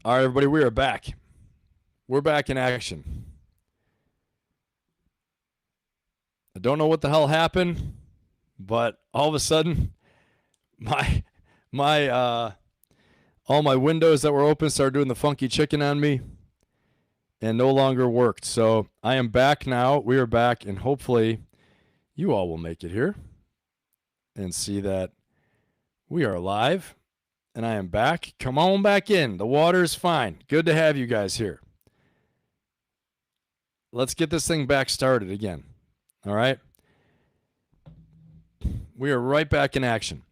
All right, everybody, we are back. We're back in action. I don't know what the hell happened, but all of a sudden, my all my windows that were open started doing the funky chicken on me and no longer worked. So I am back now. We are back, and hopefully you all will make it here and see that we are live. And I am back. Come on back in. The water is fine. Good to have you guys here. Let's get this thing back started again. All right. We are right back in action.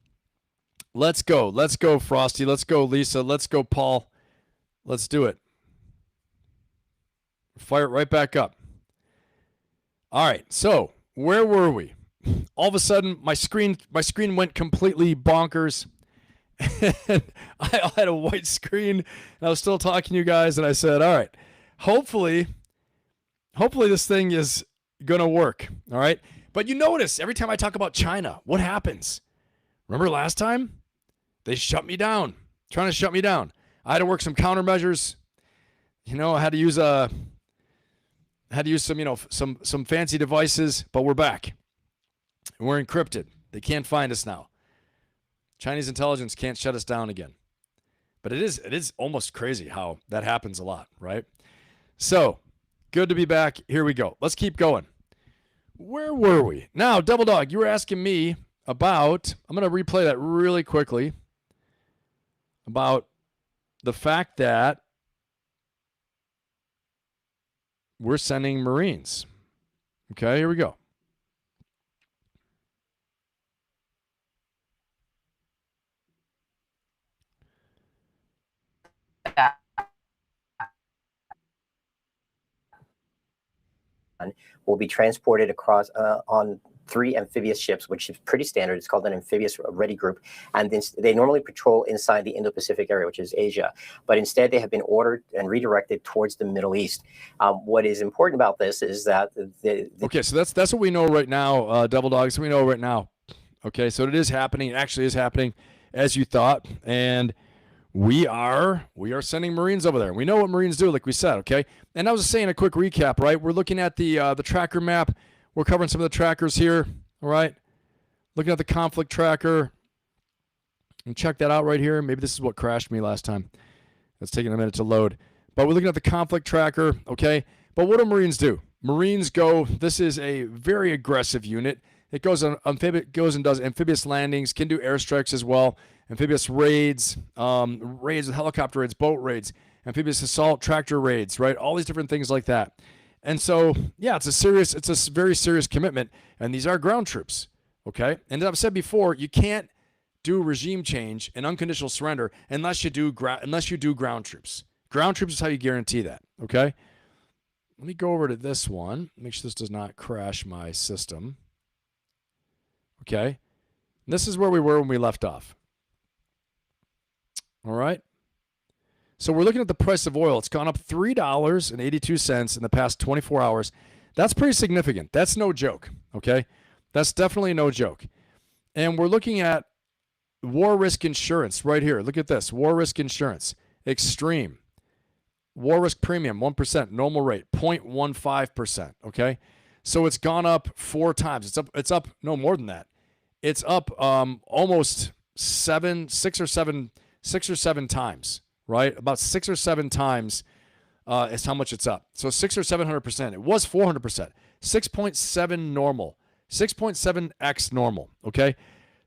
Let's go. Let's go, Frosty. Let's go, Lisa. Let's go, Paul. Let's do it. Fire it right back up. All right. So where were we? All of a sudden, my screen went completely bonkers. And I had a white screen, and I was still talking to you guys, and I said, all right, hopefully this thing is going to work, all right? But you notice, every time I talk about China, what happens? Remember last time? They shut me down, trying to shut me down. I had to work some countermeasures. I had to use some fancy devices, but we're back. And we're encrypted. They can't find us now. Chinese intelligence can't shut us down again. But it is almost crazy how that happens a lot, right? So, good to be back. Here we go. Let's keep going. Where were we? Now, Double Dog, you were asking me about, I'm going to replay that really quickly, about the fact that we're sending Marines. Okay, here we go. Will be transported across on 3 amphibious ships, which is pretty standard. It's called an amphibious ready group. And they normally patrol inside the Indo-Pacific area, which is Asia. But instead, they have been ordered and redirected towards the Middle East. What is important about this is that okay, so that's what we know right now, Double Dogs. We know right now. Okay, so it is happening. It actually is happening as you thought. And we are sending Marines over there. We know what Marines do, like we said, okay? And I was just saying a quick recap, right? We're looking at the tracker map. We're covering some of the trackers here, all right? Looking at the conflict tracker. And check that out right here. Maybe this is what crashed me last time. It's taking a minute to load. But we're looking at the conflict tracker, okay? But what do Marines do? Marines go, this is a very aggressive unit. It goes and does amphibious landings, can do airstrikes as well, amphibious raids, raids with helicopter raids, boat raids, amphibious assault, tractor raids, right? All these different things like that. And so, yeah, it's a very serious commitment, and these are ground troops, okay? And as I've said before, you can't do regime change and unconditional surrender unless you do ground troops. Ground troops is how you guarantee that, okay? Let me go over to this one, make sure this does not crash my system. Okay, this is where we were when we left off. All right. So we're looking at the price of oil. It's gone up $3.82 in the past 24 hours. That's pretty significant. That's no joke. Okay, that's definitely no joke. And we're looking at war risk insurance right here. Look at this. War risk insurance. Extreme. War risk premium, 1%. Normal rate, 0.15%. Okay. So it's gone up 4 times. It's up no more than that. It's up almost 6 or 7 times, right? About 6 or 7 times is how much it's up. So 600 or 700%. It was 400%. 6.7 normal. 6.7x normal, okay?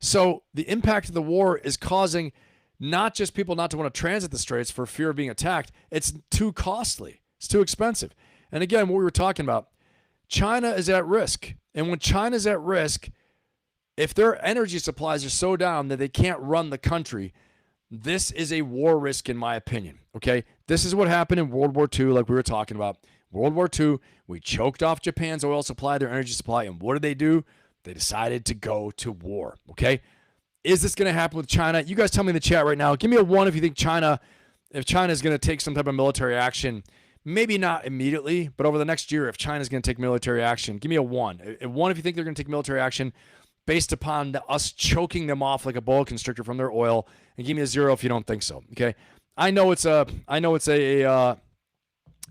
So the impact of the war is causing not just people not to want to transit the straits for fear of being attacked. It's too costly. It's too expensive. And again, what we were talking about, China is at risk. And when China's at risk, if their energy supplies are so down that they can't run the country, this is a war risk in my opinion, okay? This is what happened in World War II, like we were talking about. World War II, we choked off Japan's oil supply, their energy supply, and what did they do? They decided to go to war, okay? Is this going to happen with China? You guys tell me in the chat right now. Give me a 1 if you think if China is going to take some type of military action. Maybe not immediately, but over the next year, if China's going to take military action, give me a 1. A 1 if you think they're going to take military action based upon us choking them off like a boa constrictor from their oil, and give me a 0 if you don't think so, okay? I know it's a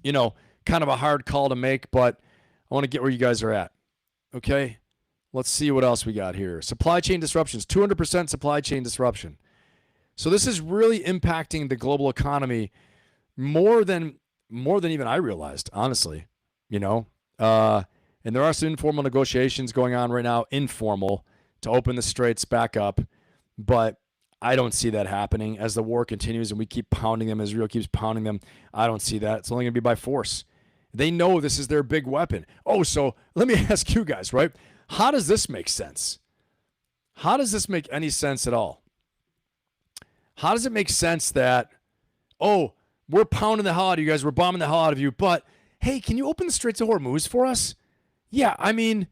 you know, kind of a hard call to make, but I want to get where you guys are at. Okay, let's see what else we got here. Supply chain disruptions, 200% supply chain disruption. So this is really impacting the global economy more than even I realized, honestly. You know, and there are some informal negotiations going on right now, informal, to open the straits back up, but I don't see that happening as the war continues and we keep pounding them. Israel keeps pounding them. I don't see that. It's only going to be by force. They know this is their big weapon. Oh, so let me ask you guys, right? How does this make sense? How does this make any sense at all? How does it make sense that, oh, we're pounding the hell out of you guys, we're bombing the hell out of you, but hey, can you open the Straits of Hormuz for us? Yeah, I mean,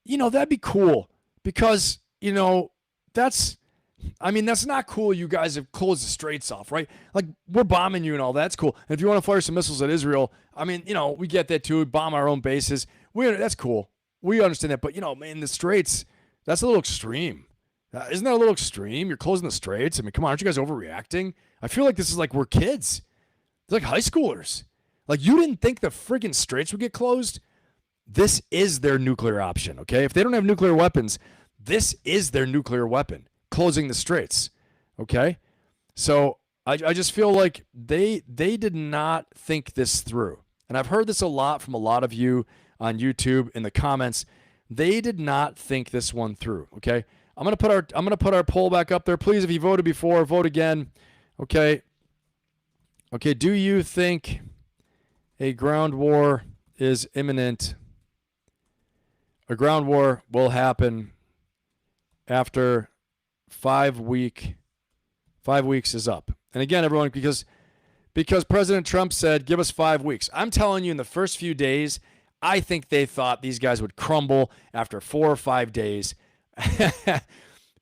you know, that'd be cool because, you know, that's not cool. You guys have closed the straits off, right? Like, we're bombing you and all that's cool. And if you want to fire some missiles at Israel, I mean, you know, we get that too. Bomb our own bases. That's cool. We understand that. But, you know, man, the straits, that's a little extreme. Isn't that a little extreme? You're closing the straits. I mean, come on, aren't you guys overreacting? I feel like this is like we're kids. It's like high schoolers. Like, you didn't think the friggin' straits would get closed? This is their nuclear option, okay? If they don't have nuclear weapons, this is their nuclear weapon. Closing the straits, okay? So I just feel like they did not think this through. And I've heard this a lot from a lot of you on YouTube in the comments. They did not think this one through, okay? I'm gonna put our poll back up there. Please, if you voted before, vote again. Okay. Okay, do you think a ground war is imminent? A ground war will happen after 5 weeks is up. And again, everyone, because President Trump said, give us 5 weeks. I'm telling you, in the first few days, I think they thought these guys would crumble after 4 or 5 days.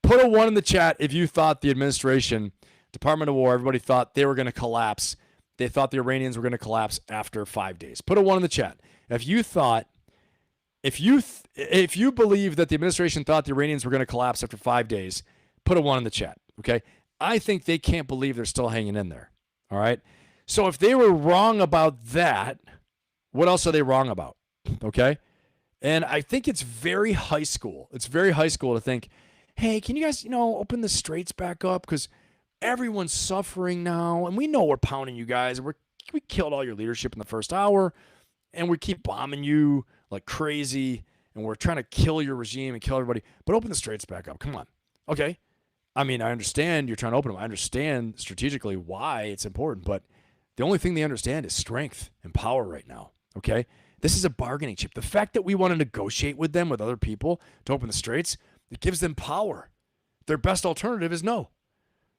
Put a 1 in the chat if you thought the administration, Department of War, everybody thought they were going to collapse. They thought the Iranians were going to collapse after 5 days. Put a 1 in the chat. If you believe that the administration thought the Iranians were going to collapse after 5 days, put a 1 in the chat, okay? I think they can't believe they're still hanging in there, all right? So if they were wrong about that, what else are they wrong about, okay? And I think it's very high school. It's very high school to think, hey, can you guys, you know, open the straits back up? Because everyone's suffering now, and we know we're pounding you guys. We killed all your leadership in the first hour, and we keep bombing you like crazy, and we're trying to kill your regime and kill everybody. But open the straits back up. Come on. Okay. I mean, I understand you're trying to open them. I understand strategically why it's important, but the only thing they understand is strength and power right now. Okay. This is a bargaining chip. The fact that we want to negotiate with them, with other people, to open the straits, it gives them power. Their best alternative is no.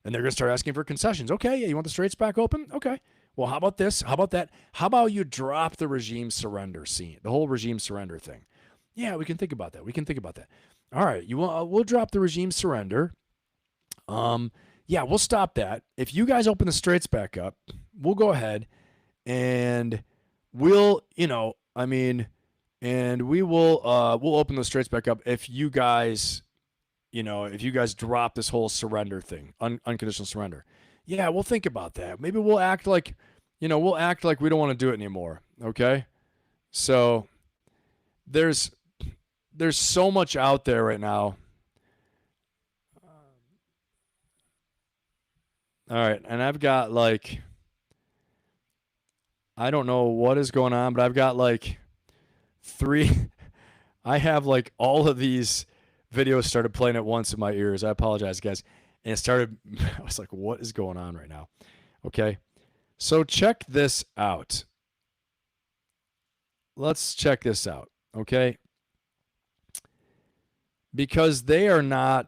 And they're going to start asking for concessions. Okay, yeah, you want the straits back open? Okay. Well, how about this? How about that? How about you drop the regime surrender scene, the whole regime surrender thing? Yeah, we can think about that. We can think about that. All right, we'll drop the regime surrender. Yeah, we'll stop that. If you guys open the straits back up, we'll go ahead and we'll open the straits back up if you guys drop this whole surrender thing, unconditional surrender. Yeah, we'll think about that. Maybe we'll act like we don't want to do it anymore. Okay. So there's so much out there right now. All right. And I've got I don't know what is going on, but I've got I have all of these videos started playing at once in my ears. I apologize, guys. And it started, I was like, what is going on right now? Okay. So check this out. Let's check this out. Okay. Because I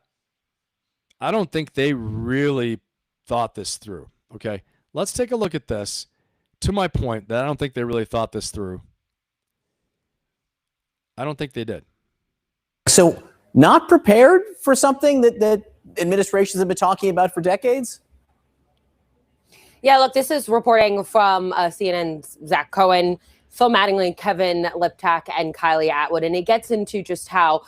don't think they really thought this through. Okay. Let's take a look at this. To my point that I don't think they really thought this through. I don't think they did. So not prepared for something that administrations have been talking about for decades? Yeah, look, this is reporting from CNN's Zach Cohen, Phil Mattingly, Kevin Liptak, and Kylie Atwood. And it gets into just how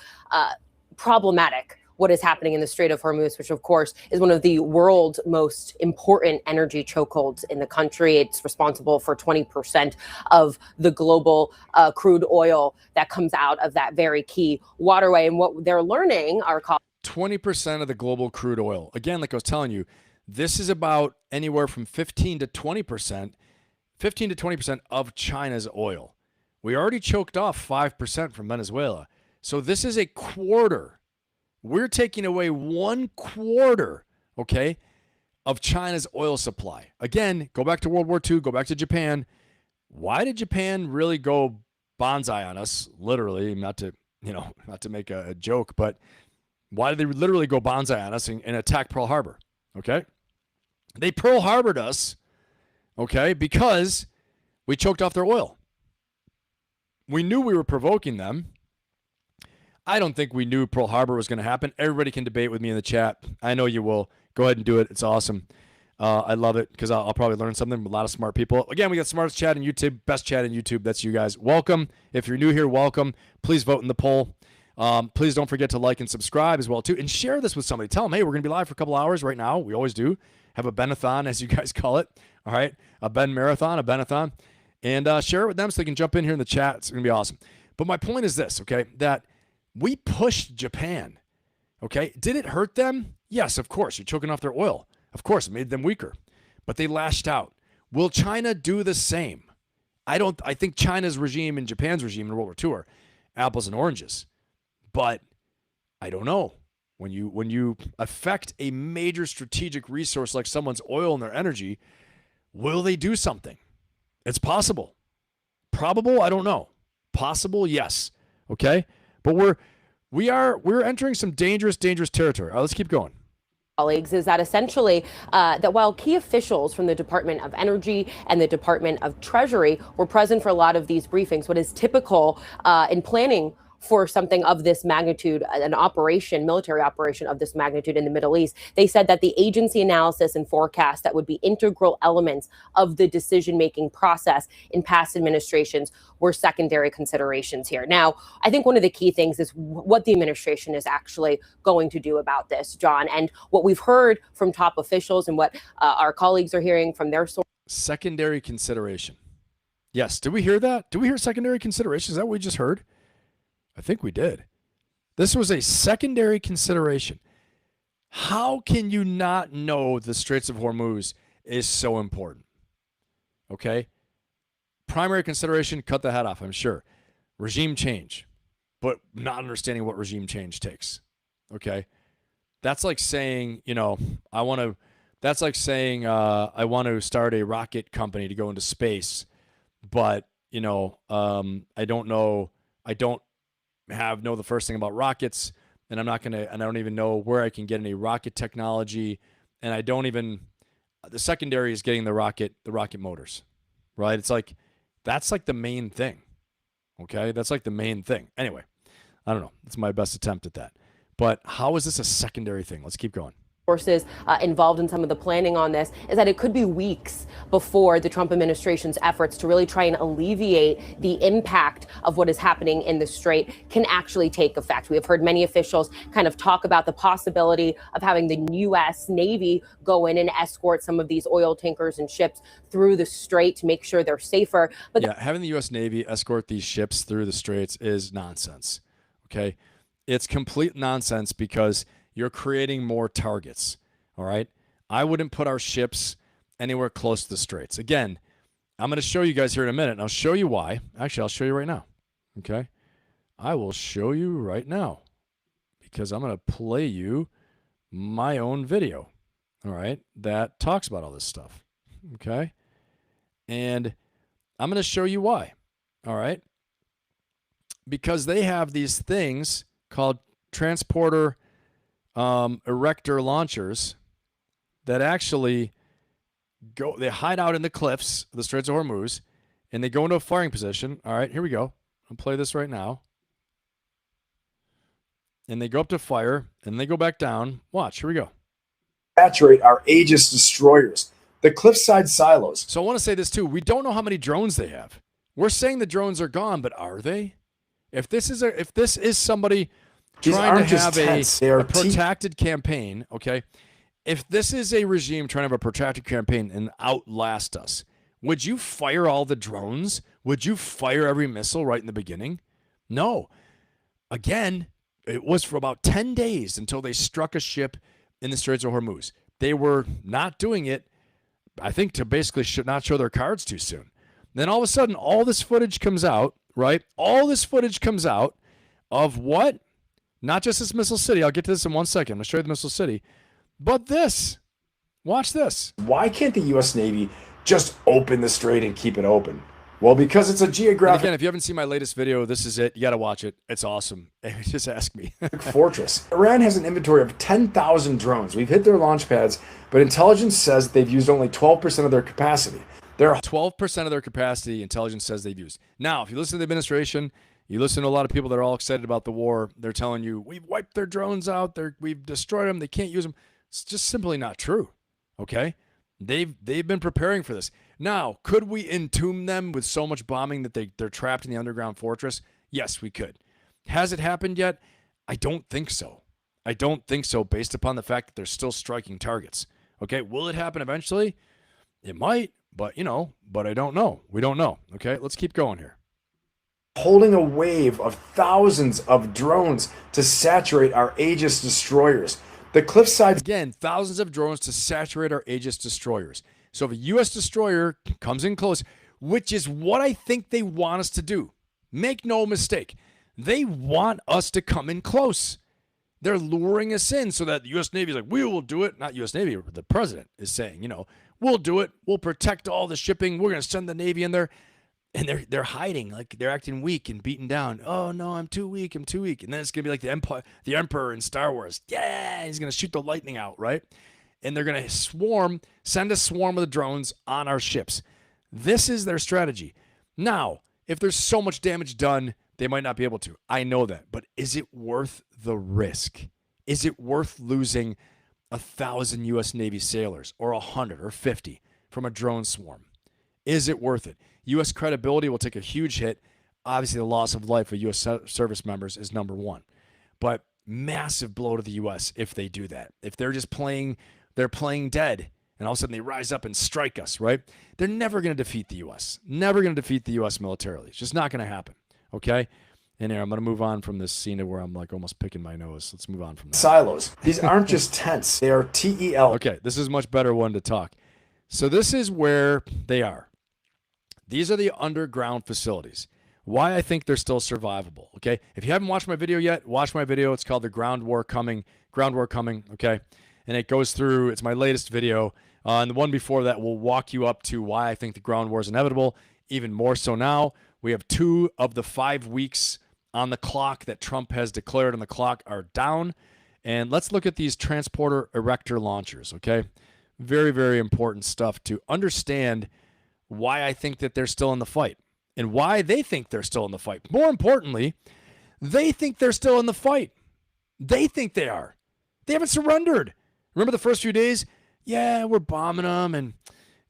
problematic what is happening in the Strait of Hormuz, which of course is one of the world's most important energy chokeholds in the country. It's responsible for 20% of the global crude oil that comes out of that very key waterway. And what they're learning are 20% of the global crude oil. Again, like I was telling you, this is about anywhere from 15 to 20% of China's oil. We already choked off 5% from Venezuela. So this is a quarter. We're taking away 1/4, okay, of China's oil supply. Again, go back to World War II, go back to Japan. Why did Japan really go bonsai on us? Literally, not to make a joke, but why did they literally go bonsai on us and attack Pearl Harbor? Okay. They Pearl Harbored us, okay, because we choked off their oil. We knew we were provoking them. I don't think we knew Pearl Harbor was going to happen. Everybody can debate with me in the chat. I know you will. Go ahead and do it. It's awesome. I love it because I'll probably learn something from a lot of smart people. Again, we got smartest chat on YouTube, best chat on YouTube. That's you guys. Welcome. If you're new here, welcome. Please vote in the poll. Please don't forget to like and subscribe as well, too. And share this with somebody. Tell them, hey, we're going to be live for a couple hours right now. We always do. Have a Benathon, as you guys call it. All right? A Ben Marathon, a Benathon. And share it with them so they can jump in here in the chat. It's going to be awesome. But my point is this, okay, that we pushed Japan, okay? Did it hurt them? Yes, of course. You're choking off their oil. Of course, it made them weaker. But they lashed out. Will China do the same? I think China's regime and Japan's regime in World War II are apples and oranges. But I don't know. When you affect a major strategic resource like someone's oil and their energy, will they do something? It's possible. Probable? I don't know. Possible? Yes. Okay? But we're entering some dangerous territory. All right, let's keep going. Colleagues, is that essentially that while key officials from the Department of Energy and the Department of Treasury were present for a lot of these briefings, what is typical in planning for something of this magnitude, an operation, military operation of this magnitude in the Middle East, they said that the agency analysis and forecast that would be integral elements of the decision-making process in past administrations were secondary considerations here. Now, I think one of the key things is what the administration is actually going to do about this, John, and what we've heard from top officials and what our colleagues are hearing from their sources. Secondary consideration. Yes, did we hear that? Did we hear secondary consideration? Is that what we just heard? I think we did. This was a secondary consideration. How can you not know the Straits of Hormuz is so important? Okay? Primary consideration, cut the head off, I'm sure. Regime change, but not understanding what regime change takes. Okay? That's like saying, I want to start a rocket company to go into space, but, I don't know the first thing about rockets, and I don't even know where I can get any rocket technology, and the secondary is getting the rocket motors, right? It's like, that's like the main thing, okay? That's like the main thing. Anyway, I don't know. It's my best attempt at that. But how is this a secondary thing? Let's keep going. Forces involved in some of the planning on this is that it could be weeks before the Trump administration's efforts to really try and alleviate the impact of what is happening in the Strait can actually take effect. We have heard many officials kind of talk about the possibility of having the U.S. Navy go in and escort some of these oil tankers and ships through the Strait to make sure they're safer. But yeah, having the U.S. Navy escort these ships through the Straits is nonsense. Okay, it's complete nonsense because you're creating more targets, all right? I wouldn't put our ships anywhere close to the Straits. Again, I'm going to show you guys here in a minute, and I'll show you why. Actually, I'll show you right now, okay? I will show you right now because I'm going to play you my own video, all right, that talks about all this stuff, okay? And I'm going to show you why, all right? Because they have these things called transporter erector launchers that actually they hide out in the cliffs of the Straits of Hormuz, and they go into a firing position. All right, here we go. I'll play this right now. And they go up to fire, and they go back down. Watch, here we go. Saturate our Aegis destroyers, the cliffside silos. So I want to say this too. We don't know how many drones they have. We're saying the drones are gone, but are they? If this is somebody These trying aren't to just have tents. They are a protracted campaign, okay? If this is a regime trying to have a protracted campaign and outlast us, would you fire all the drones? Would you fire every missile right in the beginning? No. Again, it was for about 10 days until they struck a ship in the Straits of Hormuz. They were not doing it, I think, to basically not show their cards too soon. Then all of a sudden, all this footage comes out, right? All this footage comes out of what? Not just this Missile City. I'll get to this in 1 second. I'm going to show you the Missile City. But this. Watch this. Why can't the U.S. Navy just open the strait and keep it open? Well, because it's a And geographic again, if you haven't seen my latest video, this is it. You got to watch it. It's awesome. Just ask me. fortress. Iran has an inventory of 10,000 drones. We've hit their launch pads, but intelligence says they've used only 12% of their capacity. They're 12% of their capacity, intelligence says they've used. Now, if you listen to the administration, you listen to a lot of people that are all excited about the war. They're telling you, we've wiped their drones out. We've destroyed them. They can't use them. It's just simply not true. Okay? They've been preparing for this. Now, could we entomb them with so much bombing that they're trapped in the underground fortress? Yes, we could. Has it happened yet? I don't think so. I don't think so, based upon the fact that they're still striking targets. Okay, will it happen eventually? It might, but I don't know. We don't know. Okay, let's keep going here. holding a wave of thousands of drones to saturate our Aegis destroyers. The cliffside Again, thousands of drones to saturate our Aegis destroyers. So if a U.S. destroyer comes in close, which is what I think they want us to do, make no mistake, they want us to come in close. They're luring us in so that the U.S. Navy is like, we will do it. Not U.S. Navy, the president is saying, we'll do it. We'll protect all the shipping. We're going to send the Navy in there. And they're hiding, like they're acting weak and beaten down. Oh, no, I'm too weak. And then it's going to be like the Emperor in Star Wars. Yeah, he's going to shoot the lightning out, right? And they're going to send a swarm of the drones on our ships. This is their strategy. Now, if there's so much damage done, they might not be able to. I know that. But is it worth the risk? Is it worth losing 1,000 U.S. Navy sailors or 100 or 50 from a drone swarm? Is it worth it? U.S. credibility will take a huge hit. Obviously, the loss of life of U.S. service members is number one. But massive blow to the U.S. if they do that. If they're just playing dead, and all of a sudden they rise up and strike us, right? They're never going to defeat the U.S. Never going to defeat the U.S. militarily. It's just not going to happen, okay? And here, I'm going to move on from this scene to where I'm like almost picking my nose. Let's move on from that. silos. These aren't just tents. They are TEL. Okay, this is a much better one to talk. So this is where they are. These are the underground facilities. Why I think they're still survivable, okay? If you haven't watched my video yet, watch my video. It's called The Ground War Coming, okay? And it goes through, it's my latest video. And the one before that will walk you up to why I think the ground war is inevitable, even more so now. We have 2 of the 5 weeks on the clock that Trump has declared on the clock are down. And let's look at these transporter erector launchers, okay? Very, very important stuff to understand why I think that they're still in the fight and why they think they're still in the fight. More importantly, they think they're still in the fight. They think they are. They haven't surrendered. Remember the first few days? Yeah, we're bombing them, and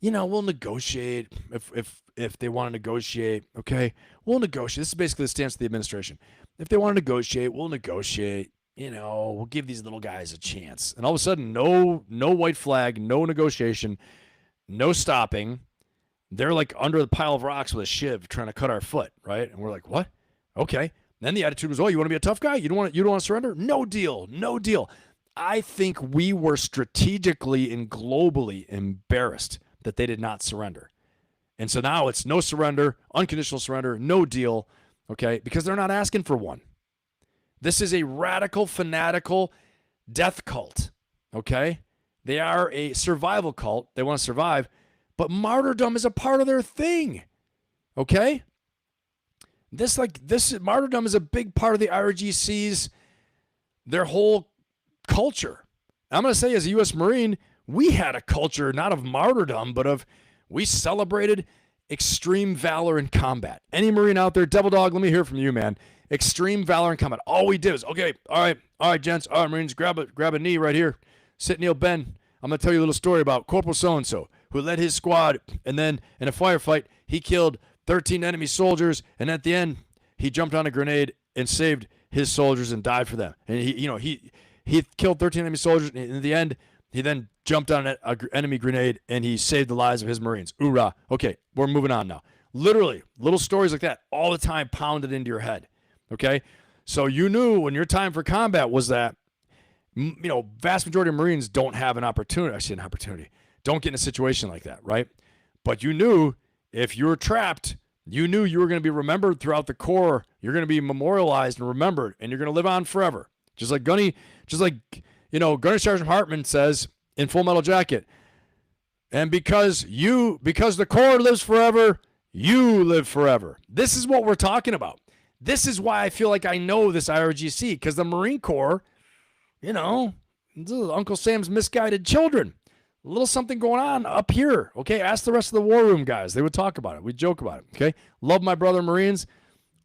we'll negotiate if they want to negotiate. Okay, we'll negotiate. This is basically the stance of the administration. If they want to negotiate, we'll negotiate. We'll give these little guys a chance. And all of a sudden, no white flag, no negotiation, no stopping. They're like under the pile of rocks with a shiv trying to cut our foot, right? And we're like, what? Okay. And then the attitude was, oh, you want to be a tough guy? You don't want to surrender? No deal. No deal. I think we were strategically and globally embarrassed that they did not surrender. And so now it's no surrender, unconditional surrender, no deal, okay? Because they're not asking for one. This is a radical, fanatical death cult, okay? They are a survival cult. They want to survive. But martyrdom is a part of their thing, okay? This martyrdom is a big part of the IRGC's, their whole culture. I'm going to say as a U.S. Marine, we had a culture not of martyrdom, but we celebrated extreme valor in combat. Any Marine out there, Devil Dog, let me hear from you, man. Extreme valor in combat. All we did was, okay, all right, gents, all right, Marines, grab a knee right here. Sit, kneel, bend. I'm going to tell you a little story about Corporal so-and-so, who led his squad, and then in a firefight, he killed 13 enemy soldiers, and at the end, he jumped on a grenade and saved his soldiers and died for them. And he killed 13 enemy soldiers. And in the end, he then jumped on an enemy grenade and he saved the lives of his Marines. Hoorah. Okay, we're moving on now. Literally, little stories like that all the time pounded into your head. Okay, so you knew when your time for combat was that, vast majority of Marines don't have an opportunity. Don't get in a situation like that, right? But you knew if you were trapped, you knew you were going to be remembered throughout the Corps. You're going to be memorialized and remembered, and you're going to live on forever. Just like Gunny Sergeant Hartman says in Full Metal Jacket. And because the Corps lives forever, you live forever. This is what we're talking about. This is why I feel like I know this IRGC, because the Marine Corps, Uncle Sam's misguided children. A little something going on up here, okay? Ask the rest of the war room guys. They would talk about it. We'd joke about it, okay? Love my brother Marines.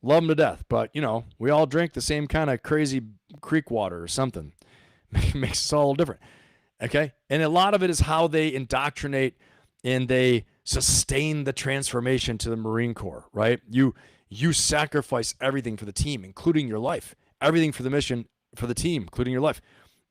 Love them to death. But, we all drink the same kind of crazy creek water or something. Makes us all a little different, okay? And a lot of it is how they indoctrinate and they sustain the transformation to the Marine Corps, right? You sacrifice everything for the team, including your life. Everything for the mission, for the team, including your life.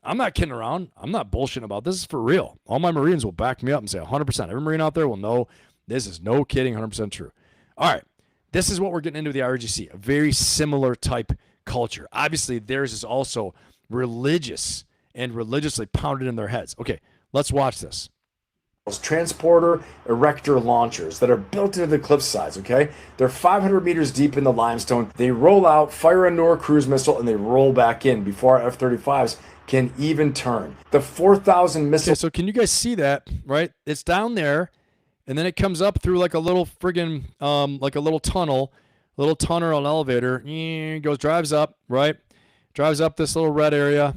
I'm not kidding around. I'm not bullshitting about this. This is for real. All my Marines will back me up and say 100%. Every Marine out there will know this is no kidding, 100% true. All right. This is what we're getting into with the IRGC, a very similar type culture. Obviously, theirs is also religious and religiously pounded in their heads. Okay, let's watch this. Transporter erector launchers that are built into the cliff sides, okay? They're 500 meters deep in the limestone. They roll out, fire a NOR cruise missile, and they roll back in before our F-35s can even turn. The 4,000 missiles. Okay, so can you guys see that, right? It's down there, and then it comes up through like a little friggin', like a little tunnel or an elevator. Drives up, right? Drives up this little red area,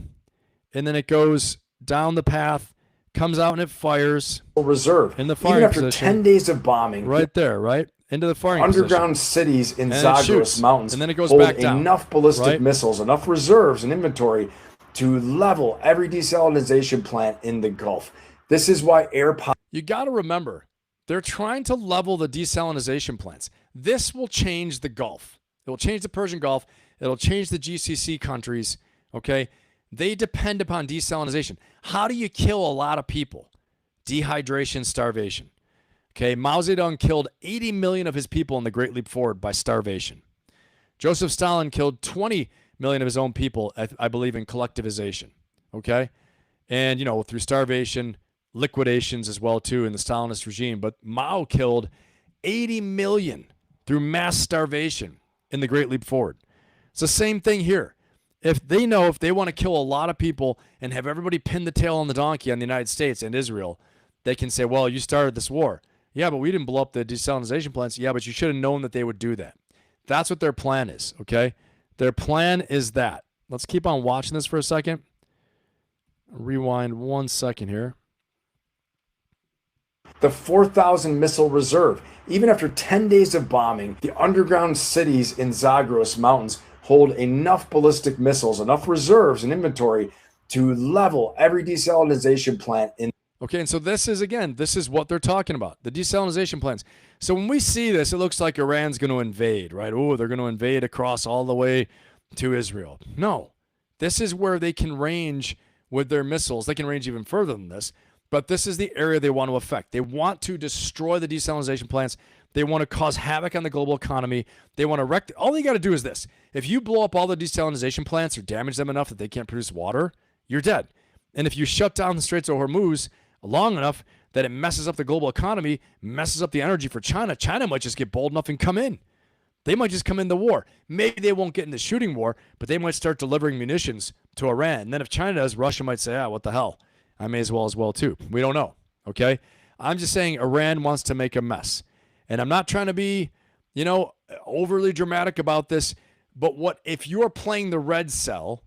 and then it goes down the path, comes out and it fires. Reserve. In the firing even after position. 10 days of bombing. Right there, right? Into the firing Underground position. cities in And Zagros Mountains and then it goes hold back down, enough ballistic right? missiles, enough reserves and inventory to level every desalinization plant in the Gulf. This is why air power. You got to remember, they're trying to level the desalinization plants. This will change the Gulf. It will change the Persian Gulf. It'll change the GCC countries, okay? They depend upon desalinization. How do you kill a lot of people? Dehydration, starvation. Okay, Mao Zedong killed 80 million of his people in the Great Leap Forward by starvation. Joseph Stalin killed 20 million of his own people, I believe, in collectivization. Okay? And, through starvation, liquidations as well, too, in the Stalinist regime. But Mao killed 80 million through mass starvation in the Great Leap Forward. It's the same thing here. If they want to kill a lot of people and have everybody pin the tail on the donkey on the United States and Israel, they can say, well, you started this war. Yeah, but we didn't blow up the desalinization plants. Yeah, but you should have known that they would do that. That's what their plan is, okay? Their plan is that. Let's keep on watching this for a second. Rewind 1 second here. The 4,000 missile reserve. Even after 10 days of bombing, the underground cities in Zagros Mountains hold enough ballistic missiles, enough reserves and inventory to level every desalinization plant in. Okay, and so this is what they're talking about, the desalinization plants. So when we see this, it looks like Iran's going to invade, right? Oh, they're going to invade across all the way to Israel. No, this is where they can range with their missiles. They can range even further than this, but this is the area they want to affect. They want to destroy the desalinization plants. They want to cause havoc on the global economy. They want to wreck. All you got to do is this. If you blow up all the desalinization plants or damage them enough that they can't produce water, you're dead. And if you shut down the Straits of Hormuz long enough that it messes up the global economy, messes up the energy for China, China might just get bold enough and come in. They might just come in the war. Maybe they won't get in the shooting war, but they might start delivering munitions to Iran. And then if China does, Russia might say, what the hell? I may as well too. We don't know, okay? I'm just saying Iran wants to make a mess. And I'm not trying to be, overly dramatic about this, but what if you're playing the red cell,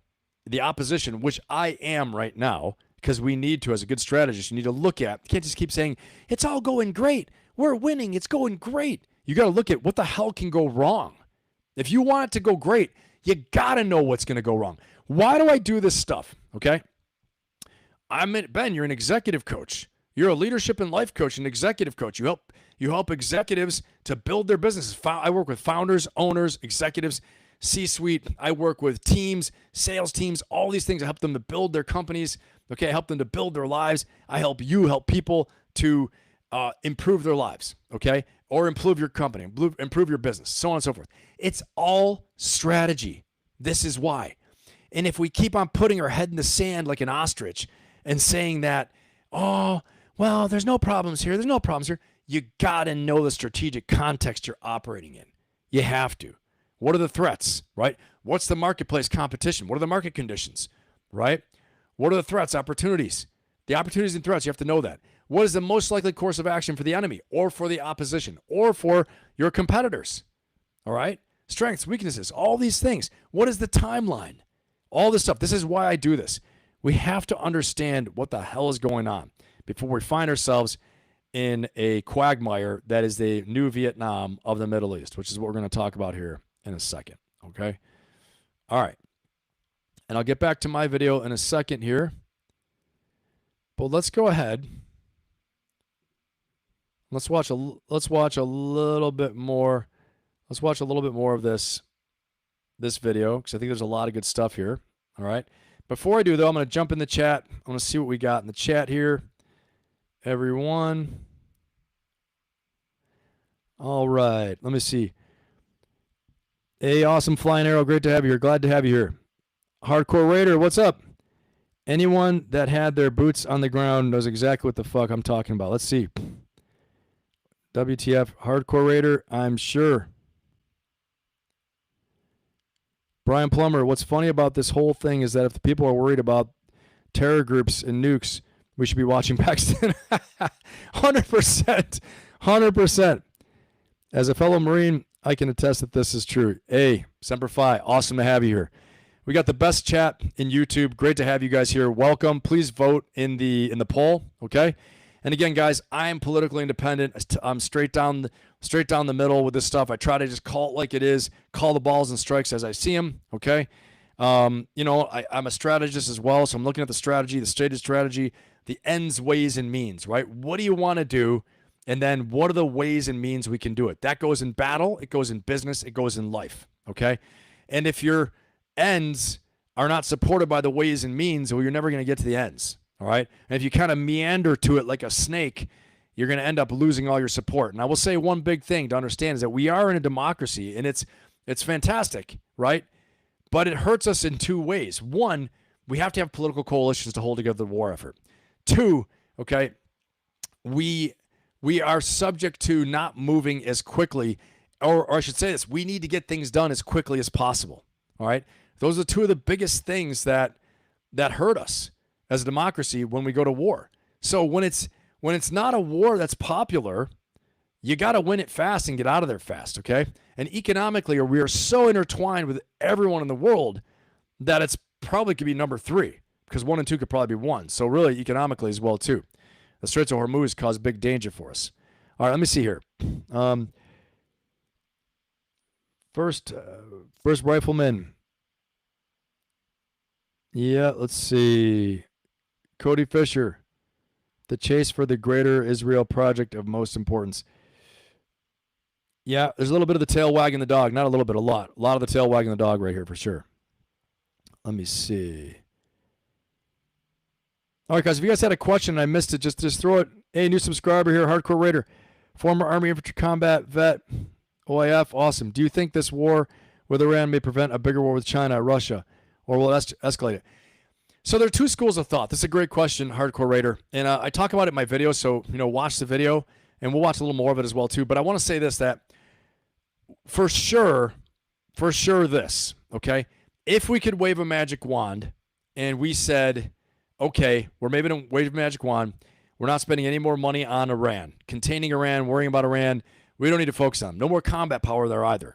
the opposition, which I am right now, because we need to, as a good strategist, you need to look at, you can't just keep saying, it's all going great. We're winning. It's going great. You got to look at what the hell can go wrong. If you want it to go great, you got to know what's going to go wrong. Why do I do this stuff? Okay. Ben, you're an executive coach. You're a leadership and life coach, an executive coach. You help executives to build their businesses. I work with founders, owners, executives C-suite. I work with teams, sales teams, all these things. I help them to build their companies. Okay, I help them to build their lives. I help people to improve their lives, okay? Or improve your company, improve your business, so on and so forth. It's all strategy. This is why. And if we keep on putting our head in the sand like an ostrich and saying that, oh, well, there's no problems here, you got to know the strategic context you're operating in. You have to. What are the threats, right? What's the marketplace competition? What are the market conditions, right? What are the threats, opportunities? The opportunities and threats, you have to know that. What is the most likely course of action for the enemy or for the opposition or for your competitors? All right? Strengths, weaknesses, all these things. What is the timeline? All this stuff. This is why I do this. We have to understand what the hell is going on before we find ourselves in a quagmire that is the new Vietnam of the Middle East, which is what we're going to talk about here in a second. Okay? All right. And I'll get back to my video in a second here. But let's go ahead. Let's watch a little bit more. Let's watch a little bit more of this video because I think there's a lot of good stuff here. All right. Before I do, though, I'm going to jump in the chat. I want to see what we got in the chat here. Everyone. All right. Let me see. Hey, awesome flying arrow. Great to have you here. Glad to have you here. Hardcore Raider, what's up? Anyone that had their boots on the ground knows exactly what the fuck I'm talking about. Let's see. WTF, Hardcore Raider, I'm sure. Brian Plummer, what's funny about this whole thing is that if the people are worried about terror groups and nukes, we should be watching Paxton. 100%. 100%. As a fellow Marine, I can attest that this is true. Hey, Semper Fi, awesome to have you here. We got the best chat in YouTube. Great to have you guys here. Welcome. Please vote in the poll, okay? And again, guys, I am politically independent. I'm straight down the middle with this stuff. I try to just call it like it is, call the balls and strikes as I see them, okay? I'm a strategist as well, so I'm looking at the strategy, the stated strategy, the ends, ways, and means, right? What do you want to do? And then what are the ways and means we can do it? That goes in battle, it goes in business, it goes in life, okay? And if your ends are not supported by the ways and means, well, you're never going to get to the ends, all right? And if you kind of meander to it like a snake, you're going to end up losing all your support. And I will say one big thing to understand is that we are in a democracy, and it's fantastic, right? But it hurts us in two ways. One, we have to have political coalitions to hold together the war effort. Two, okay, we are subject to not moving as quickly, or I should say this, we need to get things done as quickly as possible, all right? Those are two of the biggest things that hurt us as a democracy when we go to war. So when it's not a war that's popular, you got to win it fast and get out of there fast, okay? And economically, we are so intertwined with everyone in the world that it's probably could be number 3 because 1 and 2 could probably be 1. So really, economically as well, too. The Straits of Hormuz cause big danger for us. All right, let me see here. First rifleman. Yeah, let's see. Cody Fisher. The chase for the greater Israel project of most importance. Yeah, there's a little bit of the tail wagging the dog. Not a little bit, a lot. A lot of the tail wagging the dog right here for sure. Let me see. All right, guys, if you guys had a question and I missed it, just throw it. Hey, new subscriber here, Hardcore Raider. Former Army Infantry Combat Vet, OIF, awesome. Do you think this war with Iran may prevent a bigger war with China, Russia, or will it escalate it? So there are two schools of thought. This is a great question, Hardcore Raider. And I talk about it in my video, so, watch the video, and we'll watch a little more of it as well, too. But I want to say this, that for sure this, okay? If we could wave a magic wand and we said, okay, we're maybe going to wave a magic wand, we're not spending any more money on Iran, containing Iran, worrying about Iran, we don't need to focus on them. No more combat power there either.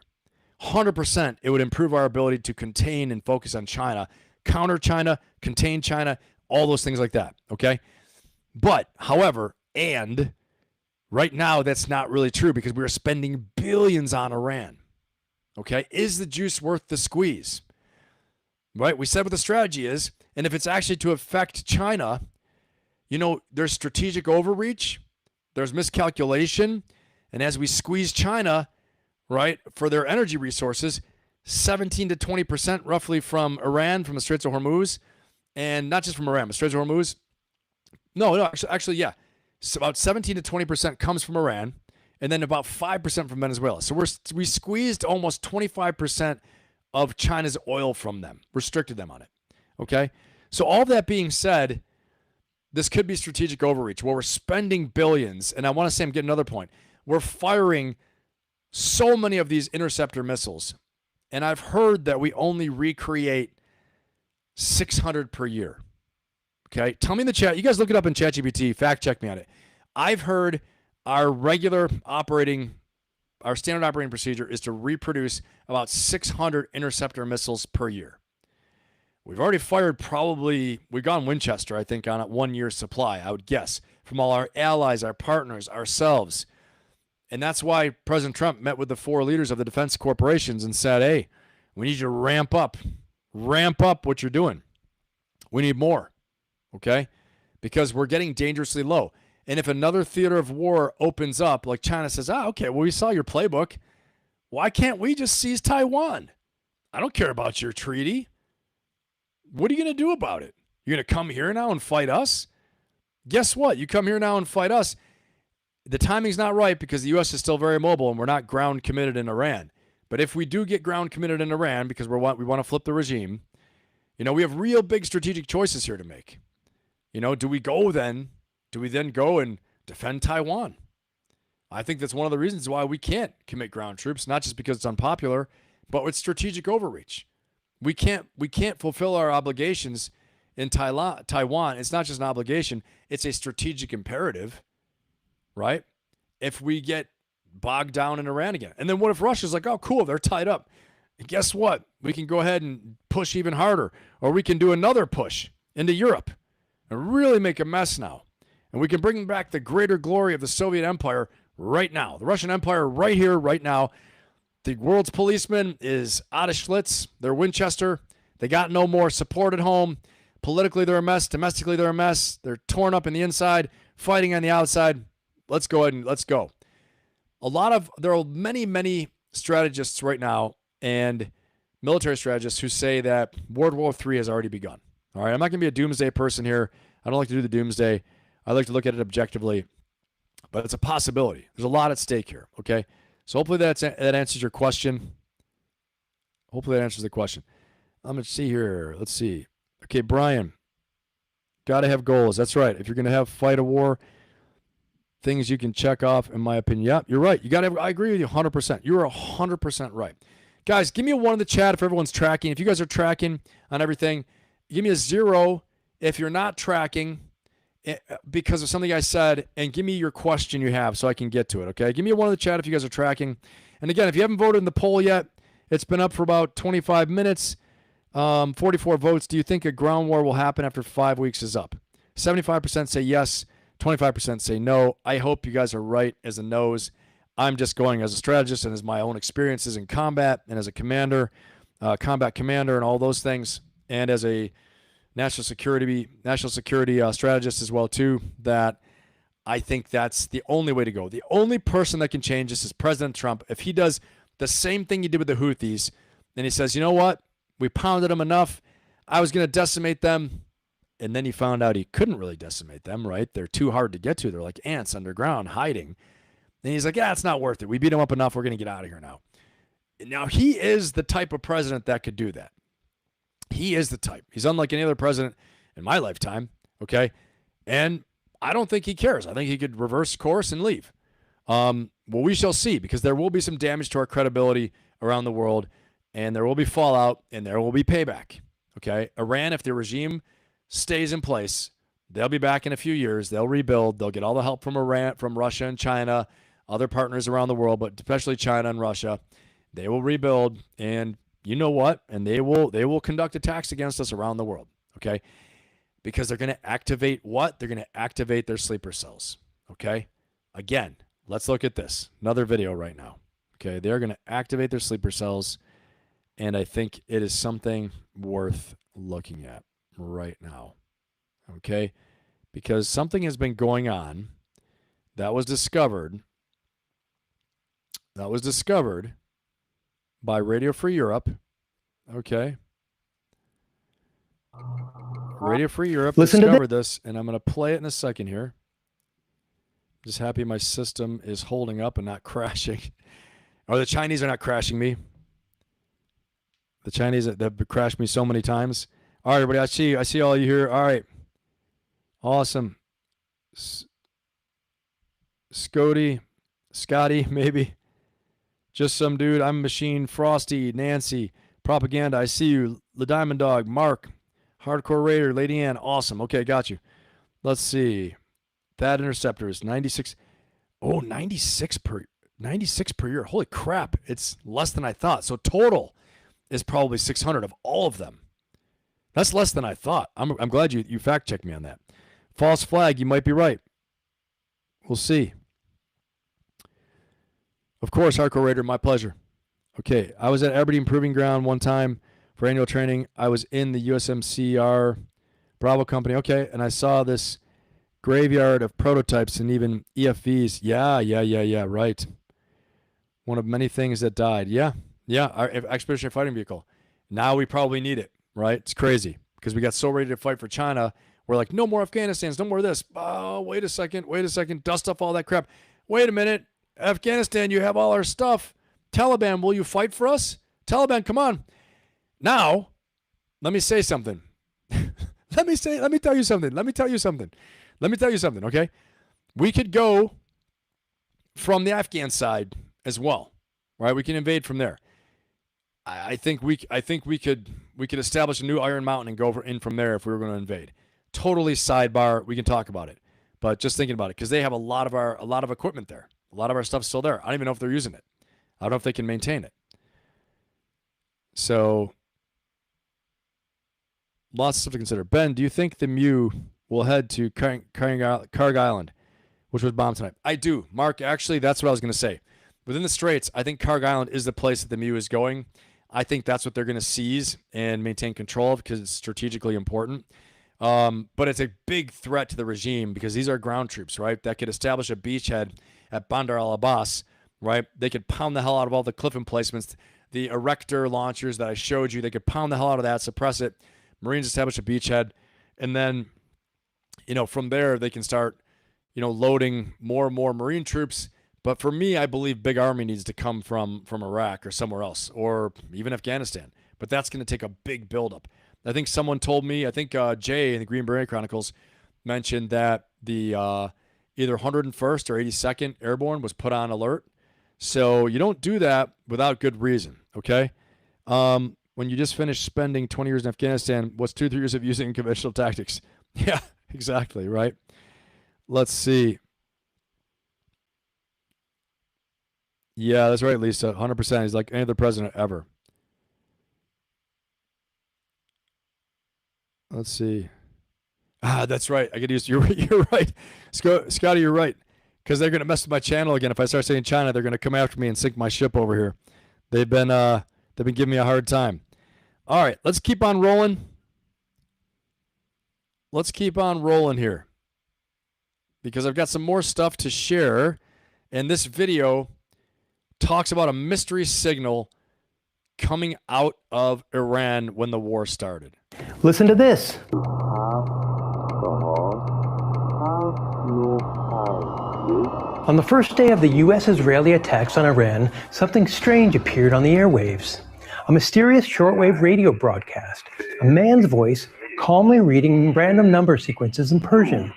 100% it would improve our ability to contain and focus on China, counter China, contain China, all those things like that, okay? But, however, and right now that's not really true because we are spending billions on Iran, okay? Is the juice worth the squeeze? Right? We said what the strategy is, and if it's actually to affect China, there's strategic overreach, there's miscalculation, and as we squeeze China, right, for their energy resources, 17 to 20% roughly from Iran, from the Straits of Hormuz, and not just from Iran, but Straits of Hormuz. No, actually, yeah. So about 17 to 20% comes from Iran, and then about 5% from Venezuela. So we squeezed almost 25% of China's oil from them, restricted them on it. Okay? So all that being said, this could be strategic overreach where we're spending billions. And I want to say, I'm getting another point. We're firing so many of these interceptor missiles. And I've heard that we only recreate 600 per year. Okay? Tell me in the chat. You guys look it up in ChatGPT. Fact check me on it. I've heard our standard operating procedure is to reproduce about 600 interceptor missiles per year. We've already fired we've gone Winchester, I think, on a 1 year supply, I would guess, from all our allies, our partners, ourselves. And that's why President Trump met with the 4 leaders of the defense corporations and said, hey, we need you to ramp up what you're doing. We need more, okay? Because we're getting dangerously low. And if another theater of war opens up, like China says, okay, well, we saw your playbook. Why can't we just seize Taiwan? I don't care about your treaty. What are you going to do about it? You're going to come here now and fight us? Guess what? You come here now and fight us. The timing's not right because the U.S. is still very mobile and we're not ground committed in Iran. But if we do get ground committed in Iran because we want to flip the regime, we have real big strategic choices here to make. Do we then go and defend Taiwan? I think that's one of the reasons why we can't commit ground troops, not just because it's unpopular, but with strategic overreach. We can't fulfill our obligations in Taiwan. It's not just an obligation, it's a strategic imperative, right? If we get bogged down in Iran again. And then what if Russia's like, oh, cool, they're tied up. And guess what? We can go ahead and push even harder, or we can do another push into Europe and really make a mess now. And we can bring back the greater glory of the Soviet Empire right now. The Russian Empire right here, right now. The world's policeman is out of Schlitz. They're Winchester. They got no more support at home. Politically, they're a mess. Domestically, they're a mess. They're torn up in the inside, fighting on the outside. Let's go ahead and let's go. There are many, many strategists right now and military strategists who say that World War III has already begun. All right, I'm not going to be a doomsday person here. I don't like to do the doomsday. I like to look at it objectively, but it's a possibility. There's a lot at stake here, okay? So hopefully that answers your question. Hopefully that answers the question. I'm going to see here. Let's see. Okay, Brian, got to have goals. That's right. If you're going to fight a war, things you can check off, in my opinion. Yeah, you're right. I agree with you 100%. You're 100% right. Guys, give me a 1 in the chat if everyone's tracking. If you guys are tracking on everything, give me a 0 if you're not tracking because of something I said, and give me your question you have so I can get to it, okay? Give me a 1 in the chat if you guys are tracking. And again, if you haven't voted in the poll yet, it's been up for about 25 minutes. 44 votes. Do you think a ground war will happen after 5 weeks is up? 75% say yes. 25% say no. I hope you guys are right as a no's. I'm just going as a strategist and as my own experiences in combat and as a commander, combat commander and all those things, and as a national security strategist as well too, that I think that's the only way to go. The only person that can change this is President Trump. If he does the same thing he did with the Houthis, and he says, you know what, we pounded them enough, I was going to decimate them, and then he found out he couldn't really decimate them, right? They're too hard to get to. They're like ants underground hiding. And he's like, yeah, it's not worth it. We beat them up enough. We're going to get out of here now. Now, he is the type of president that could do that. He is the type. He's unlike any other president in my lifetime, okay? And I don't think he cares. I think he could reverse course and leave. Well, we shall see, because there will be some damage to our credibility around the world, and there will be fallout, and there will be payback, okay? Iran, if the regime stays in place, they'll be back in a few years. They'll rebuild. They'll get all the help from Iran, from Russia and China, other partners around the world, but especially China and Russia. They will rebuild, and you know what? And they will conduct attacks against us around the world, okay? Because they're going to activate what? They're going to activate their sleeper cells, okay? Again, let's look at this. Another video right now, okay? They're going to activate their sleeper cells, and I think it is something worth looking at right now, okay? Because something has been going on that was discovered by Radio Free Europe Okay. Radio Free Europe Listen to discovered this, and I'm going to play it in a second here. Just happy my system is holding up and not crashing. Or the Chinese are not crashing me. The Chinese that have crashed me so many times. All right, everybody, I see all you here. All right. Awesome. Scotty, maybe. Just some dude. I'm a machine. Frosty, Nancy, Propaganda. I see you. The Diamond Dog, Mark, Hardcore Raider, Lady Ann. Awesome. Okay, got you. Let's see. That Interceptor is 96. Oh, 96 per year. Holy crap. It's less than I thought. So total is probably 600 of all of them. That's less than I thought. I'm glad you fact checked me on that. False flag, you might be right. We'll see. Of course, Hardcore Raider, my pleasure. Okay, I was at Aberdeen Proving Ground one time for annual training. I was in the USMCR Bravo Company. Okay, and I saw this graveyard of prototypes and even EFVs. Yeah, right. One of many things that died. Yeah, our expeditionary fighting vehicle. Now we probably need it, right? It's crazy because we got so ready to fight for China. We're like, no more Afghanistans, no more of this. Oh, wait a second. Dust off all that crap. Wait a minute. Afghanistan, you have all our stuff. Taliban, will you fight for us? Taliban, come on. Now, let me say something. Let me tell you something, okay? We could go from the Afghan side as well, right? We can invade from there. I think we could establish a new Iron Mountain and go in from there if we were going to invade. Totally sidebar. We can talk about it, but just thinking about it because they have a lot of equipment there. A lot of our stuff's still there. I don't even know if they're using it. I don't know if they can maintain it. So, lots of stuff to consider. Ben, do you think the Mew will head to Karg Island, which was bombed tonight? I do. Mark, actually, that's what I was going to say. Within the Straits, I think Karg Island is the place that the Mew is going. I think that's what they're going to seize and maintain control of because it's strategically important. But it's a big threat to the regime because these are ground troops, right? That could establish a beachhead at Bandar al-Abbas, right? They could pound the hell out of all the cliff emplacements. The erector launchers that I showed you, they could pound the hell out of that, suppress it. Marines establish a beachhead. And then, from there, they can start, loading more and more Marine troops. But for me, I believe big army needs to come from Iraq or somewhere else, or even Afghanistan. But that's going to take a big buildup. I think someone told me, Jay in the Green Beret Chronicles mentioned that the either 101st or 82nd Airborne was put on alert. So you don't do that without good reason, okay? When you just finished spending 20 years in Afghanistan, what's 2-3 years of using conventional tactics? Yeah, exactly, right? Let's see. Yeah, that's right, Lisa. 100%. He's like any other president ever. Let's see. That's right. I could use. You're right, Scotty. You're right. Because they're gonna mess with my channel again. If I start saying China, they're gonna come after me and sink my ship over here. They've been giving me a hard time. All right, let's keep on rolling. Let's keep on rolling here because I've got some more stuff to share, and this video talks about a mystery signal coming out of Iran when the war started. Listen to this. On the first day of the U.S.-Israeli attacks on Iran, something strange appeared on the airwaves. A mysterious shortwave radio broadcast, a man's voice calmly reading random number sequences in Persian.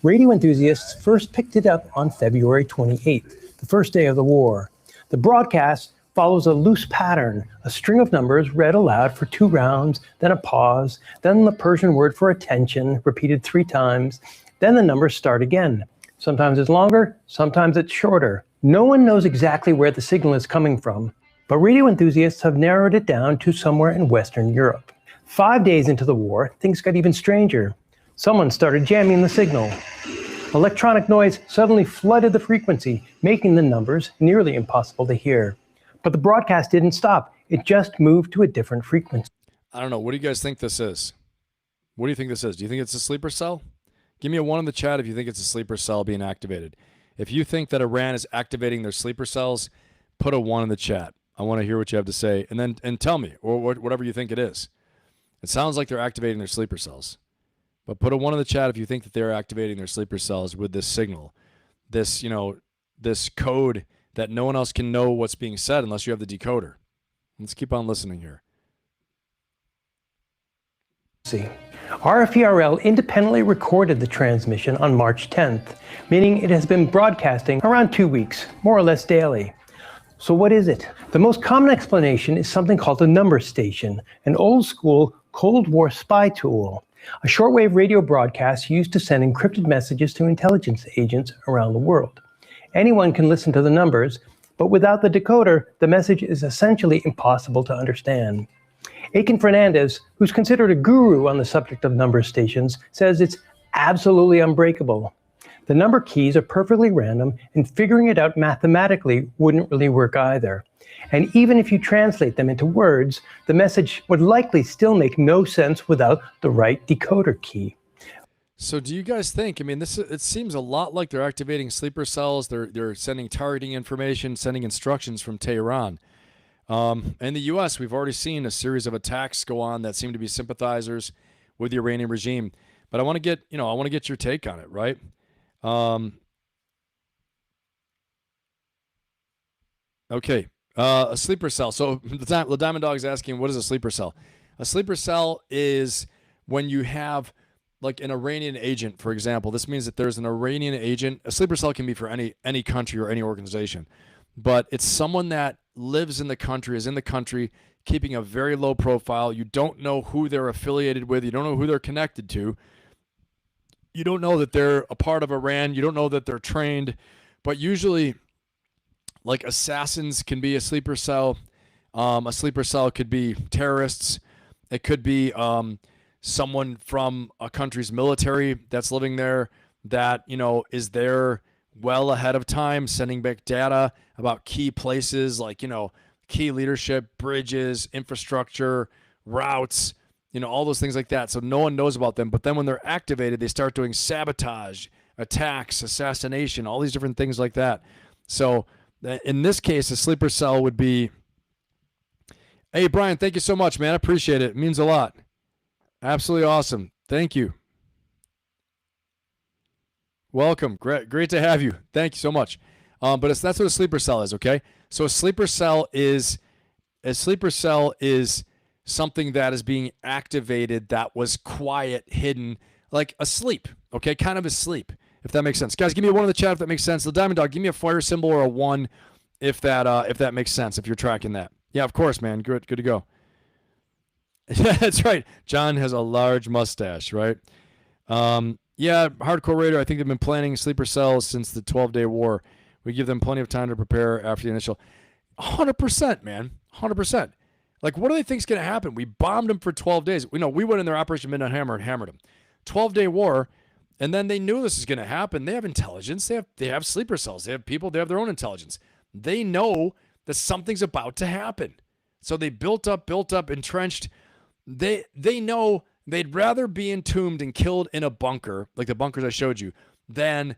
Radio enthusiasts first picked it up on February 28th, the first day of the war. The broadcast follows a loose pattern, a string of numbers read aloud for 2 rounds, then a pause, then the Persian word for attention repeated 3 times, then the numbers start again. Sometimes it's longer, sometimes it's shorter. No one knows exactly where the signal is coming from, but radio enthusiasts have narrowed it down to somewhere in Western Europe. 5 days into the war, things got even stranger. Someone started jamming the signal. Electronic noise suddenly flooded the frequency, making the numbers nearly impossible to hear. But the broadcast didn't stop. It just moved to a different frequency. I don't know. What do you guys think this is? What do you think this is? Do you think it's a sleeper cell? Give me a 1 in the chat if you think it's a sleeper cell being activated. If you think that Iran is activating their sleeper cells, put a 1 in the chat. I want to hear what you have to say, and tell me, or whatever you think it is. It sounds like they're activating their sleeper cells. But put a 1 in the chat if you think that they're activating their sleeper cells with this signal, this, this code that no one else can know what's being said unless you have the decoder. Let's keep on listening here. RFERL independently recorded the transmission on March 10th, meaning it has been broadcasting around 2 weeks, more or less daily. So what is it? The most common explanation is something called a number station, an old-school Cold War spy tool, a shortwave radio broadcast used to send encrypted messages to intelligence agents around the world. Anyone can listen to the numbers, but without the decoder, the message is essentially impossible to understand. Aiken Fernandez, who's considered a guru on the subject of number stations, says it's absolutely unbreakable. The number keys are perfectly random, and figuring it out mathematically wouldn't really work either. And even if you translate them into words, the message would likely still make no sense without the right decoder key. So do you guys think, it seems a lot like they're activating sleeper cells, they're sending targeting information, sending instructions from Tehran. In the U.S., we've already seen a series of attacks go on that seem to be sympathizers with the Iranian regime. But I want to get your take on it, right? Okay. A sleeper cell. So the Diamond Dog is asking, what is a sleeper cell? A sleeper cell is when you have like an Iranian agent, for example. This means that there's an Iranian agent. A sleeper cell can be for any country or any organization, but it's someone that lives in the country, is in the country, keeping a very low profile. You don't know who they're affiliated with. You don't know who they're connected to. You don't know that they're a part of Iran. You don't know that they're trained, but usually like assassins can be a sleeper cell. A sleeper cell could be terrorists. It could be someone from a country's military that's living there that, is there well ahead of time, sending back data about key places like, key leadership, bridges, infrastructure, routes, all those things like that. So no one knows about them. But then when they're activated, they start doing sabotage, attacks, assassination, all these different things like that. So in this case, a sleeper cell would be, hey, Brian, thank you so much, man. I appreciate it. It means a lot. Absolutely awesome. Thank you. Welcome. Great to have you. Thank you so much. But that's what a sleeper cell is, okay? So a sleeper cell is something that is being activated that was quiet, hidden, like asleep, okay? Kind of asleep, if that makes sense. Guys, give me a 1 in the chat if that makes sense. The Diamond Dog, give me a fire symbol or a 1 if that makes sense, if you're tracking that. Yeah, of course, man. Good to go. Yeah, that's right. John has a large mustache, right? Yeah, Hardcore Raider, I think they've been planning sleeper cells since the 12-day war. We give them plenty of time to prepare after the initial. 100%, man. 100%. Like, what do they think is going to happen? We bombed them for 12 days. We went in their Operation Midnight Hammer and hammered them. 12-day war, and then they knew this is going to happen. They have intelligence. They have sleeper cells. They have people. They have their own intelligence. They know that something's about to happen. So they built up, entrenched. They know they'd rather be entombed and killed in a bunker, like the bunkers I showed you, than,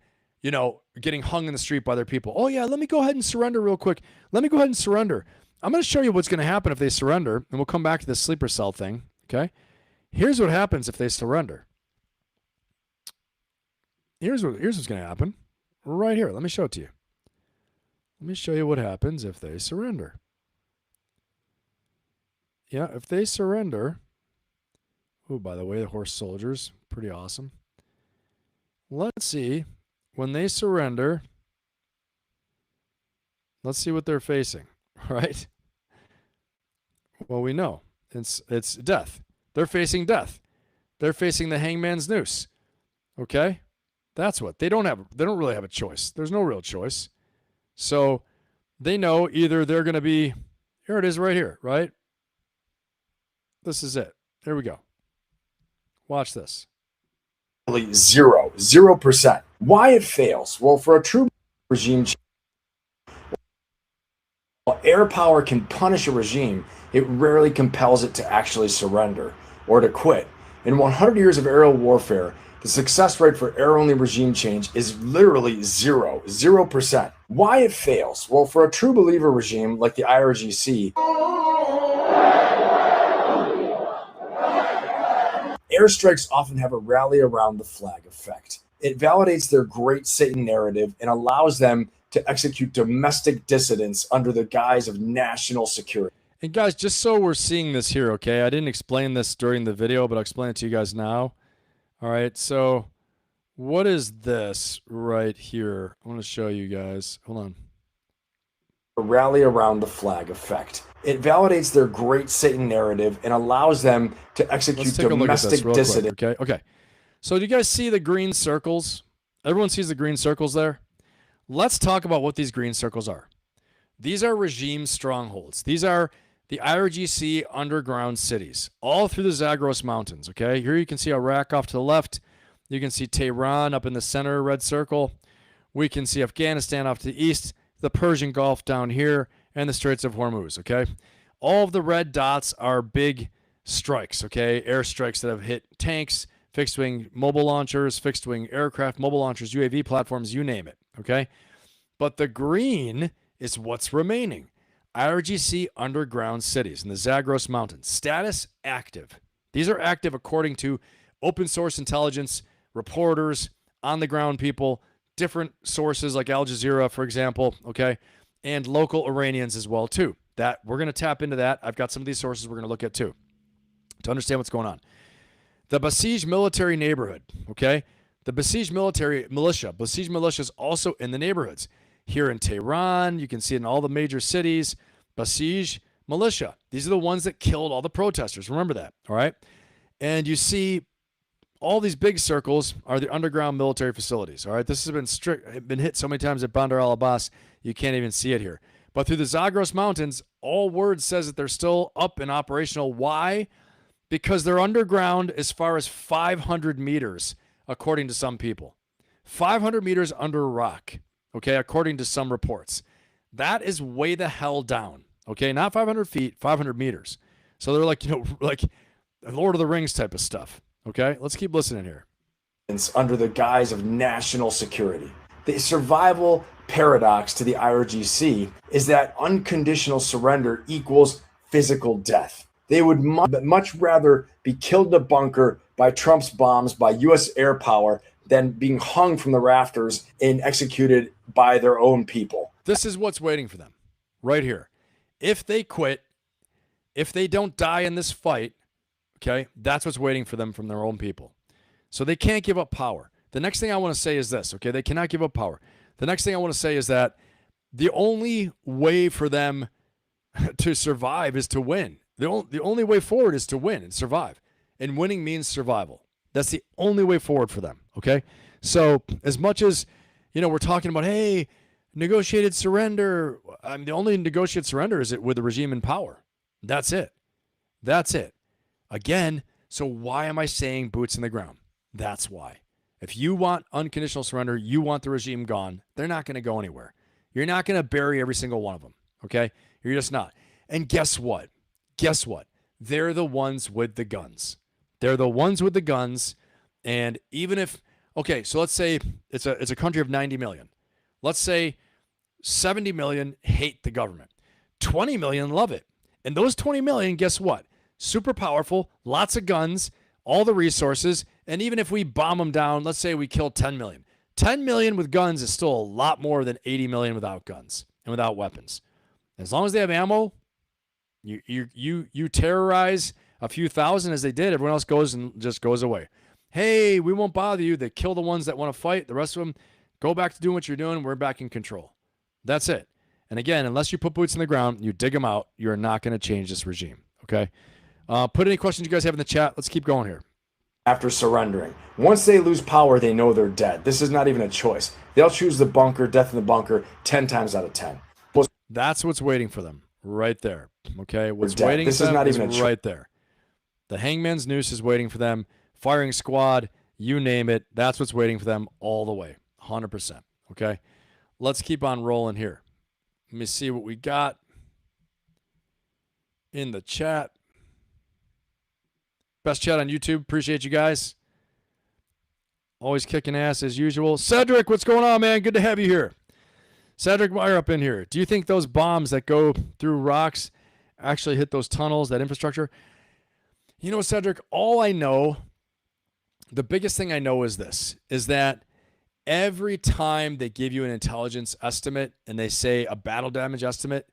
getting hung in the street by their people. Oh, yeah, let me go ahead and surrender real quick. Let me go ahead and surrender. I'm going to show you what's going to happen if they surrender, and we'll come back to this sleeper cell thing, okay? Here's what happens if they surrender. Here's what's going to happen right here. Let me show it to you. Let me show you what happens if they surrender. Yeah, if they surrender. Oh, by the way, the horse soldiers, pretty awesome. Let's see. When they surrender, let's see what they're facing, right? Well, we know it's death. They're facing death. They're facing the hangman's noose. Okay? That's what. They don't really have a choice. There's no real choice. So they know either they're going to be, here it is right here, right? This is it. Here we go. Watch this. 0%. Why it fails? Well, for a true regime change, while air power can punish a regime, it rarely compels it to actually surrender or to quit. In 100 years of aerial warfare, The success rate for air-only regime change is literally 0%. Why it fails? Well, for a true believer regime like the IRGC, airstrikes often have a rally around the flag effect. It validates their great Satan narrative and allows them to execute domestic dissidents under the guise of national security. And guys, just so we're seeing this here, okay? I didn't explain this during the video, but I'll explain it to you guys now. All right, so what is this right here? I want to show you guys. Hold on. A rally around the flag effect. It validates their great Satan narrative and allows them to execute domestic dissidents. Okay. So do you guys see the green circles? Everyone sees the green circles there? Let's talk about what these green circles are. These are regime strongholds. These are the IRGC underground cities, all through the Zagros Mountains, okay? Here you can see Iraq off to the left. You can see Tehran up in the center, red circle. We can see Afghanistan off to the east, the Persian Gulf down here, and the Straits of Hormuz, okay? All of the red dots are big strikes, okay? Airstrikes that have hit tanks, fixed-wing mobile launchers, fixed-wing aircraft, mobile launchers, UAV platforms, you name it, okay? But the green is what's remaining. IRGC underground cities in the Zagros Mountains. Status active. These are active according to open source intelligence, reporters, on-the-ground people, different sources like Al Jazeera, for example, okay, and local Iranians as well, too. That we're going to tap into that. I've got some of these sources we're going to look at, too, to understand what's going on. The Basij military neighborhood, okay? The Basij militia is also in the neighborhoods. Here in Tehran, you can see it in all the major cities, Basij militia. These are the ones that killed all the protesters. Remember that, all right? And you see all these big circles are the underground military facilities, all right? This has been hit so many times at Bandar al-Abbas, you can't even see it here. But through the Zagros Mountains, all word says that they're still up and operational. Why? Because they're underground as far as 500 meters, according to some people. 500 meters under rock. Okay, according to some reports. That is way the hell down. Okay, not 500 feet, 500 meters. So they're like, like Lord of the Rings type of stuff. Okay, let's keep listening here. Under the guise of national security. The survival paradox to the IRGC is that unconditional surrender equals physical death. They would much rather be killed in a bunker by Trump's bombs, by U.S. air power, than being hung from the rafters and executed by their own people. This is what's waiting for them right here. If they quit, if they don't die in this fight, okay, that's what's waiting for them from their own people. So they can't give up power. The next thing I want to say is this, okay? They cannot give up power. The next thing I want to say is that the only way for them to survive is to win. The only way forward is to win and survive. And winning means survival. That's the only way forward for them, okay? So as much as, we're talking about, hey, negotiated surrender, the only negotiated surrender is it with the regime in power. That's it. That's it. Again, so why am I saying boots in the ground? That's why. If you want unconditional surrender, you want the regime gone, they're not going to go anywhere. You're not going to bury every single one of them, okay? You're just not. And guess what? They're the ones with the guns. They're the ones with the guns, and even if, okay, so let's say it's a country of 90 million. Let's say 70 million hate the government. 20 million love it. And those 20 million, guess what? Super powerful, lots of guns, all the resources, and even if we bomb them down, let's say we kill 10 million. 10 million with guns is still a lot more than 80 million without guns and without weapons. As long as they have ammo, you terrorize a few thousand as they did, everyone else goes and just goes away. Hey, we won't bother you. They kill the ones that want to fight. The rest of them, go back to doing what you're doing. We're back in control. That's it. And again, unless you put boots in the ground, you dig them out, you're not going to change this regime, okay? Put any questions you guys have in the chat. Let's keep going here. After surrendering. Once they lose power, they know they're dead. This is not even a choice. They'll choose the bunker, death in the bunker, 10 times out of 10. That's what's waiting for them right there, okay? What's dead. waiting This for is them not is even a right there. The hangman's noose is waiting for them. Firing squad, you name it. That's what's waiting for them all the way, 100%, okay? Let's keep on rolling here. Let me see what we got in the chat. Best chat on YouTube. Appreciate you guys. Always kicking ass as usual. Cedric, what's going on, man? Good to have you here. Cedric Meyer up in here. Do you think those bombs that go through rocks actually hit those tunnels, that infrastructure? You know, Cedric, all I know, the biggest thing I know is this, is that every time they give you an intelligence estimate and they say a battle damage estimate,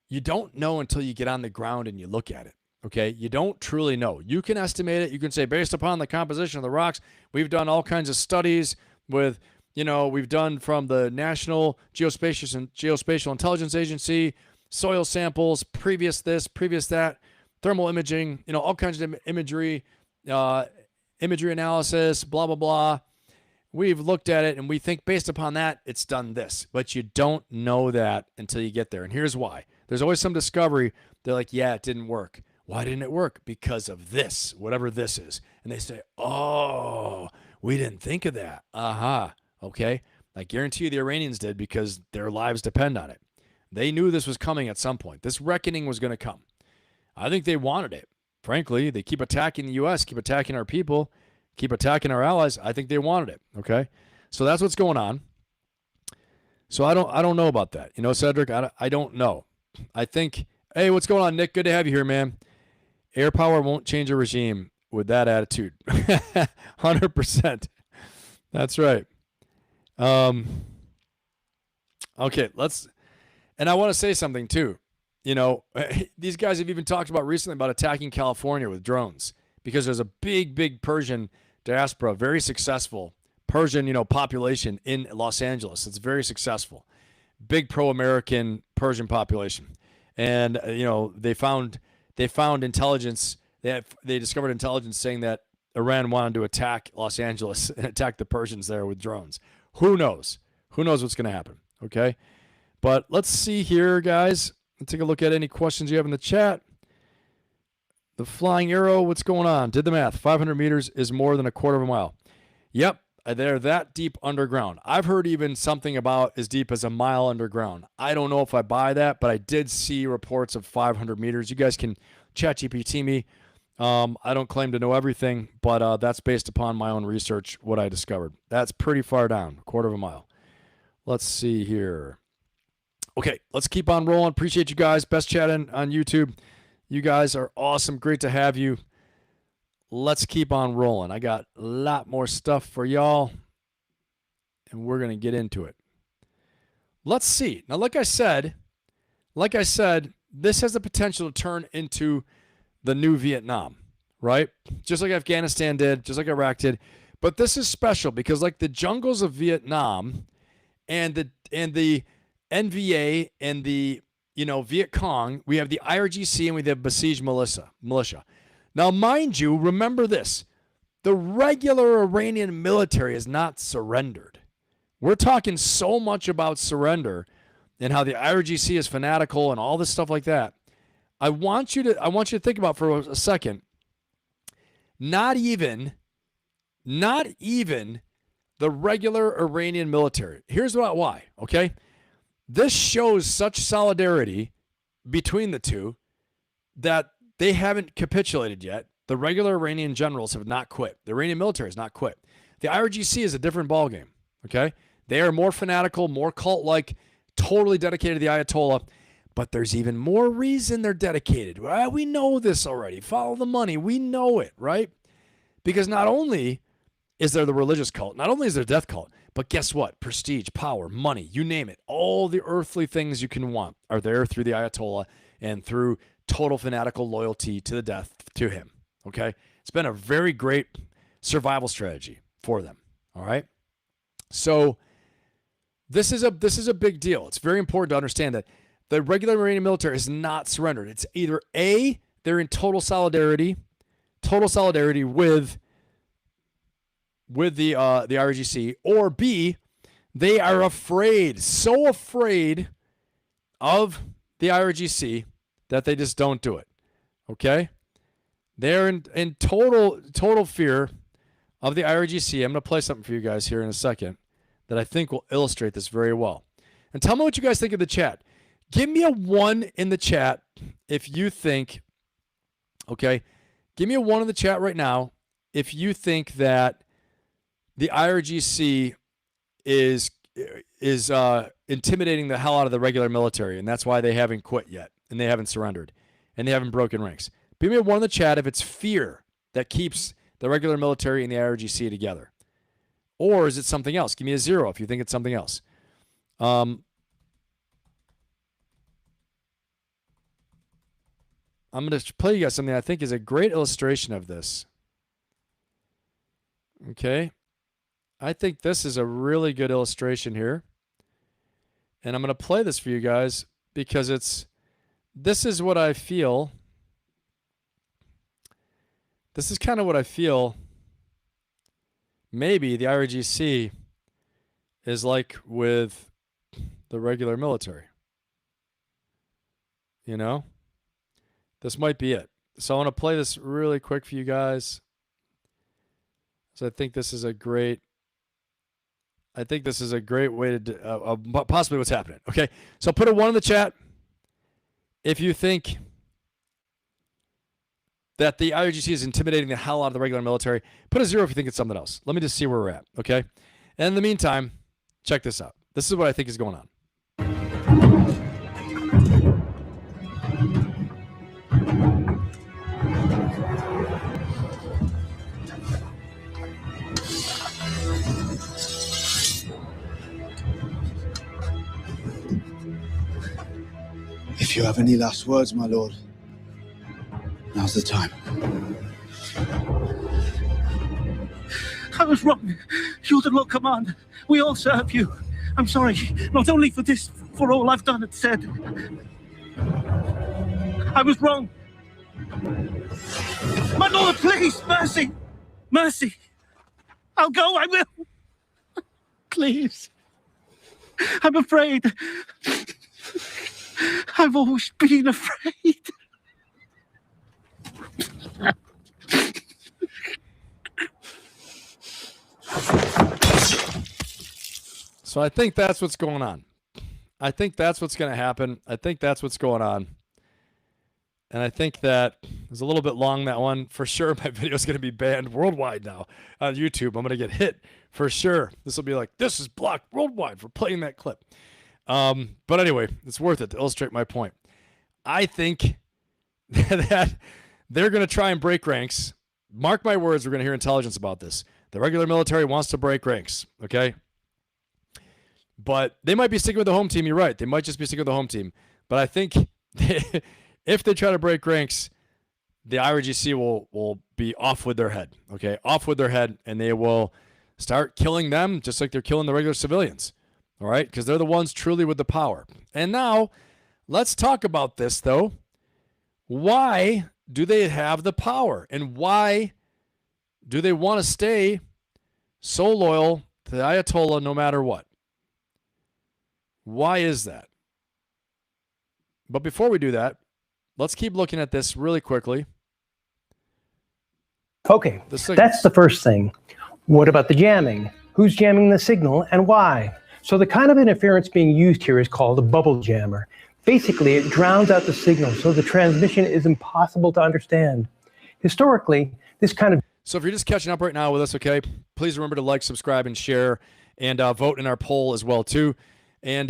you don't know until you get on the ground and you look at it. Okay, you don't truly know. You can estimate it. You can say, based upon the composition of the rocks, we've done all kinds of studies with, we've done from the National Geospatial Intelligence Agency, soil samples, previous this, previous that, thermal imaging, all kinds of imagery analysis, blah, blah, blah. We've looked at it and we think based upon that, it's done this. But you don't know that until you get there. And here's why. There's always some discovery. They're like, yeah, it didn't work. Why didn't it work? Because of this, whatever this is. And they say, oh, we didn't think of that. Okay. I guarantee you the Iranians did because their lives depend on it. They knew this was coming at some point. This reckoning was going to come. I think they wanted it. Frankly, they keep attacking the U.S., keep attacking our people, keep attacking our allies. I think they wanted it. Okay. So that's what's going on. So I don't know about that. Cedric, I don't know. I think, hey, what's going on, Nick? Good to have you here, man. Air power won't change a regime with that attitude. 100%. That's right. Okay, and I want to say something too. These guys have even talked about recently about attacking California with drones because there's a big Persian diaspora, very successful Persian, population in Los Angeles. It's very successful. Big pro-American Persian population. And, they found intelligence. They discovered intelligence saying that Iran wanted to attack Los Angeles and attack the Persians there with drones. Who knows? Who knows what's going to happen? Okay. But let's see here, guys. Let's take a look at any questions you have in the chat. The flying arrow, what's going on? Did the math. 500 meters is more than a quarter of a mile. Yep. They're that deep underground. I've heard even something about as deep as a mile underground. I don't know if I buy that, but I did see reports of 500 meters. You guys can ChatGPT me. I don't claim to know everything, but that's based upon my own research, what I discovered. That's pretty far down, a quarter of a mile. Let's see here. Okay, let's keep on rolling. Appreciate you guys. Best chat on YouTube. You guys are awesome. Great to have you. Let's keep on rolling. I got a lot more stuff for y'all, and we're going to get into it. Let's see. Now, like I said, this has the potential to turn into the new Vietnam, right? Just like Afghanistan did, just like Iraq did. But this is special because like the jungles of Vietnam and the NVA and the Viet Cong, we have the IRGC and we have besieged militia. Now, mind you, remember this. The regular Iranian military has not surrendered. We're talking so much about surrender and how the IRGC is fanatical and all this stuff like that. I want you to think about for a second. Not even the regular Iranian military. Here's why, okay? This shows such solidarity between the two that they haven't capitulated yet. The regular Iranian generals have not quit. The Iranian military has not quit. The IRGC is a different ballgame, okay? They are more fanatical, more cult-like, totally dedicated to the Ayatollah, but there's even more reason they're dedicated. Well, we know this already. Follow the money. We know it, right? Because not only is there the religious cult, not only is there a death cult, but guess what? Prestige, power, money, you name it. All the earthly things you can want are there through the Ayatollah and through total fanatical loyalty to the death to him, okay? It's been a very great survival strategy for them, all right? So this is a big deal. It's very important to understand that the regular Iranian military is not surrendered. It's either A, they're in total solidarity with the IRGC, or B, they are afraid, so afraid of the IRGC that they just don't do it. Okay? They're in total fear of the IRGC. I'm going to play something for you guys here in a second that I think will illustrate this very well. And tell me what you guys think of the chat. Give me a 1 in the chat if you think, okay, give me a 1 in the chat right now if you think that the IRGC is intimidating the hell out of the regular military, and that's why they haven't quit yet, and they haven't surrendered, and they haven't broken ranks. Give me a 1 in the chat if it's fear that keeps the regular military and the IRGC together. Or is it something else? Give me a 0 if you think it's something else. I'm going to play you guys something I think is a great illustration of this. Okay. I think this is a really good illustration here. And I'm going to play this for you guys because this is what I feel. This is kind of what I feel maybe the IRGC is like with the regular military. You know? This might be it. So I want to play this really quick for you guys. So I think this is a great way to possibly what's happening. Okay, so put a 1 in the chat if you think that the IRGC is intimidating the hell out of the regular military. Put a 0 if you think it's something else. Let me just see where we're at, okay? And in the meantime, check this out. This is what I think is going on. If you have any last words, my lord, now's the time. I was wrong. You're the Lord Commander. We all serve you. I'm sorry, not only for this, for all I've done and said. I was wrong. My lord, please, mercy. Mercy. I'll go, I will. Please. I'm afraid. I've always been afraid. So I think that's what's going on. I think that's what's going to happen. I think that's what's going on. And I think that it's a little bit long, that one. For sure, my video is going to be banned worldwide now on YouTube. I'm going to get hit for sure. This will be like, this is blocked worldwide for playing that clip. But anyway, it's worth it to illustrate my point. I think that they're going to try and break ranks. Mark my words, we're going to hear intelligence about this. The regular military wants to break ranks, okay? But they might be sticking with the home team. You're right. They might just be sticking with the home team. But I think if they try to break ranks, the IRGC will be off with their head, okay? Off with their head, and they will start killing them just like they're killing the regular civilians, all right? Because they're the ones truly with the power. And now, let's talk about this, though. Why do they have the power? And why do they want to stay so loyal to the Ayatollah no matter what? Why is that? But before we do that, let's keep looking at this really quickly. Okay, that's the first thing. What about the jamming? Who's jamming the signal and why? So the kind of interference being used here is called a bubble jammer. Basically, it drowns out the signal, so the transmission is impossible to understand. Historically, this kind of... So if you're just catching up right now with us, okay, please remember to like, subscribe, and share, and vote in our poll as well, too. And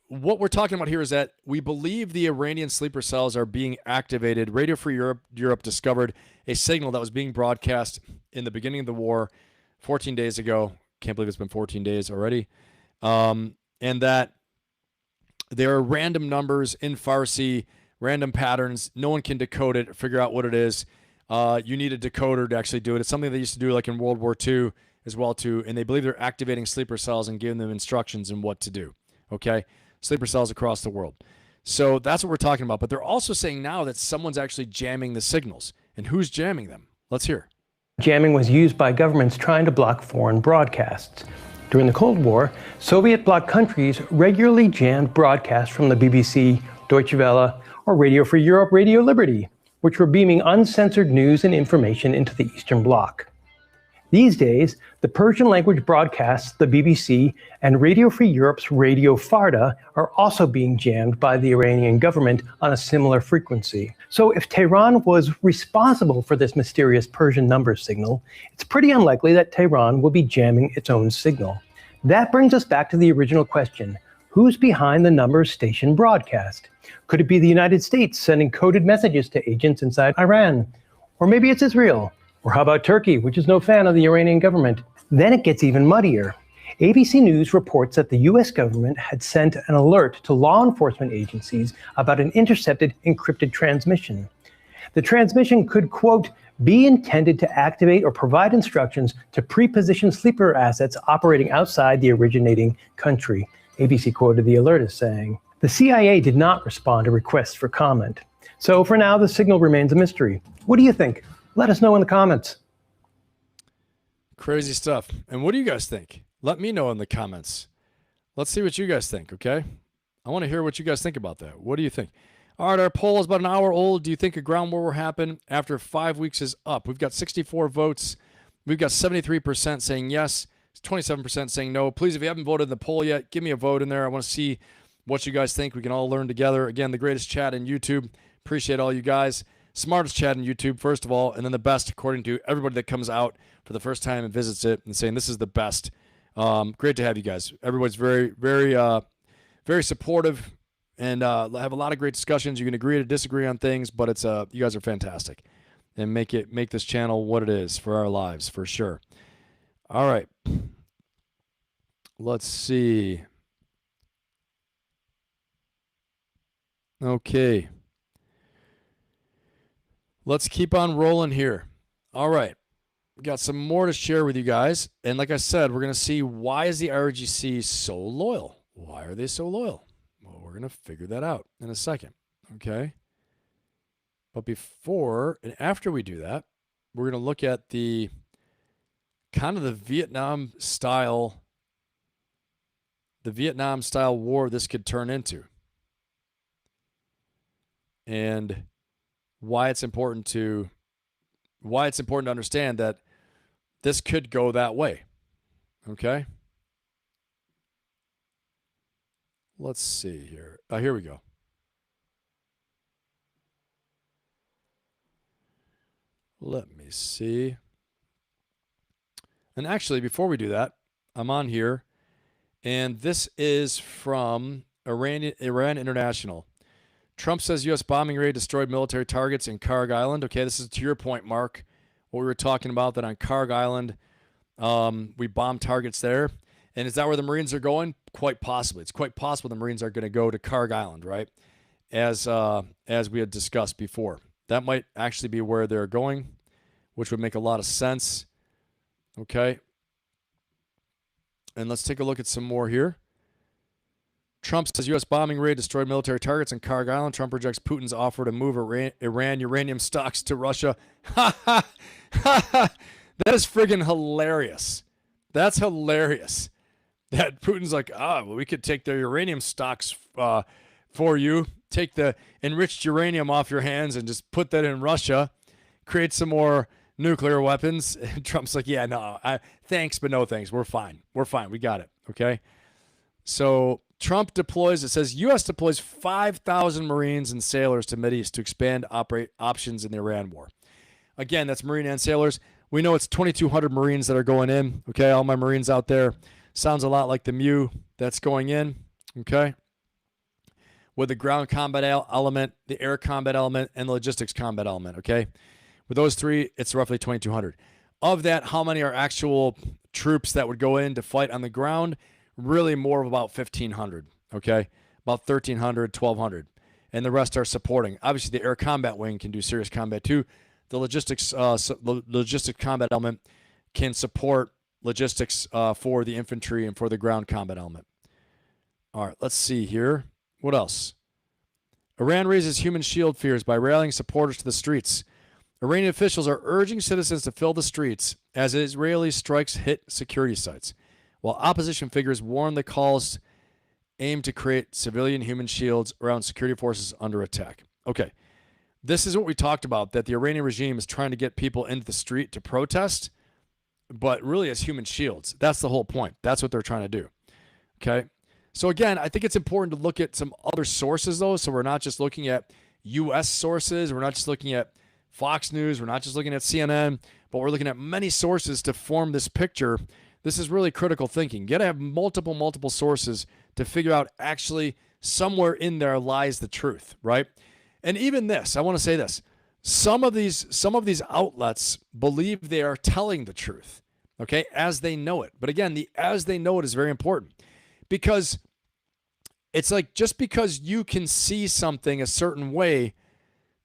what we're talking about here is that we believe the Iranian sleeper cells are being activated. Radio Free Europe discovered a signal that was being broadcast in the beginning of the war 14 days ago. Can't believe it's been 14 days already. And that there are random numbers in Farsi, random patterns. No one can decode it, figure out what it is. You need a decoder to actually do it. It's something they used to do like in World War II as well, too. And they believe they're activating sleeper cells and giving them instructions on what to do. Okay? Sleeper cells across the world. So that's what we're talking about. But they're also saying now that someone's actually jamming the signals. And who's jamming them? Let's hear. Jamming was used by governments trying to block foreign broadcasts. During the Cold War, Soviet-bloc countries regularly jammed broadcasts from the BBC, Deutsche Welle, or Radio Free Europe, Radio Liberty, which were beaming uncensored news and information into the Eastern Bloc. These days, the Persian language broadcasts, the BBC, and Radio Free Europe's Radio Farda are also being jammed by the Iranian government on a similar frequency. So if Tehran was responsible for this mysterious Persian number signal, it's pretty unlikely that Tehran will be jamming its own signal. That brings us back to the original question. Who's behind the numbers station broadcast? Could it be the United States sending coded messages to agents inside Iran? Or maybe it's Israel? Or how about Turkey, which is no fan of the Iranian government? Then it gets even muddier. ABC News reports that the US government had sent an alert to law enforcement agencies about an intercepted encrypted transmission. The transmission could, quote, be intended to activate or provide instructions to pre-position sleeper assets operating outside the originating country. ABC quoted the alert as saying. The CIA did not respond to requests for comment. So for now, the signal remains a mystery. What do you think? Let us know in the comments. Crazy stuff. And what do you guys think? Let me know in the comments. Let's see what you guys think, okay? I want to hear what you guys think about that. What do you think? All right, our poll is about an hour old. Do you think a ground war will happen after 5 weeks is up? We've got 64 votes. We've got 73% saying yes, 27% saying no. Please, if you haven't voted in the poll yet, give me a vote in there. I want to see what you guys think. We can all learn together. Again, the greatest chat in YouTube. Appreciate all you guys. Smartest chat in YouTube, first of all, and then the best according to everybody that comes out for the first time and visits it and saying this is the best. Great to have you guys. Everybody's very, very, very supportive and have a lot of great discussions. You can agree to disagree on things, but it's you guys are fantastic and make this channel what it is for our lives for sure. All right, let's see. Okay. Let's keep on rolling here. All right. We got some more to share with you guys. And like I said, we're going to see why is the IRGC so loyal? Why are they so loyal? Well, we're going to figure that out in a second. Okay. But before and after we do that, we're going to look at the kind of the Vietnam style war this could turn into. And why it's important to understand that this could go that way. Okay? Let's see here. Here we go. Let me see. And actually, before we do that, I'm on here, and this is from Iran International. Trump says U.S. bombing raid destroyed military targets in Karg Island. Okay, this is to your point, Mark, what we were talking about, that on Karg Island, we bombed targets there. And is that where the Marines are going? Quite possibly. It's quite possible the Marines are going to go to Karg Island, right? As we had discussed before. That might actually be where they're going, which would make a lot of sense. Okay. And let's take a look at some more here. Trump says U.S. bombing raid destroyed military targets in Karg Island. Trump rejects Putin's offer to move Iran uranium stocks to Russia. That is friggin' hilarious. That's hilarious. That Putin's like, well, we could take their uranium stocks for you. Take the enriched uranium off your hands and just put that in Russia. Create some more nuclear weapons. And Trump's like, yeah, no, thanks, but no thanks. We're fine. We're fine. We got it. Okay. So Trump deploys, it says U.S. deploys 5,000 Marines and sailors to Mideast to expand options in the Iran war. Again, that's Marine and sailors. We know it's 2,200 Marines that are going in. Okay, all my Marines out there. Sounds a lot like the MEU that's going in. Okay. With the ground combat element, the air combat element, and the logistics combat element. Okay. With those three, it's roughly 2,200. Of that, how many are actual troops that would go in to fight on the ground? Really more of about 1,500, okay? About 1,300, 1,200. And the rest are supporting. Obviously, the air combat wing can do serious combat too. The logistics combat element can support logistics for the infantry and for the ground combat element. All right, let's see here. What else? Iran raises human shield fears by rallying supporters to the streets. Iranian officials are urging citizens to fill the streets as Israeli strikes hit security sites, while opposition figures warn the calls aim to create civilian human shields around security forces under attack. Okay, this is what we talked about, that the Iranian regime is trying to get people into the street to protest. but really as human shields. That's the whole point. That's what they're trying to do. Okay. So again, I think it's important to look at some other sources though. So we're not just looking at US sources. We're not just looking at Fox News. We're not just looking at CNN, but we're looking at many sources to form this picture. This is really critical thinking. You got to have multiple sources to figure out actually somewhere in there lies the truth, right? And even this, I want to say this. Some of these outlets believe they are telling the truth, okay, as they know it. But again, the as they know it is very important, because it's like just because you can see something a certain way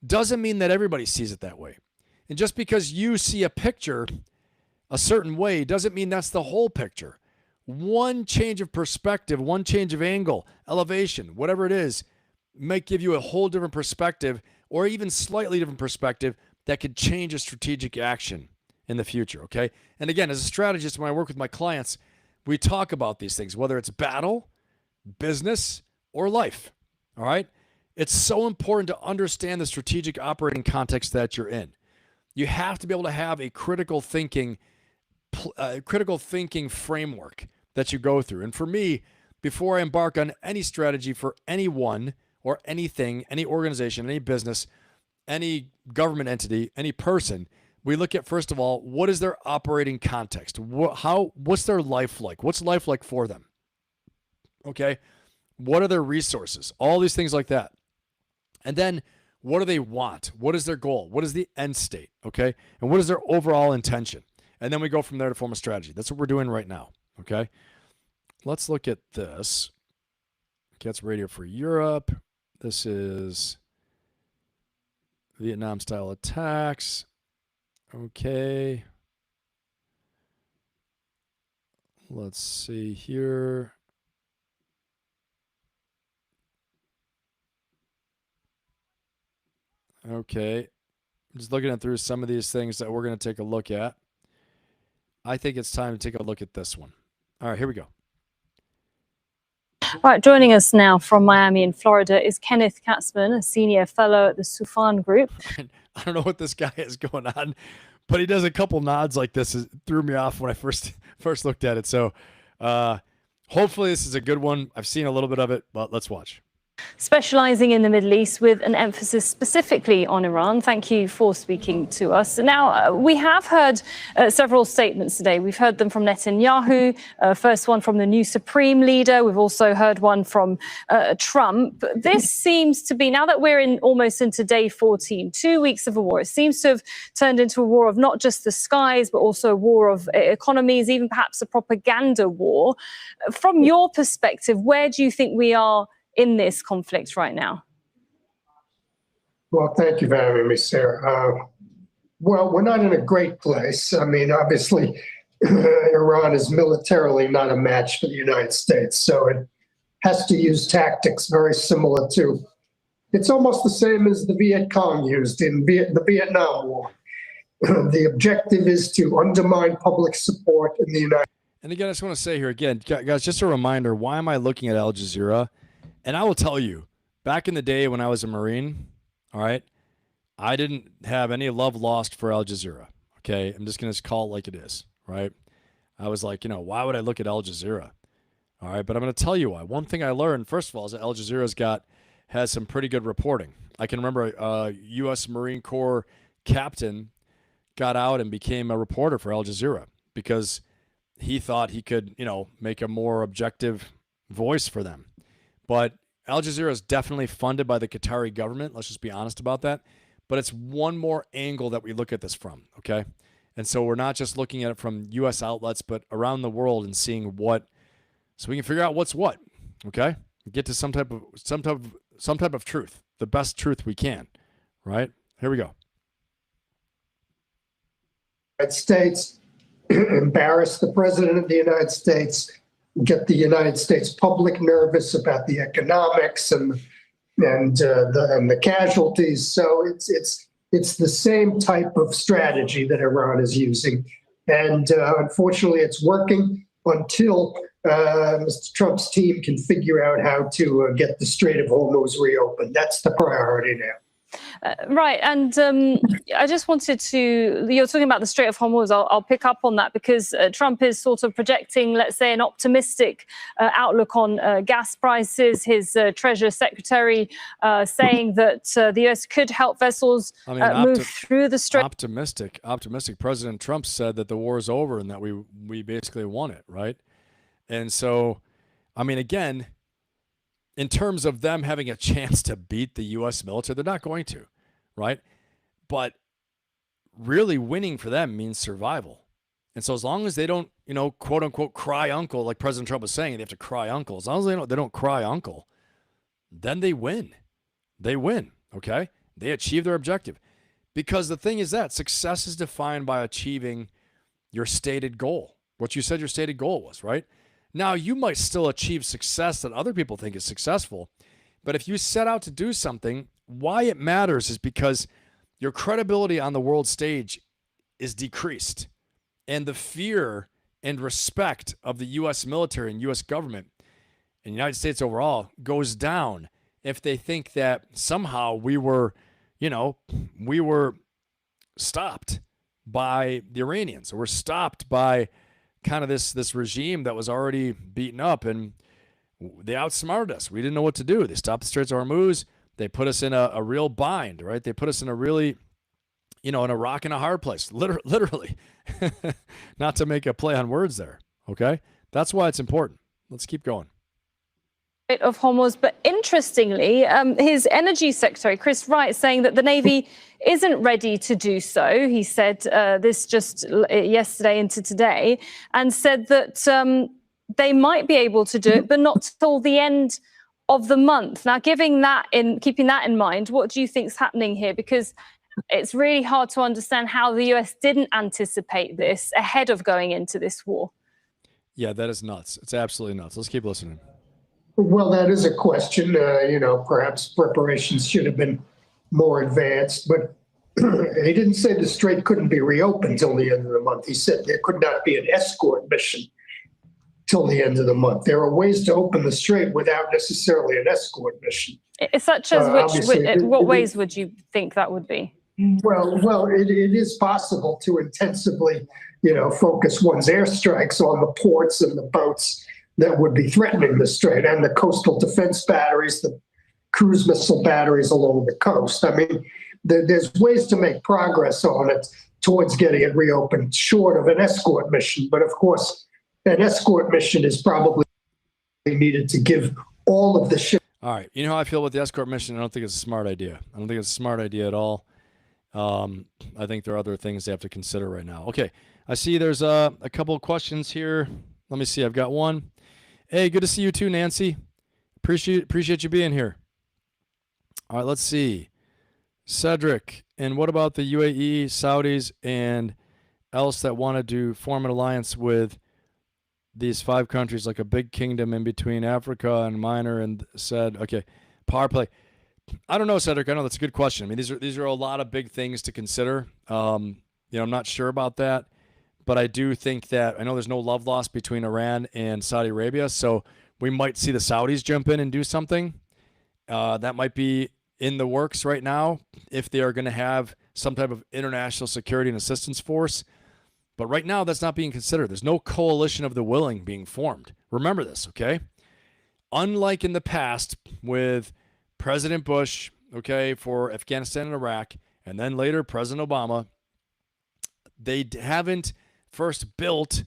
doesn't mean that everybody sees it that way. And just because you see a picture a certain way doesn't mean that's the whole picture. One change of perspective, one change of angle, elevation, whatever it is, might give you a whole different perspective or even slightly different perspective that could change a strategic action in the future, okay? And again, as a strategist, when I work with my clients, we talk about these things, whether it's battle, business, or life, all right? It's so important to understand the strategic operating context that you're in. You have to be able to have a critical thinking framework that you go through. And for me, before I embark on any strategy for anyone or anything, any organization, any business, any government entity, any person, we look at, first of all, what is their operating context? What's their life like? What's life like for them? Okay. What are their resources? All these things like that. And then what do they want? What is their goal? What is the end state? Okay. And what is their overall intention? And then we go from there to form a strategy. That's what we're doing right now. Okay. Let's look at this. Gets radio for Europe. This is Vietnam style attacks. Okay. Let's see here. Okay. I'm just looking at through some of these things that we're going to take a look at. I think it's time to take a look at this one. All right, here we go. Right, joining us now from Miami in Florida is Kenneth Katzman, a senior fellow at the Sufan Group. I don't know what this guy is going on, but he does a couple nods like this. It threw me off when I first looked at it. So hopefully this is a good one. I've seen a little bit of it, but let's watch. Specializing in the Middle East with an emphasis specifically on Iran. Thank you for speaking to us. Now, we have heard several statements today. We've heard them from Netanyahu, first one from the new supreme leader. We've also heard one from Trump. This seems to be, now that we're almost into day 14, 2 weeks of a war, it seems to have turned into a war of not just the skies, but also a war of economies, even perhaps a propaganda war. From your perspective, where do you think we are in this conflict right now? Well, thank you for having me, Sarah. Well, we're not in a great place. I mean, obviously, Iran is militarily not a match for the United States, so it has to use tactics very similar to, it's almost the same as the Viet Cong used in the Vietnam War. The objective is to undermine public support in the United States. And again, I just want to say here again, guys, just a reminder, why am I looking at Al Jazeera? And I will tell you, back in the day when I was a Marine, all right, I didn't have any love lost for Al Jazeera, okay? I'm just going to call it like it is, right? I was like, why would I look at Al Jazeera? All right, but I'm going to tell you why. One thing I learned, first of all, is that Al Jazeera's has some pretty good reporting. I can remember a U.S. Marine Corps captain got out and became a reporter for Al Jazeera because he thought he could, make a more objective voice for them. But Al Jazeera is definitely funded by the Qatari government. Let's just be honest about that. But it's one more angle that we look at this from, okay? And so we're not just looking at it from U.S. outlets, but around the world and seeing so we can figure out what's what, okay? Get to some type of truth, the best truth we can, right? Here we go. United States, embarrass the president of the United States, get the United States public nervous about the economics and the casualties. So it's the same type of strategy that Iran is using, and unfortunately, it's working until Mr. Trump's team can figure out how to get the Strait of Hormuz reopened. That's the priority now. Right, and I just wanted to, you're talking about the Strait of Hormuz, I'll pick up on that because Trump is sort of projecting, let's say, an optimistic outlook on gas prices. His Treasury Secretary saying that the U.S. could help vessels move through the Strait. Optimistic. President Trump said that the war is over and that we basically won it, right? And so, I mean, again, in terms of them having a chance to beat the U.S. military, they're not going to, right? But really winning for them means survival. And so as long as they don't, quote unquote, cry uncle, like President Trump was saying, they have to cry uncle. As long as they don't cry uncle, then they win. They win, okay? They achieve their objective. Because the thing is that success is defined by achieving your stated goal, what you said your stated goal was, right? Now, you might still achieve success that other people think is successful, but if you set out to do something, why it matters is because your credibility on the world stage is decreased, and the fear and respect of the U.S. military and U.S. government and the United States overall goes down if they think that somehow we were stopped by the Iranians, or we're stopped by kind of this regime that was already beaten up, and they outsmarted us. We didn't know what to do. They stopped the Straits of Hormuz. They put us in a real bind, right? They put us in a really, in a rock and a hard place, literally. Not to make a play on words there, okay? That's why it's important. Let's keep going. Of Hormuz, but interestingly, his energy secretary, Chris Wright, saying that the Navy isn't ready to do so. He said this just yesterday into today, and said that they might be able to do it, but not till the end of the month. Now, keeping that in mind, what do you think is happening here? Because it's really hard to understand how the US didn't anticipate this ahead of going into this war. Yeah, that is nuts. It's absolutely nuts. Let's keep listening. Well, that is a question. Perhaps preparations should have been more advanced, but he didn't say the strait couldn't be reopened till the end of the month. He said there could not be an escort mission till the end of the month. There are ways to open the strait without necessarily an escort mission. Such as what ways would you think that would be? Well, it is possible to intensively, focus one's airstrikes on the ports and the boats that would be threatening the strait, and the coastal defense batteries, the cruise missile batteries along the coast. I mean, there's ways to make progress on it towards getting it reopened, short of an escort mission. But of course, an escort mission is probably needed to give all of the ships. All right. You know how I feel about the escort mission? I don't think it's a smart idea. I don't think it's a smart idea at all. I think there are other things they have to consider right now. Okay. I see there's a couple of questions here. Let me see. I've got one. Hey, good to see you too, Nancy. Appreciate you being here. All right, let's see. Cedric, and what about the UAE, Saudis, and else that wanted to form an alliance with these 5 countries, like a big kingdom in between Africa and minor, and said, okay, power play. I don't know, Cedric. I know that's a good question. I mean, these are a lot of big things to consider. I'm not sure about that. But I do think that, I know there's no love lost between Iran and Saudi Arabia, so we might see the Saudis jump in and do something. That might be in the works right now if they are going to have some type of international security and assistance force. But right now, that's not being considered. There's no coalition of the willing being formed. Remember this, okay? Unlike in the past with President Bush, okay, for Afghanistan and Iraq, and then later President Obama, they haven't first built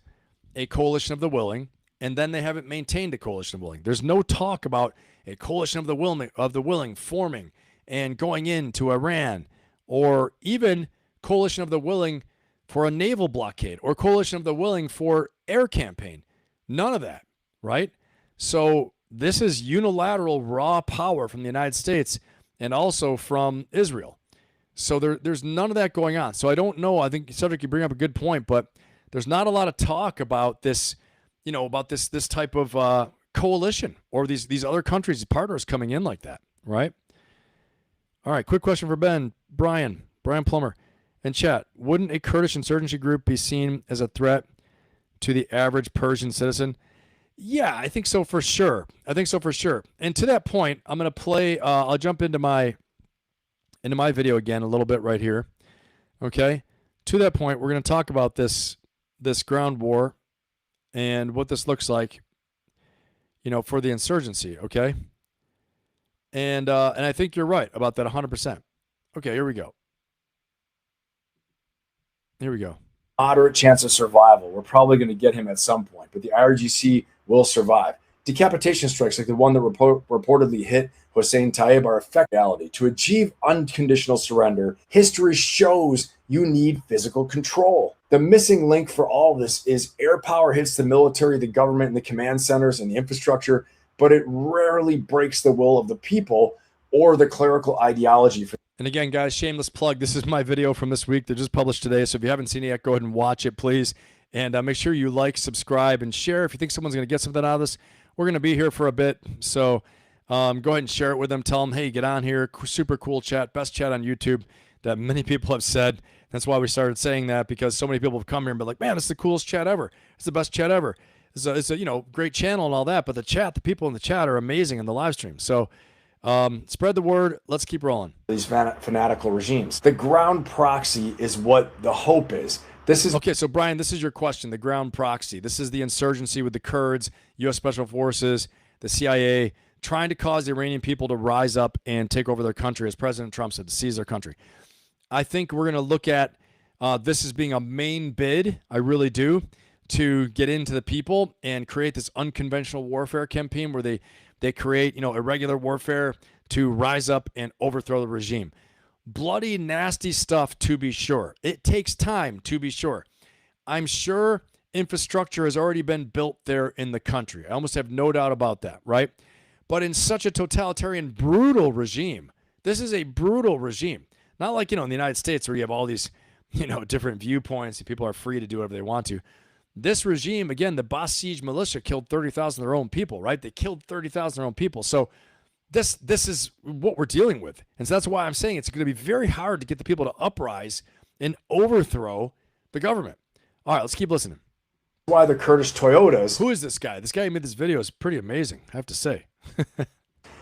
a coalition of the willing, and then they haven't maintained a coalition of willing. There's no talk about a coalition of the willing forming and going into Iran, or even coalition of the willing for a naval blockade, or coalition of the willing for air campaign. None of that, right? So this is unilateral raw power from the United States and also from Israel. So there's none of that going on. So I don't know. I think, Cedric, you bring up a good point, but there's not a lot of talk about this, about this type of coalition or these other countries, partners coming in like that, right? All right, quick question for Ben. Brian Plummer in chat. Wouldn't a Kurdish insurgency group be seen as a threat to the average Persian citizen? Yeah, I think so for sure. And to that point, I'm going to play, I'll jump into my into my video again a little bit right here. Okay. To that point, we're going to talk about this ground war and what this looks like, for the insurgency. Okay. And I think you're right about that 100%. Okay, here we go. Moderate chance of survival. We're probably going to get him at some point, but the IRGC will survive. Decapitation strikes like the one that reportedly hit Hossein Taib are effective. To achieve unconditional surrender, history shows you need physical control. The missing link for all this is air power hits the military, the government, and the command centers and the infrastructure, but it rarely breaks the will of the people or the clerical ideology. And again, guys, shameless plug. This is my video from this week. They're just published today. So if you haven't seen it yet, go ahead and watch it, please. And make sure you like, subscribe, and share. If you think someone's going to get something out of this, we're going to be here for a bit. So go ahead and share it with them. Tell them, hey, get on here. Super cool chat. Best chat on YouTube that many people have said. That's why we started saying that, because so many people have come here and been like, man, it's the coolest chat ever. It's the best chat ever. It's a great channel and all that. But the people in the chat are amazing in the live stream. So spread the word. Let's keep rolling. These fanatical regimes. The ground proxy is what the hope is. Okay, so Brian, this is your question, the ground proxy. This is the insurgency with the Kurds, U.S. Special Forces, the CIA, trying to cause the Iranian people to rise up and take over their country, as President Trump said, to seize their country. I think we're going to look at this as being a main bid, I really do, to get into the people and create this unconventional warfare campaign where they create, irregular warfare to rise up and overthrow the regime. Bloody, nasty stuff, to be sure. It takes time, to be sure. I'm sure infrastructure has already been built there in the country. I almost have no doubt about that, right? But in such a totalitarian, brutal regime, this is a brutal regime. Not like, in the United States where you have all these, different viewpoints and people are free to do whatever they want to. This regime, again, the Basij militia killed 30,000 of their own people, right? They killed 30,000 of their own people. So this is what we're dealing with. And so that's why I'm saying it's going to be very hard to get the people to uprise and overthrow the government. All right, let's keep listening. Why the Kurdish Toyotas. Who is this guy? This guy who made this video is pretty amazing, I have to say.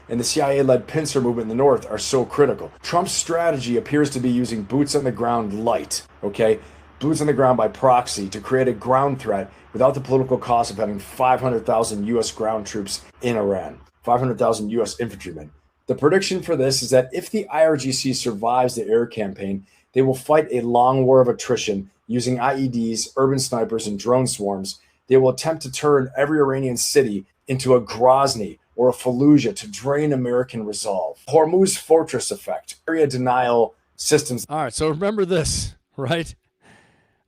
And the CIA-led pincer movement in the north are so critical. Trump's strategy appears to be using boots on the ground light, okay? Boots on the ground by proxy to create a ground threat without the political cost of having 500,000 U.S. ground troops in Iran. 500,000 U.S. infantrymen. The prediction for this is that if the IRGC survives the air campaign, they will fight a long war of attrition using IEDs, urban snipers, and drone swarms. They will attempt to turn every Iranian city into a Grozny or a Fallujah to drain American resolve. Hormuz fortress effect, area denial systems. All right, so remember this, right?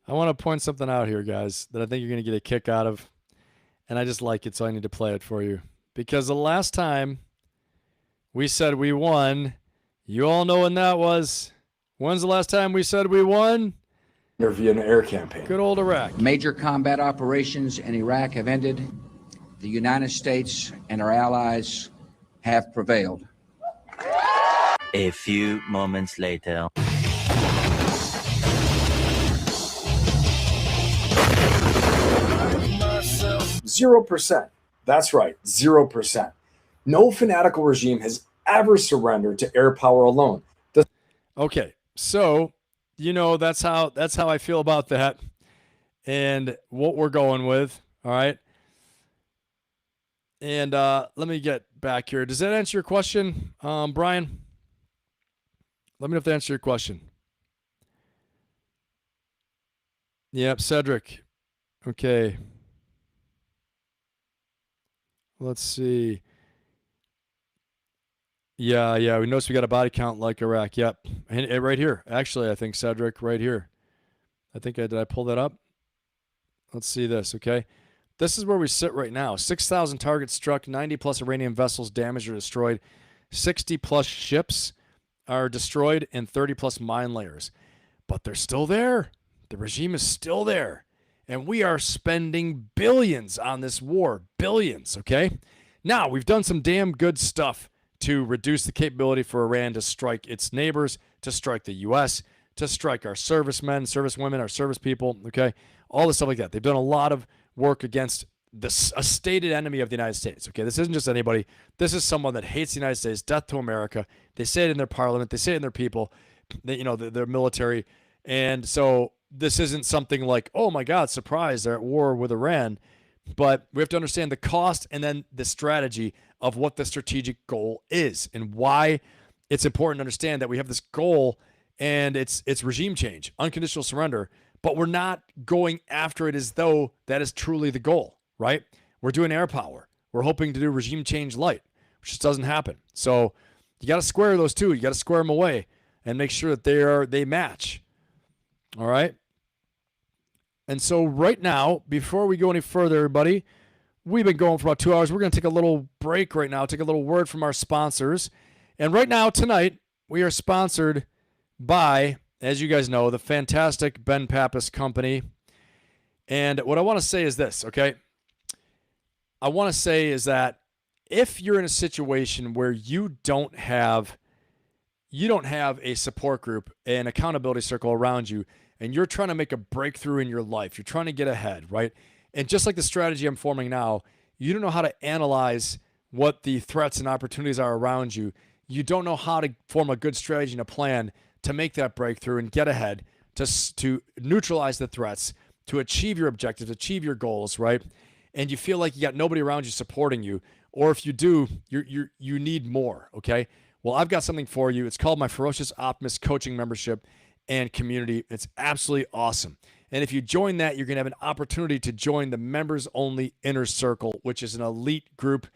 I want to point something out here, guys, that I think you're going to get a kick out of, and I just like it, so I need to play it for you. Because the last time we said we won, you all know when that was. When's the last time we said we won? Via an air campaign. Good old Iraq. Major combat operations in Iraq have ended. The United States and our allies have prevailed. A few moments later. 0%. That's right, 0%. No fanatical regime has ever surrendered to air power alone. Okay, so that's how I feel about that, and what we're going with. All right, and let me get back here. Does that answer your question, Brian? Let me know if that answers your question. Yep, Cedric. Okay. Let's see. Yeah. We notice we got a body count like Iraq. Yep. And right here. Actually, I think, Cedric, right here. Did I pull that up? Let's see this, okay? This is where we sit right now. 6,000 targets struck, 90-plus Iranian vessels damaged or destroyed, 60-plus ships are destroyed, and 30-plus mine layers. But they're still there. The regime is still there. And we are spending billions on this war. Billions, okay? Now, we've done some damn good stuff to reduce the capability for Iran to strike its neighbors, to strike the U.S., to strike our servicemen, servicewomen, our service people, okay? All this stuff like that. They've done a lot of work against a stated enemy of the United States. Okay, this isn't just anybody. This is someone that hates the United States, death to America. They say it in their parliament. They say it in their people. Their military. And so this isn't something like, oh my God, surprise, they're at war with Iran. But we have to understand the cost and then the strategy of what the strategic goal is and why it's important to understand that we have this goal and it's regime change, unconditional surrender, but we're not going after it as though that is truly the goal, right? We're doing air power. We're hoping to do regime change light, which just doesn't happen. So you got to square those two. You got to square them away and make sure that they match. All right. And so right now, before we go any further, everybody, we've been going for about 2 hours. We're going to take a little break right now, take a little word from our sponsors. And right now, tonight, we are sponsored by, as you guys know, the fantastic Ben Pappas Company. And what I want to say is this, okay? I want to say is that if you're in a situation where you don't have a support group, an accountability circle around you, and you're trying to make a breakthrough in your life, you're trying to get ahead, right? And just like the strategy I'm forming now, you don't know how to analyze what the threats and opportunities are around you. You don't know how to form a good strategy and a plan to make that breakthrough and get ahead, to neutralize the threats, to achieve your objectives, achieve your goals, right? And you feel like you got nobody around you supporting you, or if you do, you need more, okay? Well, I've got something for you. It's called my Ferocious Optimist Coaching Membership and Community. It's absolutely awesome. And if you join that, you're going to have an opportunity to join the members-only Inner Circle, which is an elite group,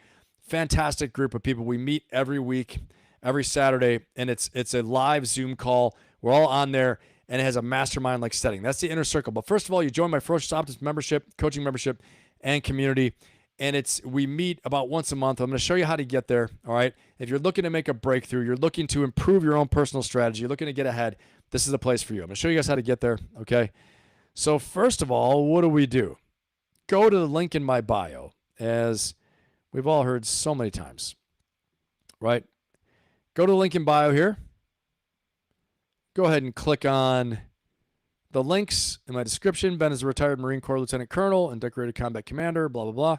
fantastic group of people. We meet every week, every Saturday, and it's a live Zoom call. We're all on there, and it has a mastermind-like setting. That's the Inner Circle. But first of all, you join my Ferocious Optimist membership, coaching membership, and community. And we meet about once a month. I'm going to show you how to get there, all right? If you're looking to make a breakthrough, you're looking to improve your own personal strategy, you're looking to get ahead, this is the place for you. I'm going to show you guys how to get there, okay? So first of all, what do? Go to the link in my bio, as we've all heard so many times, right? Go to the link in bio here. Go ahead and click on the links in my description. Ben is a retired Marine Corps Lieutenant Colonel and decorated combat commander, blah, blah, blah.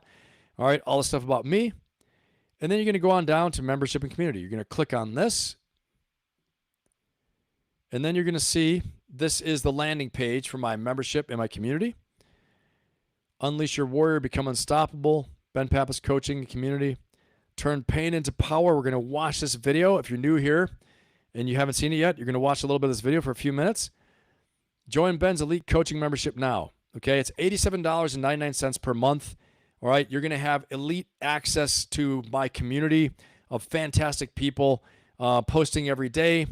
All right, all the stuff about me. And then you're going to go on down to membership and community. You're going to click on this. And then you're going to see this is the landing page for my membership and my community. Unleash your warrior, become unstoppable. Ben Pappas Coaching and Community. Turn pain into power. We're going to watch this video. If you're new here and you haven't seen it yet, you're going to watch a little bit of this video for a few minutes. Join Ben's Elite Coaching Membership now. Okay, it's $87.99 per month. All right, you're going to have elite access to my community of fantastic people posting every day.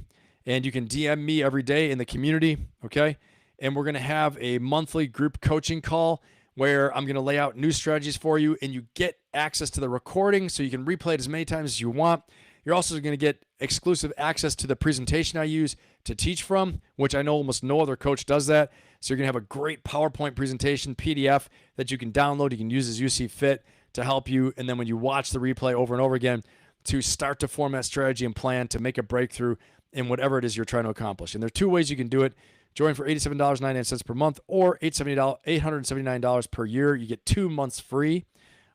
And you can DM me every day in the community, okay? And we're going to have a monthly group coaching call where I'm going to lay out new strategies for you, and you get access to the recording so you can replay it as many times as you want. You're also going to get exclusive access to the presentation I use to teach from, which I know almost no other coach does that. So you're going to have a great PowerPoint presentation, PDF, that you can download. You can use as you see fit to help you. And then when you watch the replay over and over again, to start to form that strategy and plan to make a breakthrough in whatever it is you're trying to accomplish. And there are two ways you can do it. Join for $87.99 per month or $879 per year. You get 2 months free.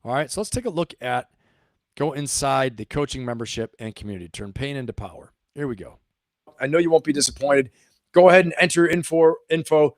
All right, so let's take a look at, go inside the coaching membership and community. Turn pain into power. Here we go. I know you won't be disappointed. Go ahead and enter your info.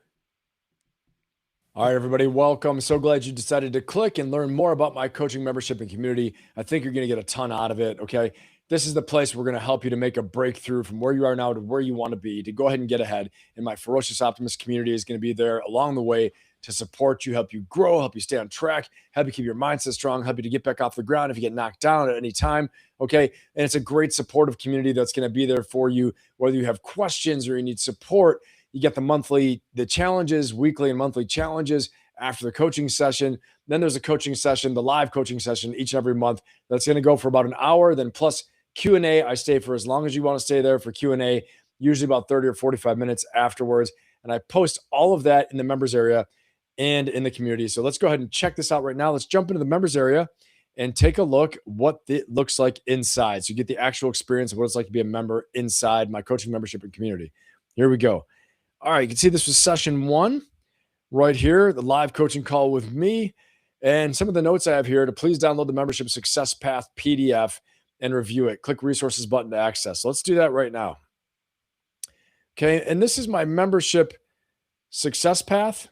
All right, everybody, welcome. So glad you decided to click and learn more about my coaching membership and community. I think you're going to get a ton out of it, okay? This is the place we're going to help you to make a breakthrough from where you are now to where you want to be, to go ahead and get ahead. And my Ferocious Optimist community is going to be there along the way to support you, help you grow, help you stay on track, help you keep your mindset strong, help you to get back off the ground if you get knocked down at any time, okay? And it's a great supportive community that's going to be there for you, whether you have questions or you need support. You get the challenges, weekly and monthly challenges after the coaching session. Then there's a coaching session, the live coaching session each and every month. That's going to go for about an hour, then plus Q&A. I stay for as long as you want to stay there for Q&A, usually about 30 or 45 minutes afterwards. And I post all of that in the members area and in the community. So let's go ahead and check this out right now. Let's jump into the members area and take a look what it looks like inside. So you get the actual experience of what it's like to be a member inside my coaching membership and community. Here we go. All right, you can see this was session 1 right here, the live coaching call with me. And some of the notes I have here to please download the membership success path PDF and review it. Click resources button to access. So let's do that right now. Okay. And this is my membership success path.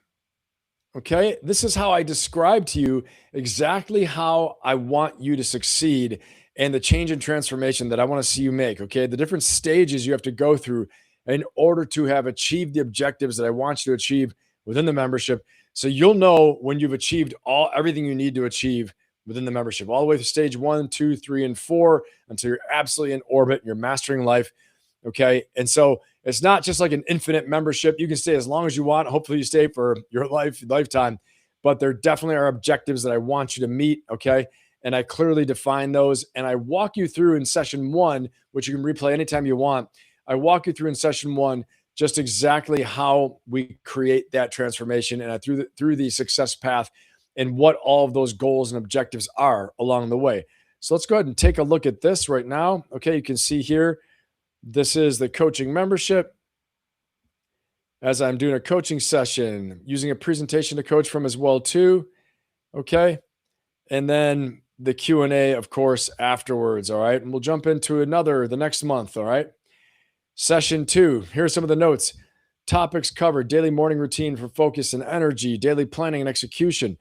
Okay. This is how I describe to you exactly how I want you to succeed and the change and transformation that I want to see you make. Okay. The different stages you have to go through in order to have achieved the objectives that I want you to achieve within the membership. So you'll know when you've achieved everything you need to achieve within the membership, all the way through stage 1, 2, 3, and 4, until you're absolutely in orbit, you're mastering life. Okay. And so it's not just like an infinite membership. You can stay as long as you want. Hopefully you stay for your lifetime, but there definitely are objectives that I want you to meet. Okay. And I clearly define those. And I walk you through in session 1, which you can replay anytime you want. I walk you through in session 1 just exactly how we create that transformation and through the success path and what all of those goals and objectives are along the way. So let's go ahead and take a look at this right now. Okay, you can see here, this is the coaching membership. As I'm doing a coaching session, using a presentation to coach from as well too. Okay, and then the Q&A, of course, afterwards. All right, and we'll jump into the next month. All right. Session 2, here are some of the notes. Topics covered: daily morning routine for focus and energy, daily planning and execution.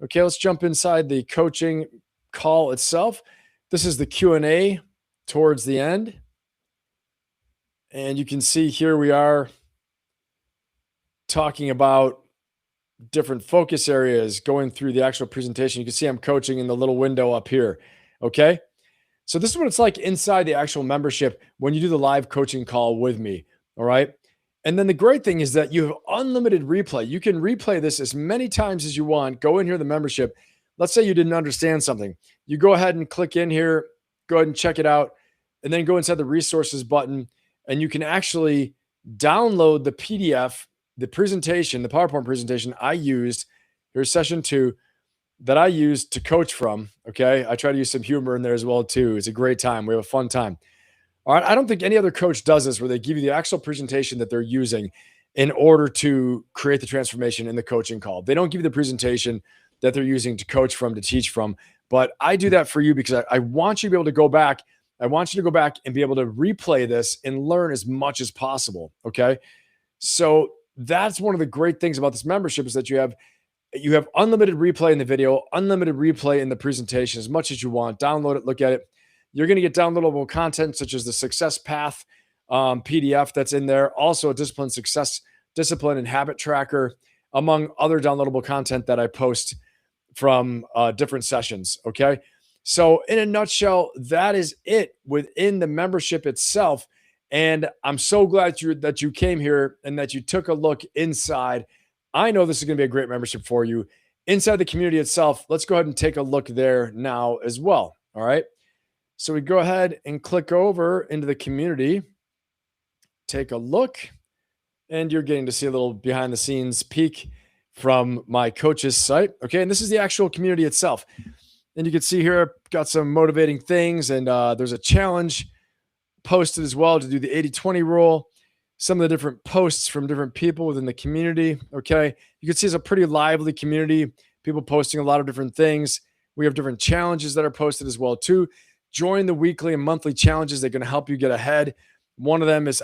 Okay, let's jump inside the coaching call itself. This is the Q&A towards the end. And you can see here we are talking about different focus areas, going through the actual presentation. You can see I'm coaching in the little window up here. Okay. So this is what it's like inside the actual membership when you do the live coaching call with me. All right. And then the great thing is that you have unlimited replay. You can replay this as many times as you want. Go in here, the membership. Let's say you didn't understand something. You go ahead and click in here, go ahead and check it out, and then go inside the resources button, and you can actually download the PDF, the presentation, the PowerPoint presentation I used. Here's session 2 that I used to coach from. Okay. I try to use some humor in there as well too. It's a great time. We have a fun time. All right. I don't think any other coach does this, where they give you the actual presentation that they're using in order to create the transformation in the coaching call. They don't give you the presentation that they're using to coach from, to teach from. But I do that for you because I want you to be able to go back. I want you to go back and be able to replay this and learn as much as possible. Okay. So that's one of the great things about this membership, is that you have unlimited replay in the video, unlimited replay in the presentation, as much as you want. Download it, look at it. You're going to get downloadable content such as the success path PDF that's in there. Also a discipline and habit tracker, among other downloadable content that I post from different sessions. Okay. So in a nutshell, that is it within the membership itself. And I'm so glad that you came here and that you took a look inside. I know this is going to be a great membership for you. Inside the community itself, let's go ahead and take a look there now as well. All right. So we go ahead and click over into the community, take a look, and you're getting to see a little behind the scenes peek from my coach's site. Okay. And this is the actual community itself. And you can see here, I've got some motivating things, and there's a challenge posted as well to do the 80-20 rule. Some of the different posts from different people within the community. Okay. You can see it's a pretty lively community, people posting a lot of different things. We have different challenges that are posted as well too. Join the weekly and monthly challenges. They're going to help you get ahead. One of them is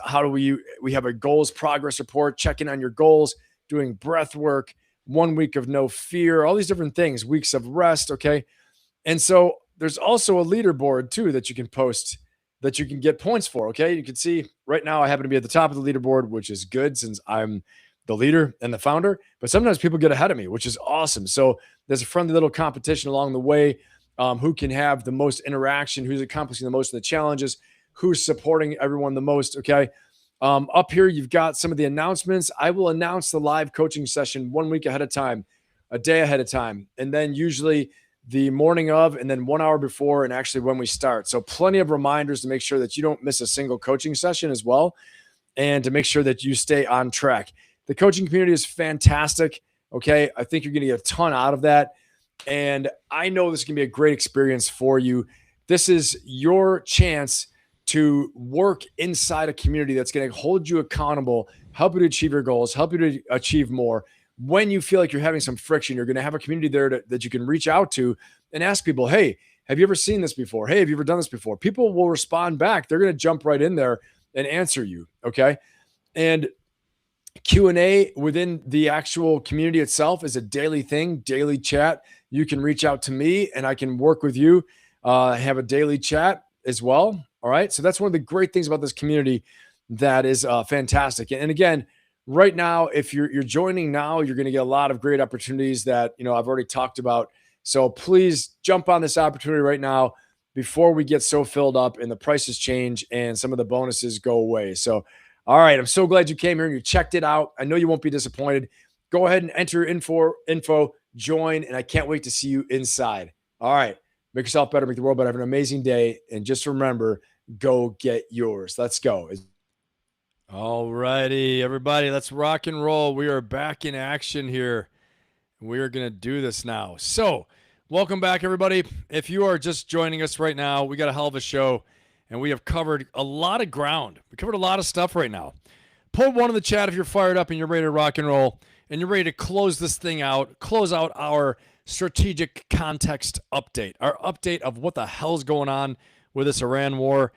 we have a goals progress report, checking on your goals, doing breath work, 1 week of no fear, all these different things, weeks of rest. Okay. And so there's also a leaderboard too that you can post, that you can get points for. Okay. You can see right now I happen to be at the top of the leaderboard, which is good since I'm the leader and the founder, but sometimes people get ahead of me, which is awesome. So there's a friendly little competition along the way. Who can have the most interaction, who's accomplishing the most of the challenges, who's supporting everyone the most. Okay. Up here, you've got some of the announcements. I will announce the live coaching session 1 week ahead of time, a day ahead of time, and then usually the morning of, and then 1 hour before, and actually when we start. So plenty of reminders to make sure that you don't miss a single coaching session as well, and to make sure that you stay on track. The coaching community is fantastic. Okay. I think you're going to get a ton out of that. And I know this is going to be a great experience for you. This is your chance to work inside a community that's going to hold you accountable, help you to achieve your goals, help you to achieve more, when you feel like you're having some friction, you're going to have a community there that you can reach out to and ask people, hey, have you ever seen this before? Hey, have you ever done this before? People will respond back. They're going to jump right in there and answer you, okay? And Q&A within the actual community itself is a daily thing, daily chat. You can reach out to me and I can work with you, have a daily chat as well, all right? So that's one of the great things about this community that is fantastic. And again, right now, if you're joining now, you're going to get a lot of great opportunities that, I've already talked about. So please jump on this opportunity right now before we get so filled up and the prices change and some of the bonuses go away. So, all right, I'm so glad you came here and you checked it out. I know you won't be disappointed. Go ahead and enter info, join, and I can't wait to see you inside. All right, make yourself better, make the world better. Have an amazing day, and just remember, go get yours. Let's go. All righty, everybody, let's rock and roll. We are back in action here. We are going to do this now. So, welcome back, everybody. If you are just joining us right now, we got a hell of a show, and we have covered a lot of ground. We covered a lot of stuff right now. Pull one in the chat if you're fired up and you're ready to rock and roll, and you're ready to close this thing out, close out our strategic context update, our update of what the hell's going on with this Iran war,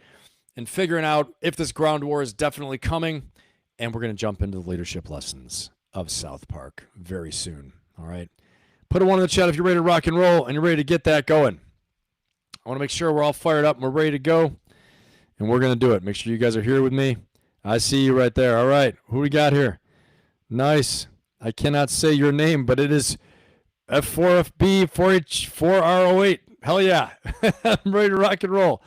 and figuring out if this ground war is definitely coming. And we're going to jump into the leadership lessons of South Park very soon. All right. Put a one in the chat if you're ready to rock and roll and you're ready to get that going. I want to make sure we're all fired up and we're ready to go. And we're going to do it. Make sure you guys are here with me. I see you right there. All right. Who we got here? Nice. I cannot say your name, but it is F4FB 4H4R08. Hell yeah. I'm ready to rock and roll.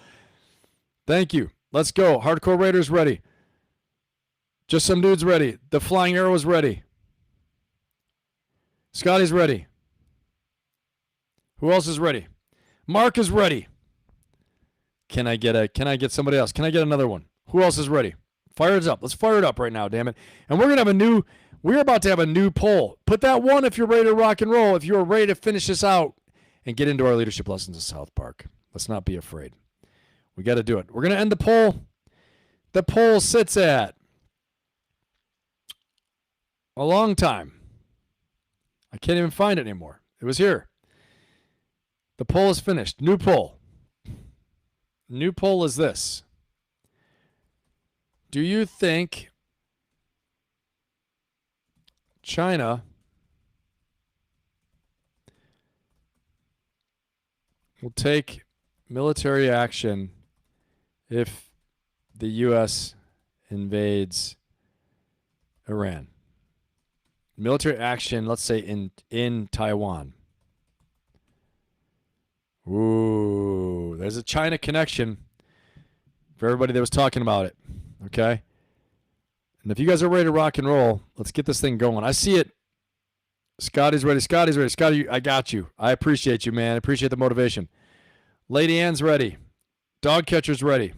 Thank you. Let's go. Hardcore Raiders ready. Just some dudes ready. The Flying Arrow is ready. Scotty's ready. Who else is ready? Mark is ready. Can I get somebody else? Can I get another one? Who else is ready? Fire it up. Let's fire it up right now, damn it. And we're about to have a new poll. Put that one if you're ready to rock and roll, if you're ready to finish this out and get into our leadership lessons of South Park. Let's not be afraid. We got to do it. We're going to end the poll. The poll sits at a long time. I can't even find it anymore. It was here. The poll is finished. New poll. New poll is this. Do you think China will take military action if the U.S. invades Iran? Military action, let's say in Taiwan. Ooh, there's a China connection for everybody that was talking about it. Okay? And if you guys are ready to rock and roll, let's get this thing going. I see it. Scotty's ready. Scotty's ready. Scotty, I got you. I appreciate you, man. I appreciate the motivation. Lady Ann's ready. Dog catcher's ready.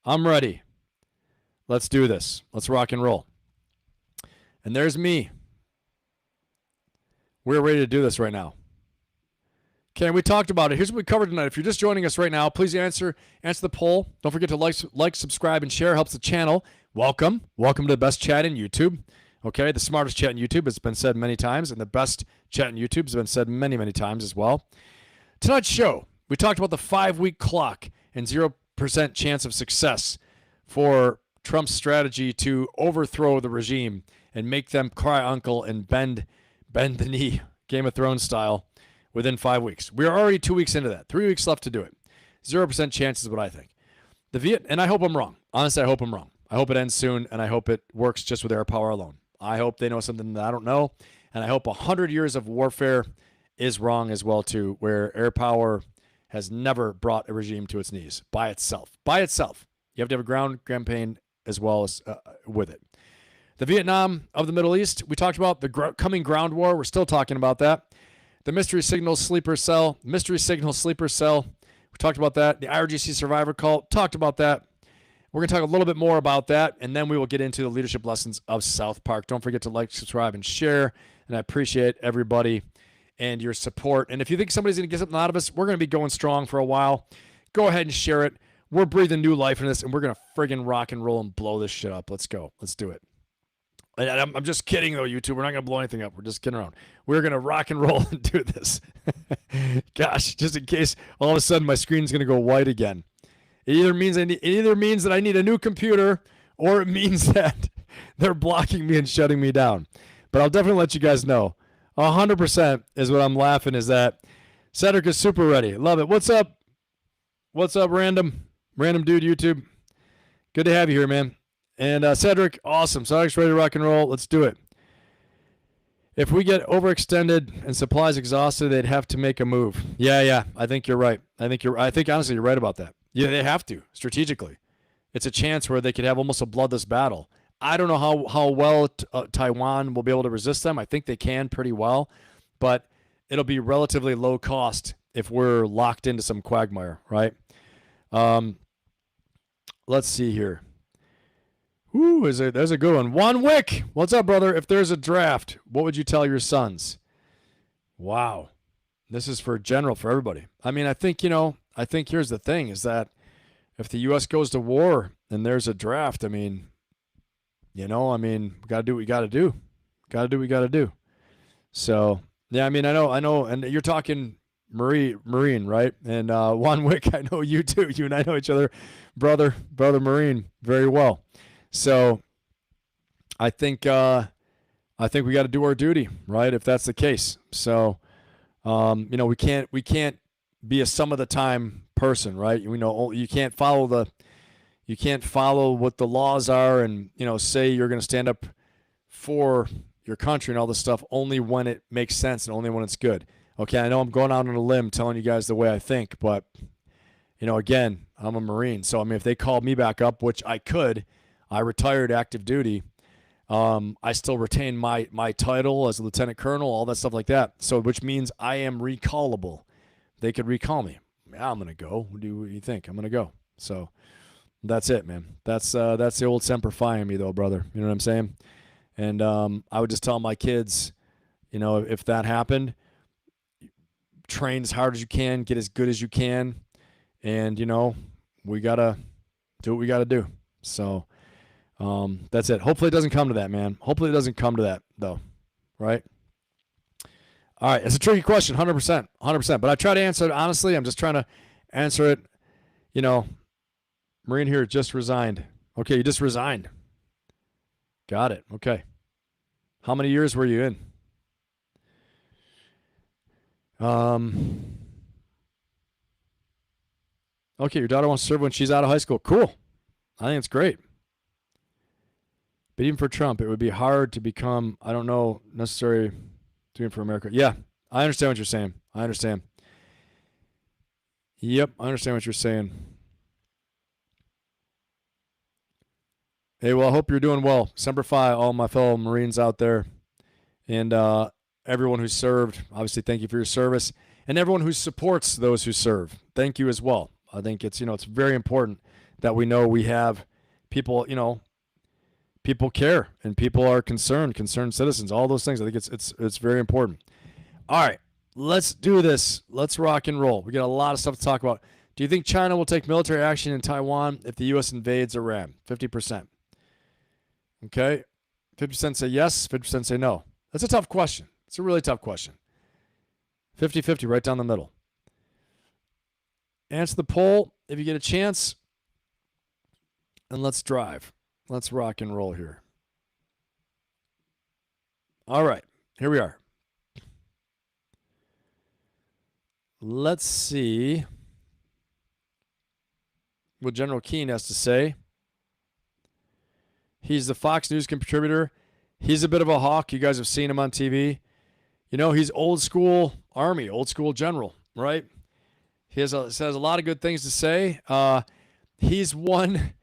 I'm ready. Let's do this. Let's rock and roll. And there's me. We're ready to do this right now. Okay, we talked about it. Here's what we covered tonight. If you're just joining us right now, please answer the poll. Don't forget to like, subscribe, and share. Helps the channel. Welcome to the best chat in YouTube. Okay, the smartest chat in YouTube has been said many times, and the best chat in YouTube has been said many, many times as well. Tonight's show, we talked about the 5-week clock and 0% chance of success for Trump's strategy to overthrow the regime and make them cry uncle and bend the knee, Game of Thrones style, within 5 weeks. We are already 2 weeks into that. 3 weeks left to do it. 0% chance is what I think. And I hope I'm wrong. Honestly, I hope I'm wrong. I hope it ends soon, and I hope it works just with air power alone. I hope they know something that I don't know, and I hope 100 years of warfare is wrong as well, too, where air power has never brought a regime to its knees by itself. By itself. You have to have a ground campaign as well as with it. The Vietnam of the Middle East, we talked about the coming ground war. We're still talking about that. The mystery signal sleeper cell. We talked about that. The IRGC survivor cult, talked about that. We're going to talk a little bit more about that, and then we will get into the leadership lessons of South Park. Don't forget to like, subscribe, and share, and I appreciate everybody and your support. And if you think somebody's going to get something out of us, we're going to be going strong for a while. Go ahead and share it. We're breathing new life in this, and we're going to friggin' rock and roll and blow this shit up. Let's go. Let's do it. I'm just kidding, though, YouTube. We're not going to blow anything up. We're just kidding around. We're going to rock and roll and do this. Gosh, just in case all of a sudden my screen's going to go white again. It either means that I need a new computer, or it means that they're blocking me and shutting me down. But I'll definitely let you guys know. 100% is what I'm laughing is that Cedric is super ready. Love it. What's up? What's up, random dude YouTube? Good to have you here, man. And Cedric, awesome. Cedric's ready to rock and roll. Let's do it. If we get overextended and supplies exhausted, they'd have to make a move. Yeah. I think you're right. I think honestly you're right about that. Yeah, they have to strategically. It's a chance where they could have almost a bloodless battle. I don't know how well Taiwan will be able to resist them. I think they can pretty well, but it'll be relatively low cost if we're locked into some quagmire, right? Let's see here. Ooh, there's a good one. Juan Wick, what's up, brother? If there's a draft, what would you tell your sons? Wow. This is for general, for everybody. I mean, I think here's the thing is that if the U.S. goes to war and there's a draft, we got to do what we got to do. Got to do what we got to do. So, yeah, I know. And you're talking Marine, right? And Juan Wick, I know you too. You and I know each other, brother Marine, very well. So I think we got to do our duty, right? If that's the case. So, we can't be a some of the time person, right? You can't follow what the laws are and, say you're going to stand up for your country and all this stuff only when it makes sense and only when it's good. Okay. I know I'm going out on a limb telling you guys the way I think, but again, I'm a Marine. So, if they called me back up, which I could, I retired active duty. I still retain my title as a lieutenant colonel, all that stuff like that. So, which means I am recallable. They could recall me. Yeah, I'm gonna go. What do you think? I'm gonna go. So, that's it, man. That's the old Semper Fi in me, though, brother. You know what I'm saying? And I would just tell my kids, if that happened, train as hard as you can, get as good as you can, and we gotta do what we gotta do. So. That's it. Hopefully it doesn't come to that, man. Hopefully it doesn't come to that, though. Right? All right. It's a tricky question, 100%. But I try to answer it honestly. I'm just trying to answer it. Marine here just resigned. Okay, you just resigned. Got it. Okay. How many years were you in? Okay, your daughter wants to serve when she's out of high school. Cool. I think it's great. But even for Trump, it would be hard to become, I don't know, necessary doing for America. Yeah, I understand what you're saying. I understand. Yep, I understand what you're saying. Hey, well, I hope you're doing well. Semper Fi, all my fellow Marines out there. And everyone who served, obviously, thank you for your service. And everyone who supports those who serve, thank you as well. I think it's very important that we know we have people, people care and people are concerned citizens, all those things. I think it's very important. All right, let's do this. Let's rock and roll. We got a lot of stuff to talk about. Do you think China will take military action in Taiwan if the U.S. invades Iran? 50%. Okay. 50% say yes, 50% say no. That's a tough question. It's a really tough question. 50-50 right down the middle. Answer the poll if you get a chance. And let's drive. Let's rock and roll here. All right, here we are. Let's see what General Keane has to say. He's the Fox News contributor. He's a bit of a hawk. You guys have seen him on TV. He's old school Army, old school general, right? He says a lot of good things to say. He's one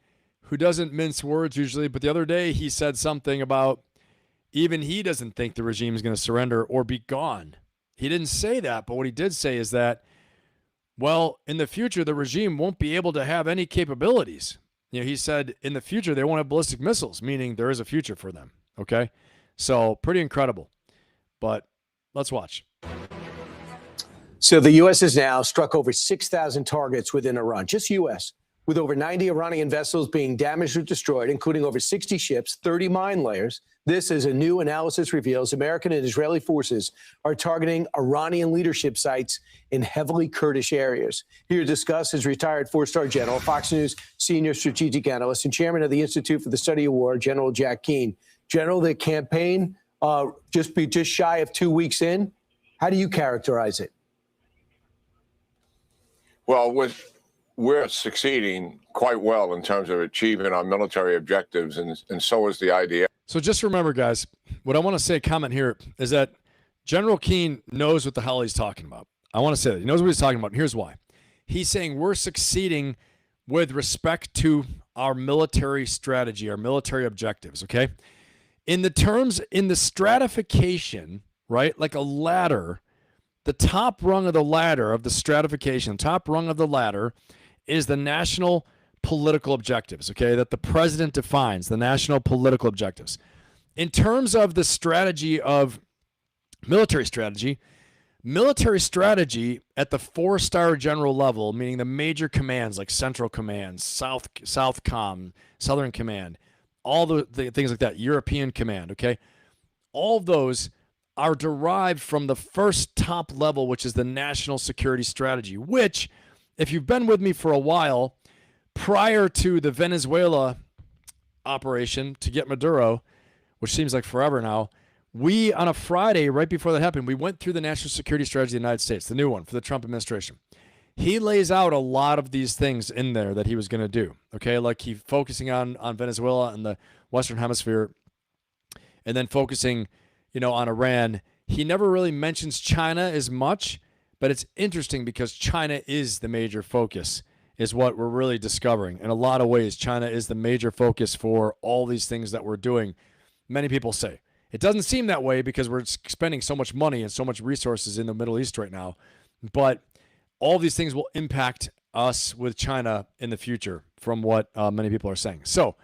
who doesn't mince words usually, but the other day he said something about even he doesn't think the regime is going to surrender or be gone. He didn't say that, but what he did say is that, well, in the future, the regime won't be able to have any capabilities. He said in the future, they won't have ballistic missiles, meaning there is a future for them. Okay? So pretty incredible. But let's watch. So the U.S. has now struck over 6,000 targets within Iran, just U.S. With over 90 Iranian vessels being damaged or destroyed, including over 60 ships, 30 mine layers, this, as a new analysis reveals, American and Israeli forces are targeting Iranian leadership sites in heavily Kurdish areas. Here to discuss is retired four-star general, Fox News senior strategic analyst, and chairman of the Institute for the Study of War, General Jack Keane. General, the campaign just shy of 2 weeks in. How do you characterize it? Well, we're succeeding quite well in terms of achieving our military objectives, and so is the IDF. So just remember, guys, what I want to say, comment here, is that General Keane knows what the hell he's talking about. I want to say that. He knows what he's talking about, and here's why. He's saying we're succeeding with respect to our military strategy, our military objectives, okay? In the stratification, right, like a ladder, the top rung of the ladder of the stratification, top rung of the ladder is the national political objectives, okay, that the president defines, the national political objectives. In terms of the strategy of military strategy at the four-star general level, meaning the major commands like Central Command, Southcom, Southern Command, all the things like that, European Command, okay, all of those are derived from the first top level, which is the national security strategy, which, if you've been with me for a while, prior to the Venezuela operation to get Maduro, which seems like forever now, we, on a Friday, right before that happened, we went through the national security strategy of the United States, the new one for the Trump administration. He lays out a lot of these things in there that he was going to do, okay? Like he focusing on Venezuela and the Western Hemisphere, and then focusing, on Iran. He never really mentions China as much, but it's interesting because China is the major focus, is what we're really discovering. In a lot of ways, China is the major focus for all these things that we're doing. Many people say. It doesn't seem that way because we're spending so much money and so much resources in the Middle East right now. But all these things will impact us with China in the future, from what many people are saying. So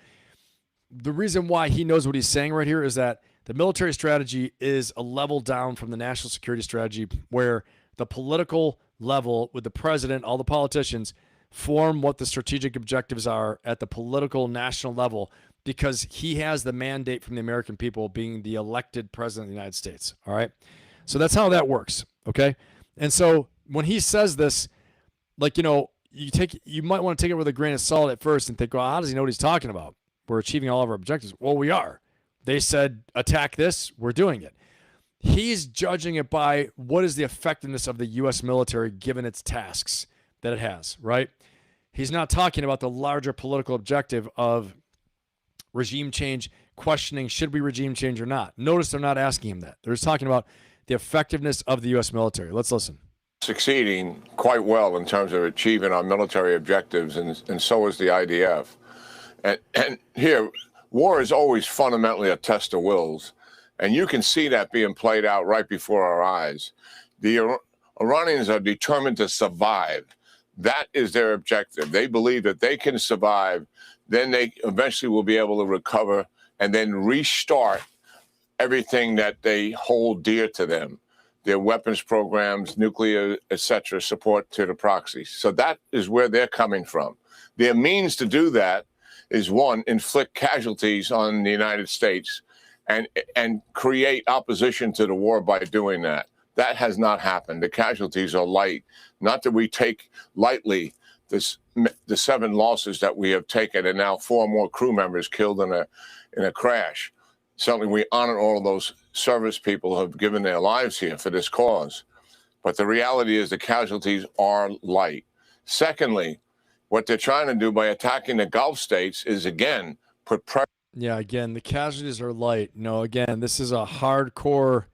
the reason why he knows what he's saying right here is that the military strategy is a level down from the national security strategy, where the political level with the president, all the politicians, form what the strategic objectives are at the political national level, because he has the mandate from the American people, being the elected president of the United States. All right. So that's how that works. Okay. And so when he says this, like, you might want to take it with a grain of salt at first and think, well, how does he know what he's talking about? We're achieving all of our objectives. Well, we are. They said, attack this. We're doing it. He's judging it by what is the effectiveness of the U.S. military given its tasks that it has, right? He's not talking about the larger political objective of regime change, questioning should we regime change or not. Notice they're not asking him that. They're just talking about the effectiveness of the U.S. military. Let's listen. Succeeding quite well in terms of achieving our military objectives, and so is the IDF. And here, war is always fundamentally a test of wills, and you can see that being played out right before our eyes. The Iranians are determined to survive. That is their objective. They believe that they can survive, then they eventually will be able to recover and then restart everything that they hold dear to them. Their weapons programs, nuclear, etc., support to the proxies. So that is where they're coming from. Their means to do that is, one, inflict casualties on the United States and create opposition to the war by doing that. That has not happened. The casualties are light. Not that we take lightly the 7 losses that we have taken, and now 4 more crew members killed in a crash. Certainly, we honor all of those service people who have given their lives here for this cause. But the reality is the casualties are light. Secondly, what they're trying to do by attacking the Gulf states is, again, put pressure. Yeah, again, the casualties are light. Again, this is a hardcore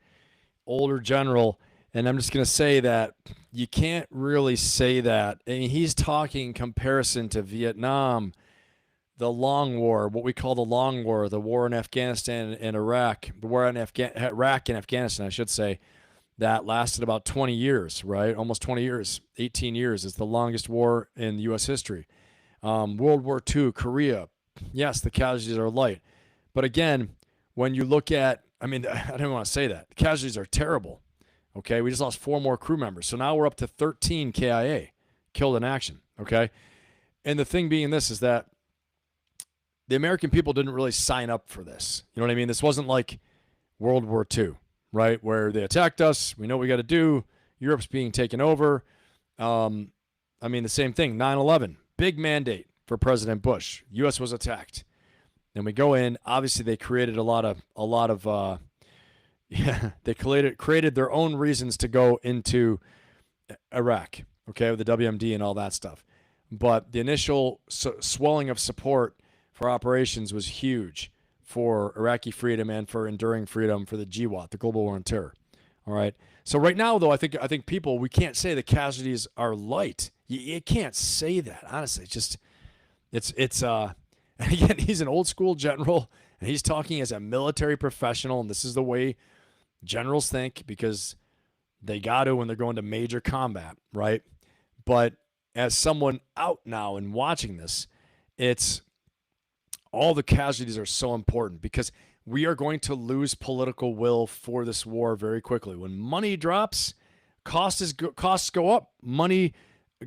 older general, and I'm just going to say that you can't really say that. I mean, he's talking comparison to Vietnam, the long war, what we call the long war, the war in Afghanistan and Iraq, the war in Iraq and Afghanistan, I should say, that lasted about 20 years, right? Almost 20 years, 18 years. It's the longest war in U.S. history. World War II, Korea, yes, the casualties are light. But again, when you look at, I don't want to say that. The casualties are terrible, okay? We just lost 4 more crew members. So now we're up to 13 KIA, killed in action, okay? And the thing being this is that the American people didn't really sign up for this. You know what I mean? This wasn't like World War II, right? Where they attacked us. We know what we got to do. Europe's being taken over. I mean, the same thing, 9/11, big mandate for President Bush. U.S. was attacked. And we go in, obviously they created a lot of they created their own reasons to go into Iraq, okay, with the WMD and all that stuff. But the initial swelling of support for operations was huge for Iraqi freedom and for enduring freedom for the GWAT, the Global War on Terror. All right. So right now, though, I think people, we can't say the casualties are light. You can't say that, honestly. It's and again, he's an old school general, and he's talking as a military professional, and this is the way generals think because they got to when they're going to major combat, right? But as someone out now and watching this, it's all the casualties are so important because we are going to lose political will for this war very quickly. When money drops, costs go up. Money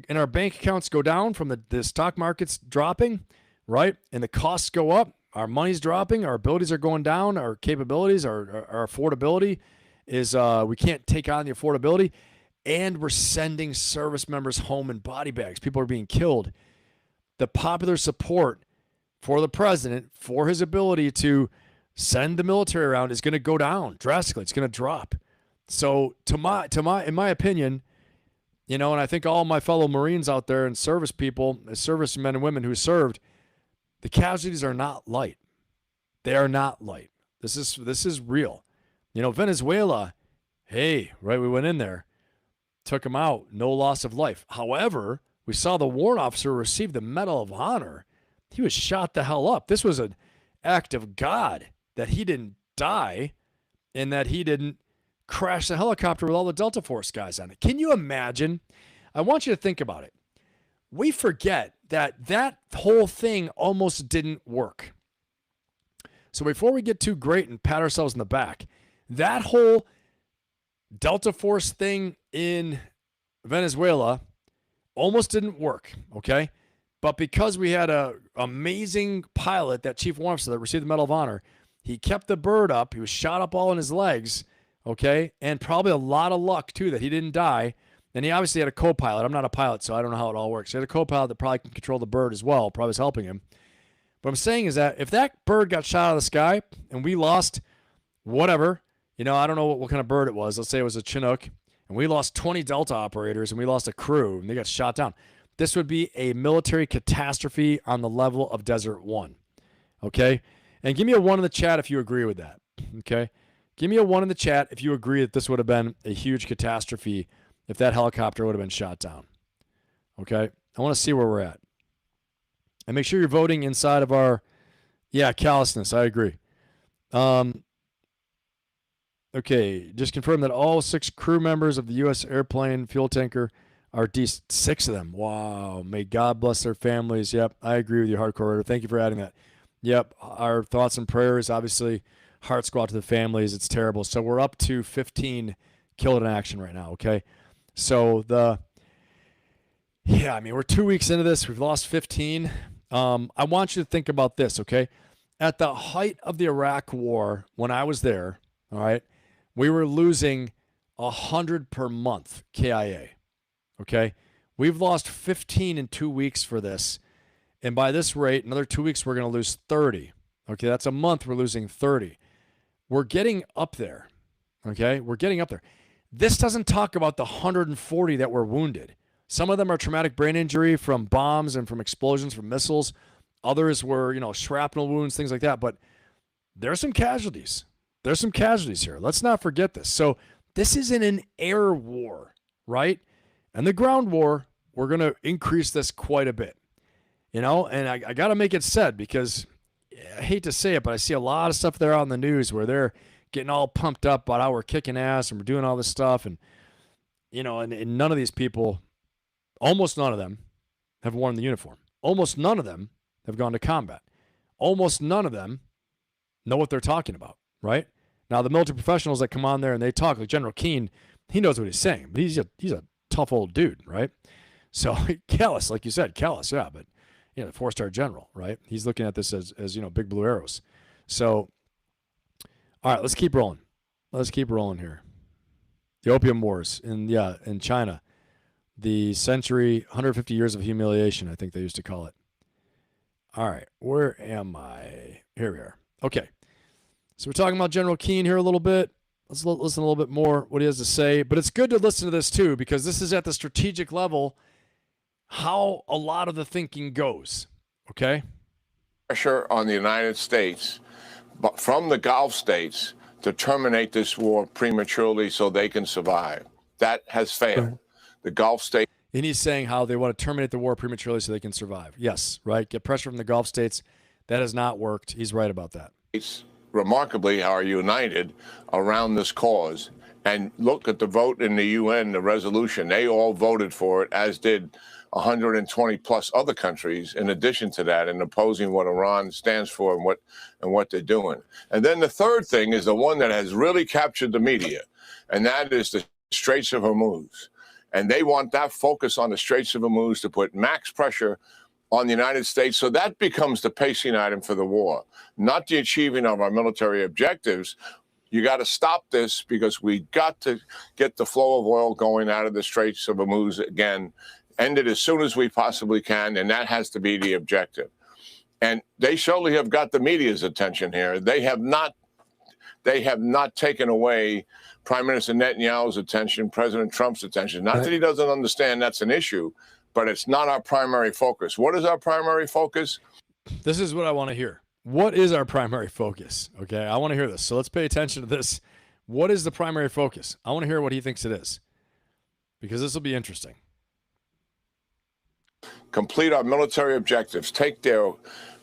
in our bank accounts go down from the stock market's dropping, right? And the costs go up. Our money's dropping. Our abilities are going down. Our capabilities, our affordability is we can't take on the affordability. And we're sending service members home in body bags. People are being killed. The popular support for the president, for his ability to send the military around, is going to go down drastically. It's going to drop. So in my opinion, you know, and I think all my fellow Marines out there and service people, service men and women who served, the casualties are not light. They are not light. This is real. You know, Venezuela, hey, right, we went in there, took him out, no loss of life. However, we saw the warrant officer receive the Medal of Honor. He was shot the hell up. This was an act of God that he didn't die and that he didn't crash the helicopter with all the Delta Force guys on it. Can you imagine? I want you to think about it. We forget that whole thing almost didn't work. So before we get too great and pat ourselves in the back, that whole Delta Force thing in Venezuela almost didn't work, okay? But because we had an amazing pilot, that chief warrant officer that received the Medal of Honor, he kept the bird up. He was shot up all in his legs, okay? And probably a lot of luck, too, that he didn't die. And he obviously had a co-pilot. I'm not a pilot, so I don't know how it all works. He had a co-pilot that probably can control the bird as well, probably was helping him. What I'm saying is that if that bird got shot out of the sky and we lost whatever, you know, I don't know what kind of bird it was. Let's say it was a Chinook, and we lost 20 Delta operators and we lost a crew and they got shot down. This would be a military catastrophe on the level of Desert One, okay? And give me a 1 in the chat if you agree with that, okay? Give me a 1 in the chat if you agree that this would have been a huge catastrophe if that helicopter would have been shot down, okay? I want to see where we're at. And make sure you're voting inside of our, callousness. I agree. Okay, just confirm that all 6 crew members of the U.S. airplane fuel tanker are decent. 6 of them. Wow. May God bless their families. Yep, I agree with you, Hardcore Raider. Thank you for adding that. Yep, our thoughts and prayers, obviously, hearts go out to the families. It's terrible. So we're up to 15 killed in action right now, okay? So we're 2 weeks into this. We've lost 15. I want you to think about this, okay? At the height of the Iraq War, when I was there, all right, we were losing 100 per month KIA, okay? We've lost 15 in 2 weeks for this. And by this rate, another 2 weeks, we're going to lose 30. Okay, that's a month we're losing 30. We're getting up there, okay? We're getting up there. This doesn't talk about the 140 that were wounded. Some of them are traumatic brain injury from bombs and from explosions from missiles. Others were, shrapnel wounds, things like that. But there's some casualties. There's some casualties here. Let's not forget this. So this isn't an air war, right? And the ground war, we're going to increase this quite a bit. And I got to make it said because I hate to say it, but I see a lot of stuff there on the news where they're getting all pumped up about how we're kicking ass and we're doing all this stuff. And, and none of these people, almost none of them have worn the uniform. Almost none of them have gone to combat. Almost none of them know what they're talking about, right? Now, the military professionals that come on there and they talk, like General Keane, he knows what he's saying, but he's a tough old dude, right? So callous, like you said, callous, yeah. But the 4-star general, right? He's looking at this as big blue arrows. So, all right, let's keep rolling. Let's keep rolling here. The Opium Wars in China, the century, 150 years of humiliation, I think they used to call it. All right, where am I? Here we are. Okay, so we're talking about General Keane here a little bit. Let's listen a little bit more what he has to say. But it's good to listen to this too, because this is at the strategic level how a lot of the thinking goes. Okay? Pressure on the United States from the Gulf states to terminate this war prematurely so they can survive. That has failed. The Gulf states. And he's saying how they want to terminate the war prematurely so they can survive. Yes, right? Get pressure from the Gulf states. That has not worked. He's right about that. Remarkably are united around this cause. And look at the vote in the UN, the resolution. They all voted for it, as did 120 plus other countries in addition to that, in opposing what Iran stands for and what they're doing. And then the third thing is the one that has really captured the media, and that is the Straits of Hormuz. And they want that focus on the Straits of Hormuz to put max pressure on the United States. So that becomes the pacing item for the war, not the achieving of our military objectives. You got to stop this because we got to get the flow of oil going out of the Straits of Hormuz again, end it as soon as we possibly can, and that has to be the objective. And they surely have got the media's attention here. They have not taken away Prime Minister Netanyahu's attention, President Trump's attention. Not that he doesn't understand that's an issue, but it's not our primary focus. What is our primary focus? This is what I want to hear. What is our primary focus? Okay, I want to hear this. So let's pay attention to this. What is the primary focus? I want to hear what he thinks it is, because this will be interesting. Complete our military objectives. Take their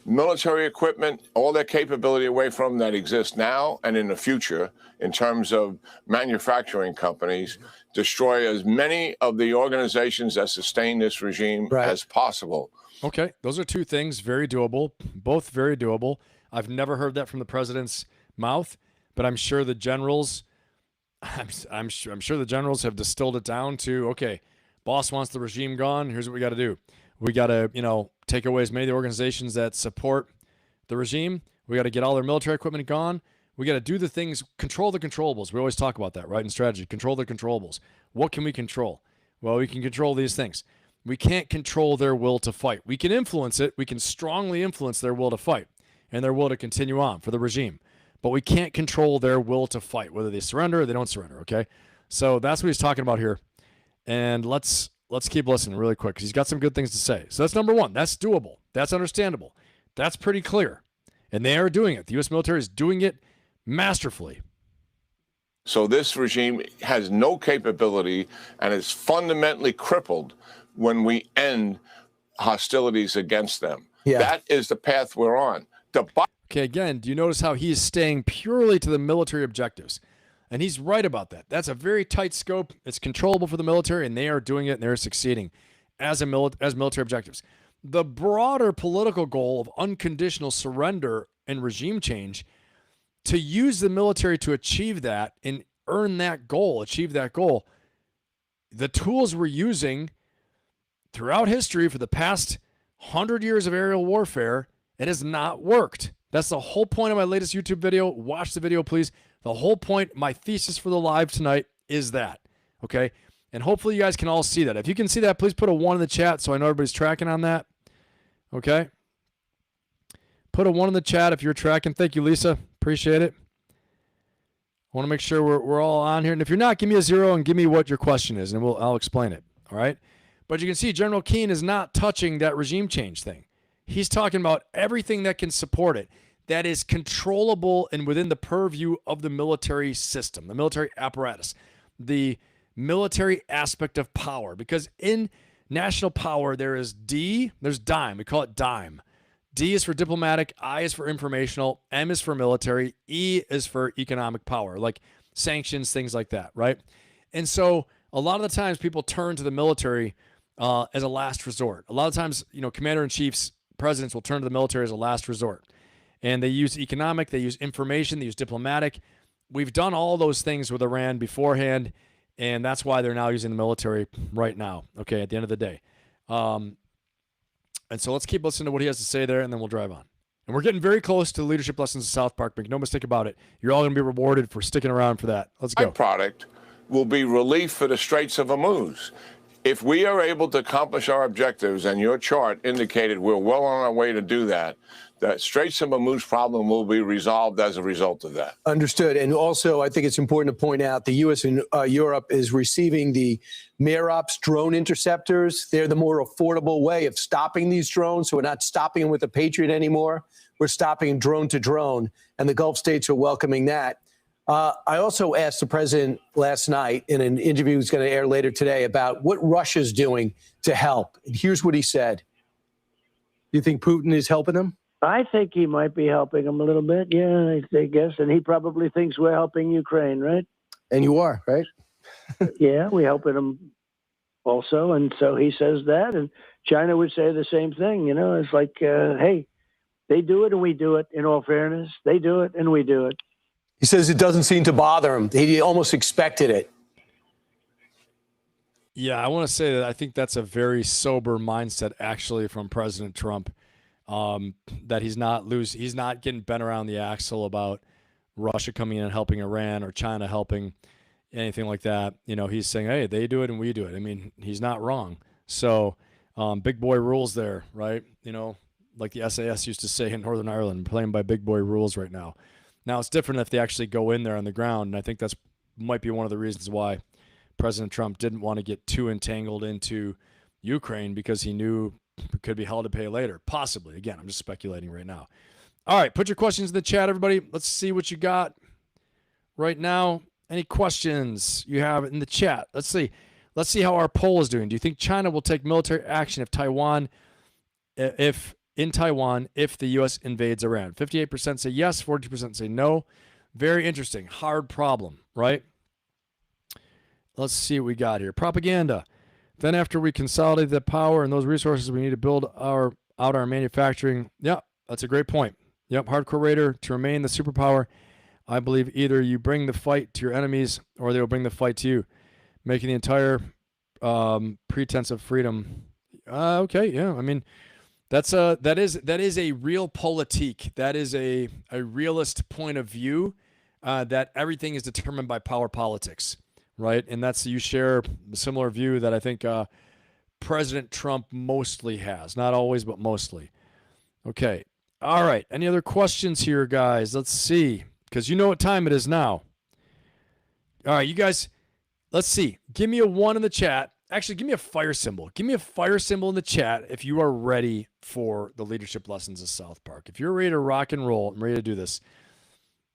military equipment, all their capability away from them that exists now and in the future in terms of manufacturing companies. Destroy as many of the organizations that sustain this regime as possible. Okay, those are two things, very doable, both very doable. I've never heard that from the president's mouth, but I'm sure the generals, I'm sure the generals have distilled it down to, okay, boss wants the regime gone. Here's what we got to do. We got to, take away as many of the organizations that support the regime. We got to get all their military equipment gone. We got to do the things, control the controllables. We always talk about that, right? In strategy, control the controllables. What can we control? Well, we can control these things. We can't control their will to fight. We can influence it. We can strongly influence their will to fight and their will to continue on for the regime. But we can't control their will to fight, whether they surrender or they don't surrender, okay? So that's what he's talking about here. And let's keep listening really quick, because he's got some good things to say. So that's number one. That's doable. That's understandable. That's pretty clear. And they are doing it. The U.S. military is doing it masterfully. So this regime has no capability and is fundamentally crippled when we end hostilities against them. Yeah. That is the path we're on. Okay, again, do you notice how he is staying purely to the military objectives? And he's right about that. That's a very tight scope. It's controllable for the military, and they are doing it, and they're succeeding as military objectives. The broader political goal of unconditional surrender and regime change, to use the military to achieve that and earn that goal, achieve that goal, the tools we're using throughout history for the past 100 years of aerial warfare, it has not worked. That's the whole point of my latest YouTube video. Watch the video, please. The whole point, my thesis for the live tonight is that, okay? And hopefully you guys can all see that. If you can see that, please put a 1 in the chat so I know everybody's tracking on that, okay? Put a 1 in the chat if you're tracking. Thank you, Lisa. Appreciate it. I want to make sure we're all on here. And if you're not, give me a 0 and give me what your question is, and I'll explain it, all right? But you can see General Keane is not touching that regime change thing. He's talking about everything that can support it, that is controllable and within the purview of the military system, the military apparatus, the military aspect of power. Because in national power, there's DIME. We call it DIME. D is for diplomatic, I is for informational, M is for military, E is for economic power, like sanctions, things like that, right? And so a lot of the times people turn to the military as a last resort. A lot of times, commander-in-chiefs, presidents will turn to the military as a last resort. And they use economic, they use information, they use diplomatic. We've done all those things with Iran beforehand, and that's why they're now using the military right now, okay, at the end of the day. And so let's keep listening to what he has to say there, and then we'll drive on. And we're getting very close to the leadership lessons of South Park. Make no mistake about it. You're all going to be rewarded for sticking around for that. Let's go. Product will be relief for the Straits of Hormuz. If we are able to accomplish our objectives, and your chart indicated we're well on our way to do that, the Straits of Hormuz problem will be resolved as a result of that. Understood. And also, I think it's important to point out the U.S. and Europe is receiving the MIROPS drone interceptors. They're the more affordable way of stopping these drones. So we're not stopping them with the Patriot anymore. We're stopping drone to drone, and the Gulf states are welcoming that. I also asked the president last night in an interview that's going to air later today about what Russia's doing to help. And here's what he said. Do you think Putin is helping them? I think he might be helping him a little bit. Yeah, I guess. And he probably thinks we're helping Ukraine, right? And you are, right? Yeah, we're helping him also. And so he says that. And China would say the same thing. You know, it's like, hey, they do it and we do it, in all fairness. They do it and we do it. He says it doesn't seem to bother him. He almost expected it. Yeah, I want to say that I think that's a very sober mindset, actually, from President Trump. That he's not getting bent around the axle about Russia coming in and helping Iran or China helping anything like that. You know, he's saying, hey, they do it and we do it. I mean, he's not wrong. So big boy rules there, right? You know, like the SAS used to say in Northern Ireland, playing by big boy rules right now. Now it's different if they actually go in there on the ground. And I think that's might be one of the reasons why President Trump didn't want to get too entangled into Ukraine, because he knew it could be hell to pay later. Possibly. Again, I'm just speculating right now. All right, put your questions in the chat, everybody. Let's see what you got right now. Any questions you have in the chat? Let's see. Let's see how our poll is doing. Do you think China will take military action if the U.S. invades Iran? 58% say yes, 42% say no. Very interesting. Hard problem, right? Let's see what we got here. Propaganda. Then after we consolidate the power and those resources, we need to build out our manufacturing. Yeah, that's a great point. Yep, hardcore raider, to remain the superpower, I believe either you bring the fight to your enemies or they will bring the fight to you, making the entire pretense of freedom. Okay, yeah, I mean, that is a real politique. That is a realist point of view, that everything is determined by power politics. Right, and you share a similar view that I think President Trump mostly has. Not always, but mostly. Okay. All right. Any other questions here, guys? Let's see, because you know what time it is now. All right, you guys, let's see. Give me a 1 in the chat. Actually, give me a fire symbol. Give me a fire symbol in the chat if you are ready for the leadership lessons of South Park. If you're ready to rock and roll, I'm ready to do this.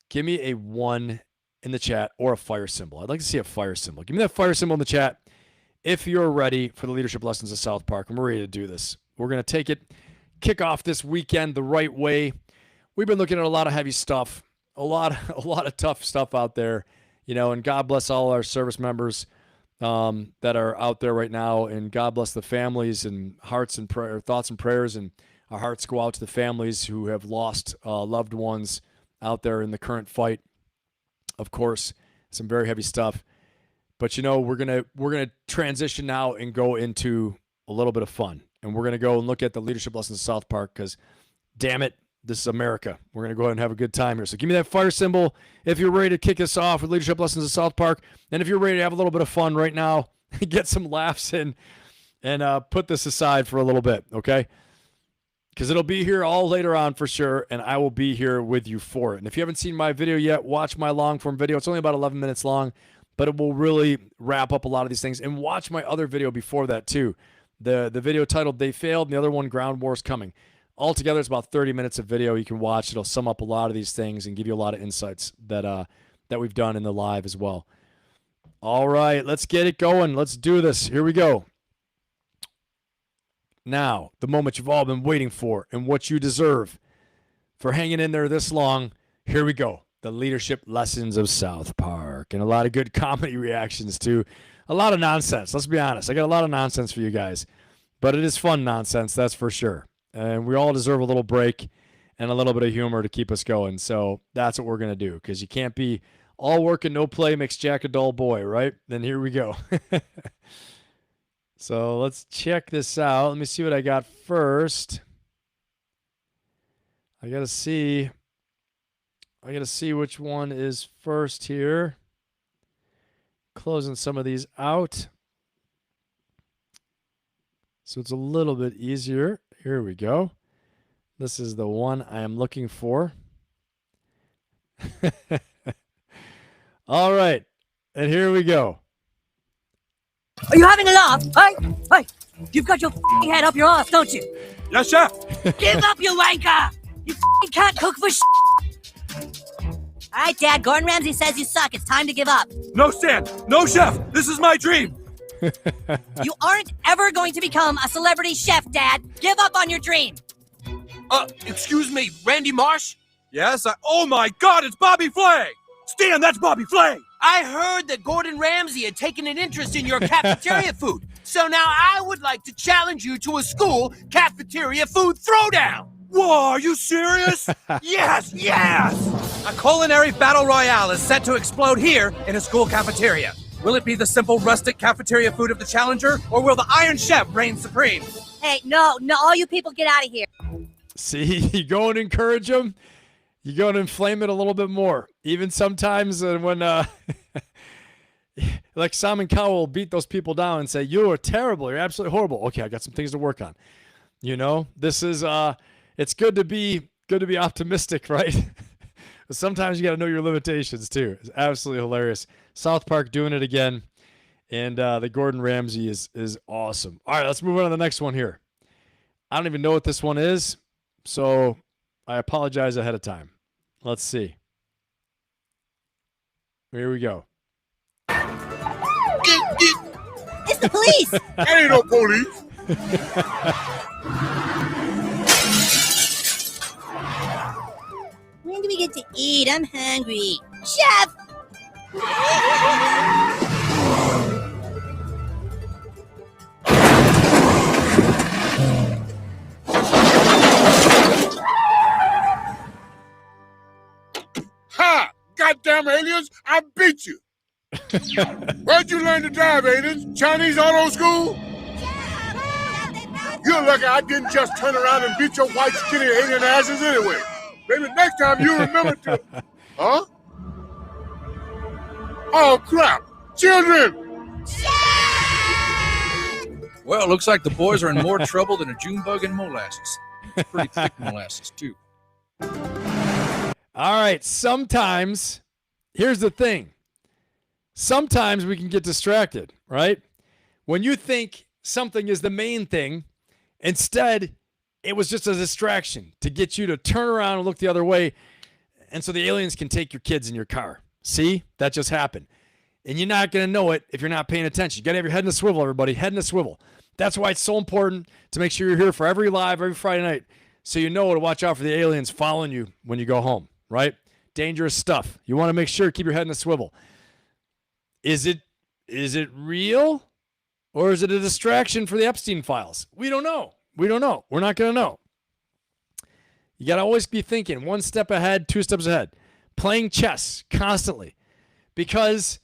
Give me a 1 in the chat or a fire symbol. I'd like to see a fire symbol. Give me that fire symbol in the chat if you're ready for the leadership lessons of South Park, and we're ready to do this. We're going to take it, kick off this weekend the right way. We've been looking at a lot of heavy stuff, a lot of tough stuff out there, you know, and God bless all our service members that are out there right now, and God bless the families, and thoughts and prayers, and our hearts go out to the families who have lost loved ones out there in the current fight. Of course, some very heavy stuff, but you know, we're gonna transition now and go into a little bit of fun, and we're gonna go and look at the leadership lessons of South Park, because damn it, this is America. We're gonna go ahead and have a good time here. So give me that fire symbol if you're ready to kick us off with leadership lessons of South Park, and if you're ready to have a little bit of fun right now, get some laughs in, and put this aside for a little bit, okay? Because it'll be here all later on for sure, and I will be here with you for it. And if you haven't seen my video yet, watch my long-form video. It's only about 11 minutes long, but it will really wrap up a lot of these things. And watch my other video before that, too. The video titled They Failed, and the other one, Ground War's Coming. Altogether, it's about 30 minutes of video you can watch. It'll sum up a lot of these things and give you a lot of insights that we've done in the live as well. All right, let's get it going. Let's do this. Here we go. Now, the moment you've all been waiting for, and what you deserve for hanging in there this long. Here we go. The leadership lessons of South Park. And a lot of good comedy reactions to a lot of nonsense. Let's be honest. I got a lot of nonsense for you guys. But it is fun nonsense, that's for sure. And we all deserve a little break and a little bit of humor to keep us going. So that's what we're going to do, because you can't be all work and no play makes Jack a dull boy, right? Then here we go. So let's check this out. Let me see what I got first. I got to see which one is first here. Closing some of these out. So it's a little bit easier. Here we go. This is the one I am looking for. All right. And here we go. Are you having a laugh? Hey, you've got your head up your ass, don't you? Yes, chef. Give up, you wanker! You can't cook for All right, Dad, Gordon Ramsay says you suck. It's time to give up. No, Stan. No, chef. This is my dream. You aren't ever going to become a celebrity chef, Dad. Give up on your dream. Excuse me, Randy Marsh? Yes, oh my God, it's Bobby Flay! Stan, that's Bobby Flay! I heard that Gordon Ramsay had taken an interest in your cafeteria food. So now I would like to challenge you to a school cafeteria food throwdown. Whoa, are you serious? Yes! A culinary battle royale is set to explode here in a school cafeteria. Will it be the simple rustic cafeteria food of the challenger, or will the Iron Chef reign supreme? Hey, no, all you people get out of here. See, you go and encourage them. You go and inflame it a little bit more. Even sometimes when, like Simon Cowell will beat those people down and say, "You are terrible. You're absolutely horrible." Okay, I got some things to work on. You know, this is it's good to be optimistic, right? But sometimes you got to know your limitations too. It's absolutely hilarious. South Park doing it again, and the Gordon Ramsay is awesome. All right, let's move on to the next one here. I don't even know what this one is, so I apologize ahead of time. Let's see. Here we go. It's the police! Ain't no police. When do we get to eat? I'm hungry. Chef! Ha! Goddamn aliens, I beat you. Where'd you learn to drive, aliens? Chinese auto school? You're lucky I didn't just turn around and beat your white skinny alien asses anyway. Maybe next time you remember to... Huh? Oh, crap. Children! Well, it looks like the boys are in more trouble than a June bug in molasses. Pretty thick molasses, too. All right, sometimes, here's the thing. Sometimes we can get distracted, right? When you think something is the main thing, instead, it was just a distraction to get you to turn around and look the other way, and so the aliens can take your kids in your car. See? That just happened. And you're not going to know it if you're not paying attention. You got to have your head in a swivel, everybody. Head in a swivel. That's why it's so important to make sure you're here for every live, every Friday night, so you know to watch out for the aliens following you when you go home, right? Dangerous stuff. You want to make sure, keep your head in a swivel. Is it real, or is it a distraction for the Epstein files? We don't know. We're not going to know. You got to always be thinking one step ahead, two steps ahead. Playing chess constantly. Because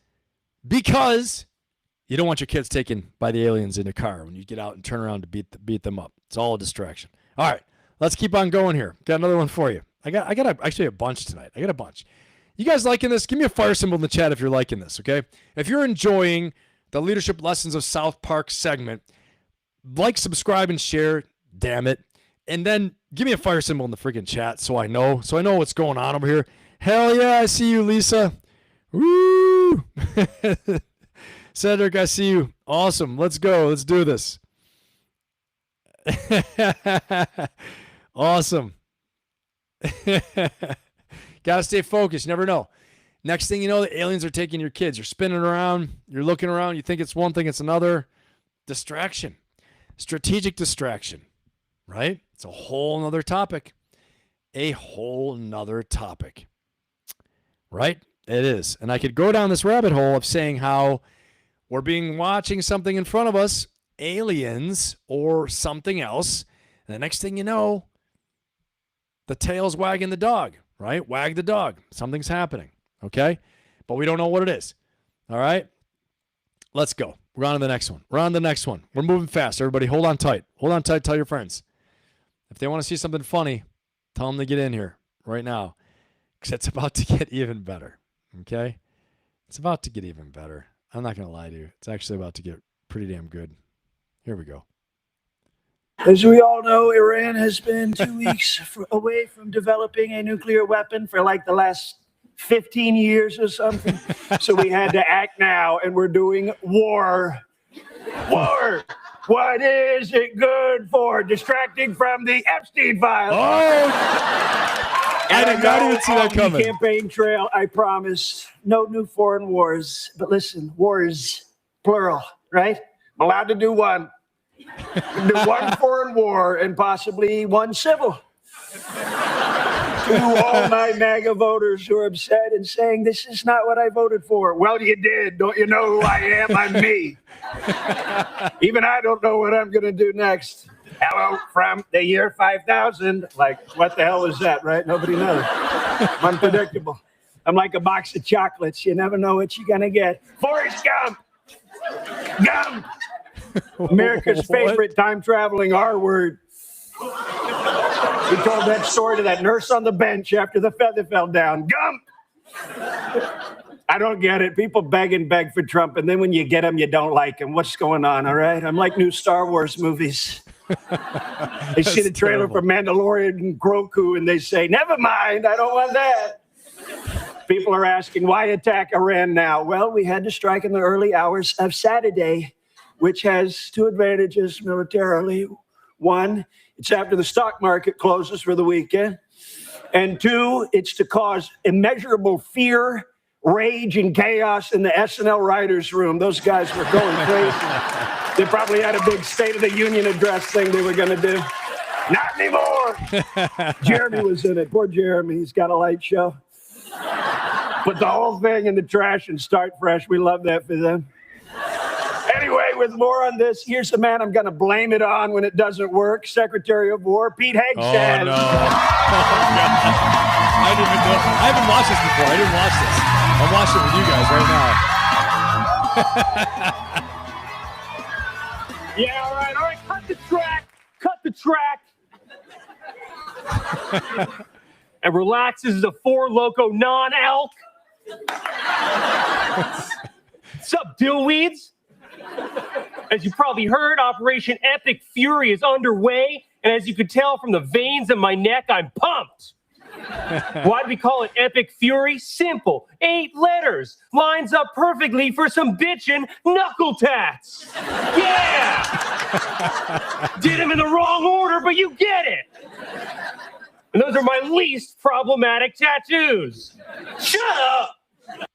you don't want your kids taken by the aliens in a car when you get out and turn around to beat them up. It's all a distraction. All right, let's keep on going here. Got another one for you. I got actually a bunch tonight. I got a bunch. You guys liking this? Give me a fire symbol in the chat if you're liking this, okay? If you're enjoying the Leadership Lessons of South Park segment, like, subscribe, and share, damn it. And then give me a fire symbol in the freaking chat so I know what's going on over here. Hell yeah, I see you, Lisa. Woo! Cedric, I see you. Awesome. Let's go. Let's do this. Awesome. Got to stay focused. You never know. Next thing you know, the aliens are taking your kids. You're spinning around. You're looking around. You think it's one thing, it's another. Distraction. Strategic distraction. Right? It's a whole nother topic. A whole nother topic. Right? It is. And I could go down this rabbit hole of saying how we're watching something in front of us, aliens or something else. And the next thing you know, the tail's wagging the dog, right? Wag the dog. Something's happening, okay? But we don't know what it is, all right? Let's go. We're on to the next one. We're moving fast. Everybody, hold on tight. Hold on tight. Tell your friends. If they want to see something funny, tell them to get in here right now, because it's about to get even better. Okay? It's about to get even better. I'm not going to lie to you. It's actually about to get pretty damn good. Here we go. As we all know, Iran has been 2 weeks away from developing a nuclear weapon for like the last 15 years or something. So we had to act now, and we're doing war. War! What is it good for? Distracting from the Epstein files. Oh! I did not even see that coming. Campaign trail, I promise. No new foreign wars. But listen, wars, plural, right? I'm allowed to do one. Do one foreign war and possibly one civil. To all my MAGA voters who are upset and saying, this is not what I voted for. Well, you did. Don't you know who I am? I'm me. Even I don't know what I'm going to do next. Hello from the year 5000. Like, what the hell is that, right? Nobody knows. I'm unpredictable. I'm like a box of chocolates. You never know what you're going to get. Forrest Gump. Gump. America's favorite time-traveling R word. He told that story to that nurse on the bench after the feather fell down. Gump! I don't get it. People beg and beg for Trump, and then when you get him, you don't like him. What's going on, all right? I'm like new Star Wars movies. They see the trailer for Mandalorian and Grogu, and they say, never mind, I don't want that. People are asking, why attack Iran now? Well, we had to strike in the early hours of Saturday, which has two advantages militarily. One, it's after the stock market closes for the weekend. And two, it's to cause immeasurable fear, rage, and chaos in the SNL writers' room. Those guys were going crazy. They probably had a big State of the Union address thing they were going to do. Not anymore. Jeremy was in it. Poor Jeremy. He's got a light show. Put the whole thing in the trash and start fresh. We love that for them. Anyway, with more on this, here's the man I'm going to blame it on when it doesn't work. Secretary of War, Pete Hegseth. Oh, no. I didn't even know. I haven't watched this before. I didn't watch this. I'm watching it with you guys right now. Yeah, all right. Cut the track. And relax. This is a Four Loko non-elk. What's up, dillweeds? As you probably heard, Operation Epic Fury is underway, and as you could tell from the veins in my neck, I'm pumped. Why do we call it Epic Fury? Simple. 8 letters. Lines up perfectly for some bitchin' knuckle tats. Yeah! Did them in the wrong order, but you get it. And those are my least problematic tattoos. Shut up!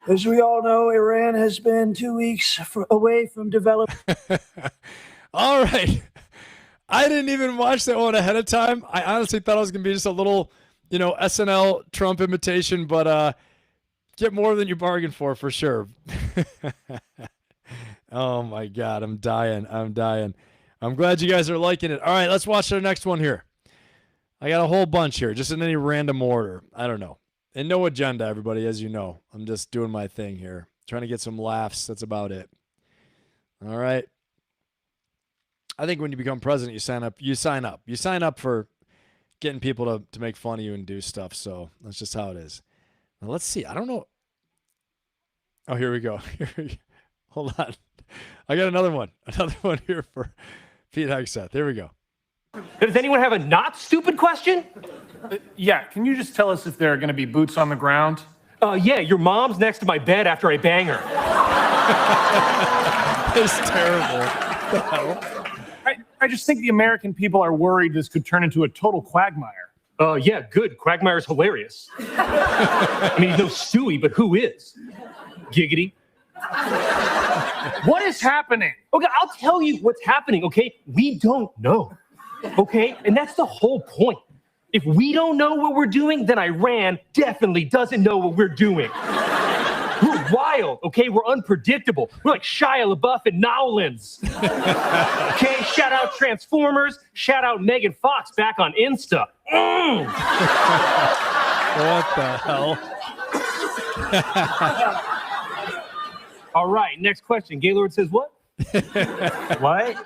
As we all know, Iran has been 2 weeks away from developing. All right. I didn't even watch that one ahead of time. I honestly thought it was going to be just a little, SNL Trump imitation, but get more than you bargained for sure. Oh, my God. I'm dying. I'm glad you guys are liking it. All right, let's watch the next one here. I got a whole bunch here, just in any random order. I don't know. And no agenda, everybody, as you know. I'm just doing my thing here. Trying to get some laughs. That's about it. All right. I think when you become president, you sign up for getting people to make fun of you and do stuff. So that's just how it is. Now let's see. I don't know. Oh, here we go. Hold on. I got another one here for Pete Hegseth. Here we go. Does anyone have a not stupid question? Yeah, can you just tell us if there are going to be boots on the ground? Yeah, your mom's next to my bed after I bang her. It's terrible. What the hell? I just think the American people are worried this could turn into a total quagmire. Yeah, good. Quagmire's hilarious. I mean, he's no Stewie, but who is? Giggity. What is happening? Okay, I'll tell you what's happening, okay? We don't know, okay? And that's the whole point. If we don't know what we're doing, then Iran definitely doesn't know what we're doing. We're wild, okay? We're unpredictable. We're like Shia LaBeouf and Nowlands. Okay, shout out Transformers. Shout out Megan Fox back on Insta. What the hell? All right, next question. Gaylord says what? What?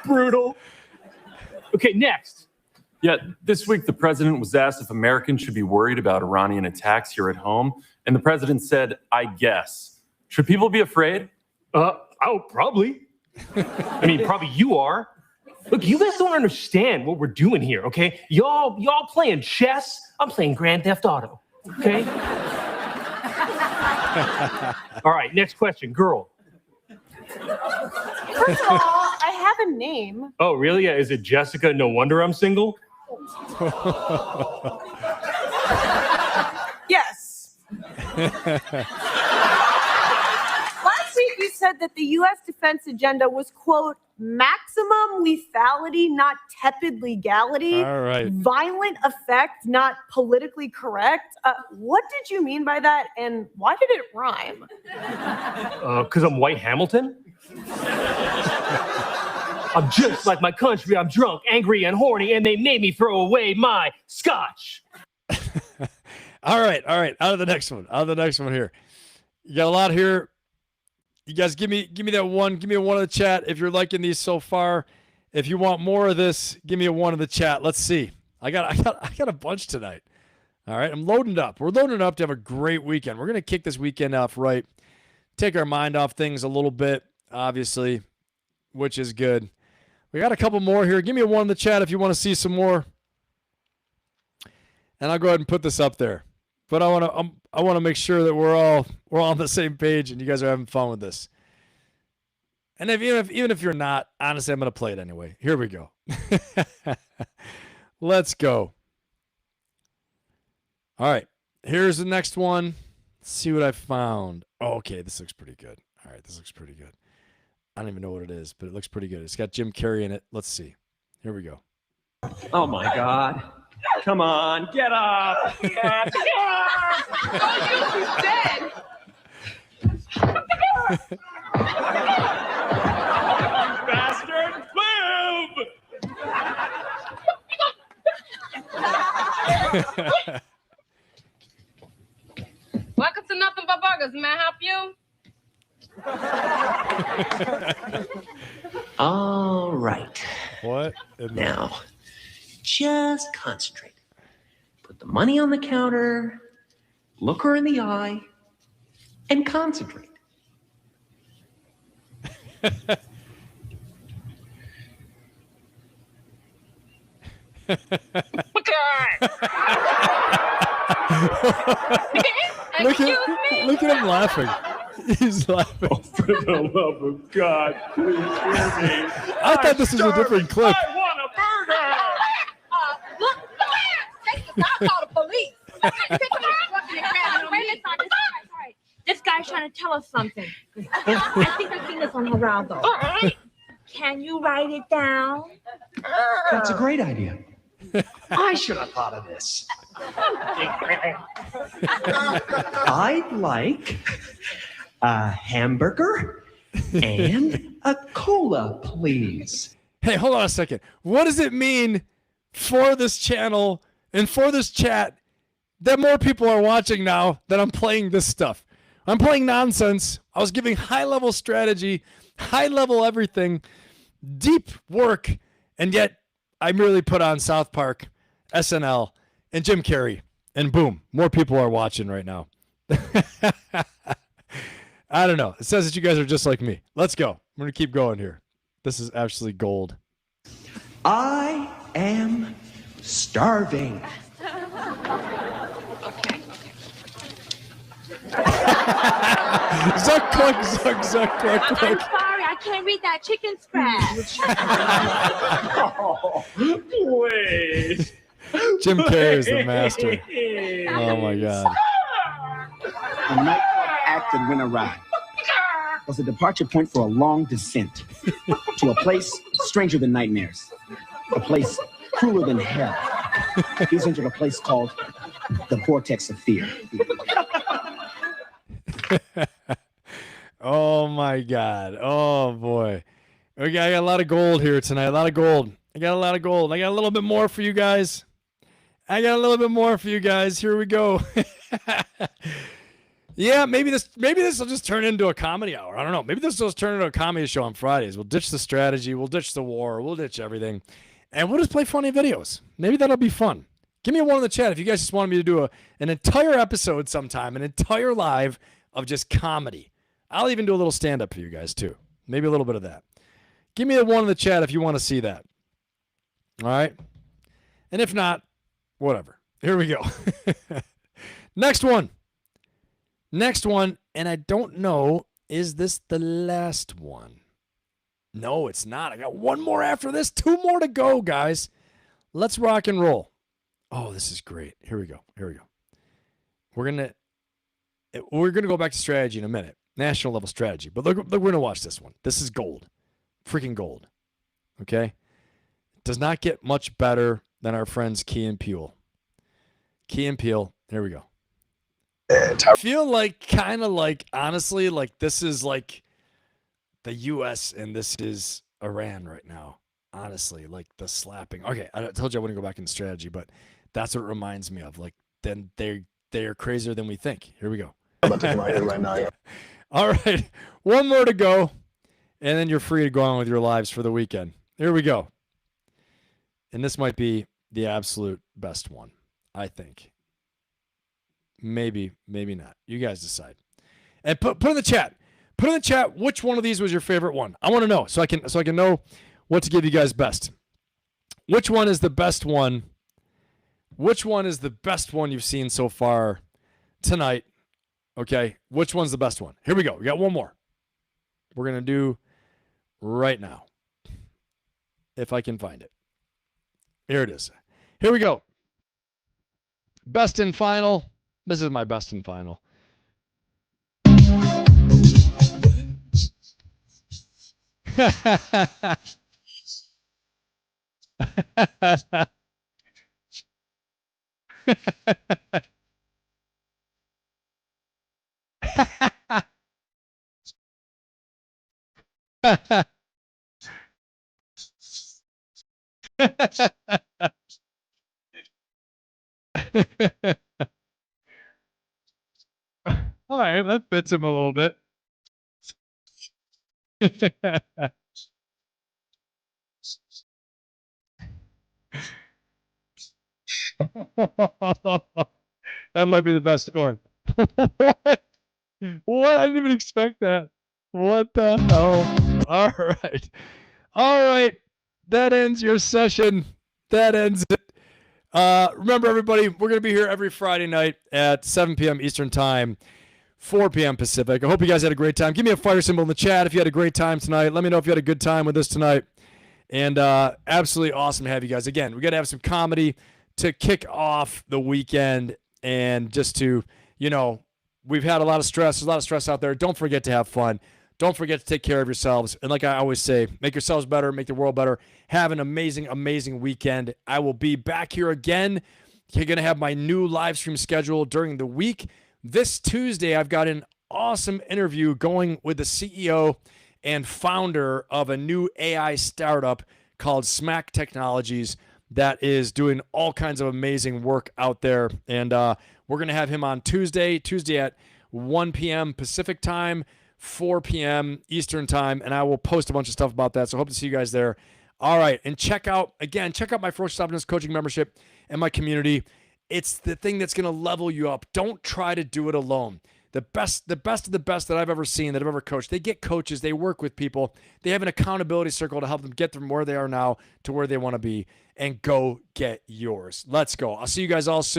Brutal. Okay, next. Yeah, this week the president was asked if Americans should be worried about Iranian attacks here at home, and the president said, "I guess." Should people be afraid? Oh, probably. I mean, probably you are. Look, you guys don't understand what we're doing here, okay? Y'all playing chess. I'm playing Grand Theft Auto, okay? All right, next question, girl. First of all, I have a name. Oh, really? Yeah, is it Jessica? No wonder I'm single. Yes. Last week you said that the U.S. defense agenda was, quote, maximum lethality, not tepid legality. All right. Violent effect, not politically correct. What did you mean by that, and why did it rhyme? Because I'm White Hamilton? I'm just like my country. I'm drunk, angry, and horny, and they made me throw away my scotch. All right. Out of the next one here. You got a lot here. You guys give me that one. Give me a one in the chat if you're liking these so far. If you want more of this, give me a one in the chat. Let's see. I got a bunch tonight. All right, I'm loading up. We're loading up to have a great weekend. We're gonna kick this weekend off right. Take our mind off things a little bit, obviously, which is good. We got a couple more here. Give me a one in the chat if you want to see some more. And I'll go ahead and put this up there. But I want to make sure that we're all on the same page and you guys are having fun with this. And even if you're not, honestly, I'm going to play it anyway. Here we go. Let's go. All right. Here's the next one. Let's see what I found. Oh, okay, this looks pretty good. All right, this looks pretty good. I don't even know what it is, but it looks pretty good. It's got Jim Carrey in it. Let's see. Here we go. Oh my God. Come on, get up. Get up. Oh, you dead. Bastard, move! Welcome to Nothing But Burgers. May I help you? All right. What? Now, just concentrate. Put the money on the counter, look her in the eye, and concentrate. Look at him laughing. He's laughing. Oh, for the love of God, please hear me. I thought this was a different clip. I want a burger! Look, take the I'll call the police. This guy's trying to tell us something. I think I've seen this on Geraldo. Can you write it down? That's a great idea. I should have thought of this. I'd like a hamburger and a cola, please. Hey, hold on a second. What does it mean for this channel and for this chat that more people are watching now that I'm playing this stuff? I'm playing nonsense. I was giving high-level strategy, high-level everything, deep work, and yet I merely put on South Park, SNL, and Jim Carrey, and boom, more people are watching right now. I don't know. It says that you guys are just like me. Let's go. I'm going to keep going here. This is absolutely gold. I am starving. Zuck, cluck, zuck, zuck, cluck, I'm cluck. sorry, I can't read that chicken scratch. Oh, please. Jim Carrey is the master. Oh my God. A nightclub act that went awry was a departure point for a long descent to a place stranger than nightmares, a place crueler than hell. He's entered a place called the vortex of fear. Oh my God. Oh boy. Okay, I got a lot of gold here tonight. A lot of gold. I got a lot of gold. I got a little bit more for you guys. Here we go. Yeah, maybe this will just turn into a comedy hour. I don't know. Maybe this will just turn into a comedy show on Fridays. We'll ditch the strategy, we'll ditch the war, we'll ditch everything, and we'll just play funny videos. Maybe that'll be fun. Give me a one in the chat if you guys just wanted me to do an entire episode sometime, an entire live of just comedy. I'll even do a little stand-up for you guys too. Maybe a little bit of that. Give me a one in the chat if you want to see that. All right? And if not, whatever. Here we go. Next one, and I don't know, is this the last one? No, it's not. I got one more after this. 2 more to go, guys. Let's rock and roll. Oh, this is great. Here we go. We're gonna go back to strategy in a minute. National-level strategy. But look, we're gonna watch this one. This is gold. Freaking gold. Okay? Does not get much better than our friends Key and Peele. Key and Peele. Here we go. I feel like, kind of like, honestly, like this is like the U.S. and this is Iran right now. Honestly, like the slapping. Okay, I told you I wouldn't go back into strategy, but that's what it reminds me of. Like, then they are crazier than we think. Here we go. I'm about to take my head right now. Yeah. All right, one more to go, and then you're free to go on with your lives for the weekend. Here we go. And this might be the absolute best one, I think. Maybe not. You guys decide. And put in the chat. Put in the chat which one of these was your favorite one. I want to know so I can know what to give you guys best. Which one is the best one? Which one is the best one you've seen so far tonight? Okay, which one's the best one? Here we go. We got one more. We're going to do right now. If I can find it. Here it is. Here we go. Best in final. This is my best in final. All right, that fits him a little bit. That might be the best one. What? I didn't even expect that. What the hell? All right. All right. That ends your session. That ends it. Remember, everybody, we're going to be here every Friday night at 7 p.m. Eastern Time, 4 p.m. Pacific. I hope you guys had a great time. Give me a fire symbol in the chat if you had a great time tonight. Let me know if you had a good time with us tonight. And absolutely awesome to have you guys. Again, we got to have some comedy to kick off the weekend and just to, we've had a lot of stress. There's a lot of stress out there. Don't forget to have fun. Don't forget to take care of yourselves. And like I always say, make yourselves better, make the world better. Have an amazing, amazing weekend. I will be back here again. You're going to have my new live stream schedule during the week. This Tuesday, I've got an awesome interview going with the CEO and founder of a new AI startup called Smack Technologies that is doing all kinds of amazing work out there. And we're going to have him on Tuesday at 1 p.m. Pacific time, 4 p.m. Eastern time, and I will post a bunch of stuff about that. So I hope to see you guys there. All right, and check out my Ferocious Optimist coaching membership and my community. It's the thing that's going to level you up. Don't try to do it alone. The best of the best that I've ever seen, that I've ever coached, they get coaches, they work with people, they have an accountability circle to help them get from where they are now to where they want to be, and go get yours. Let's go. I'll see you guys all soon.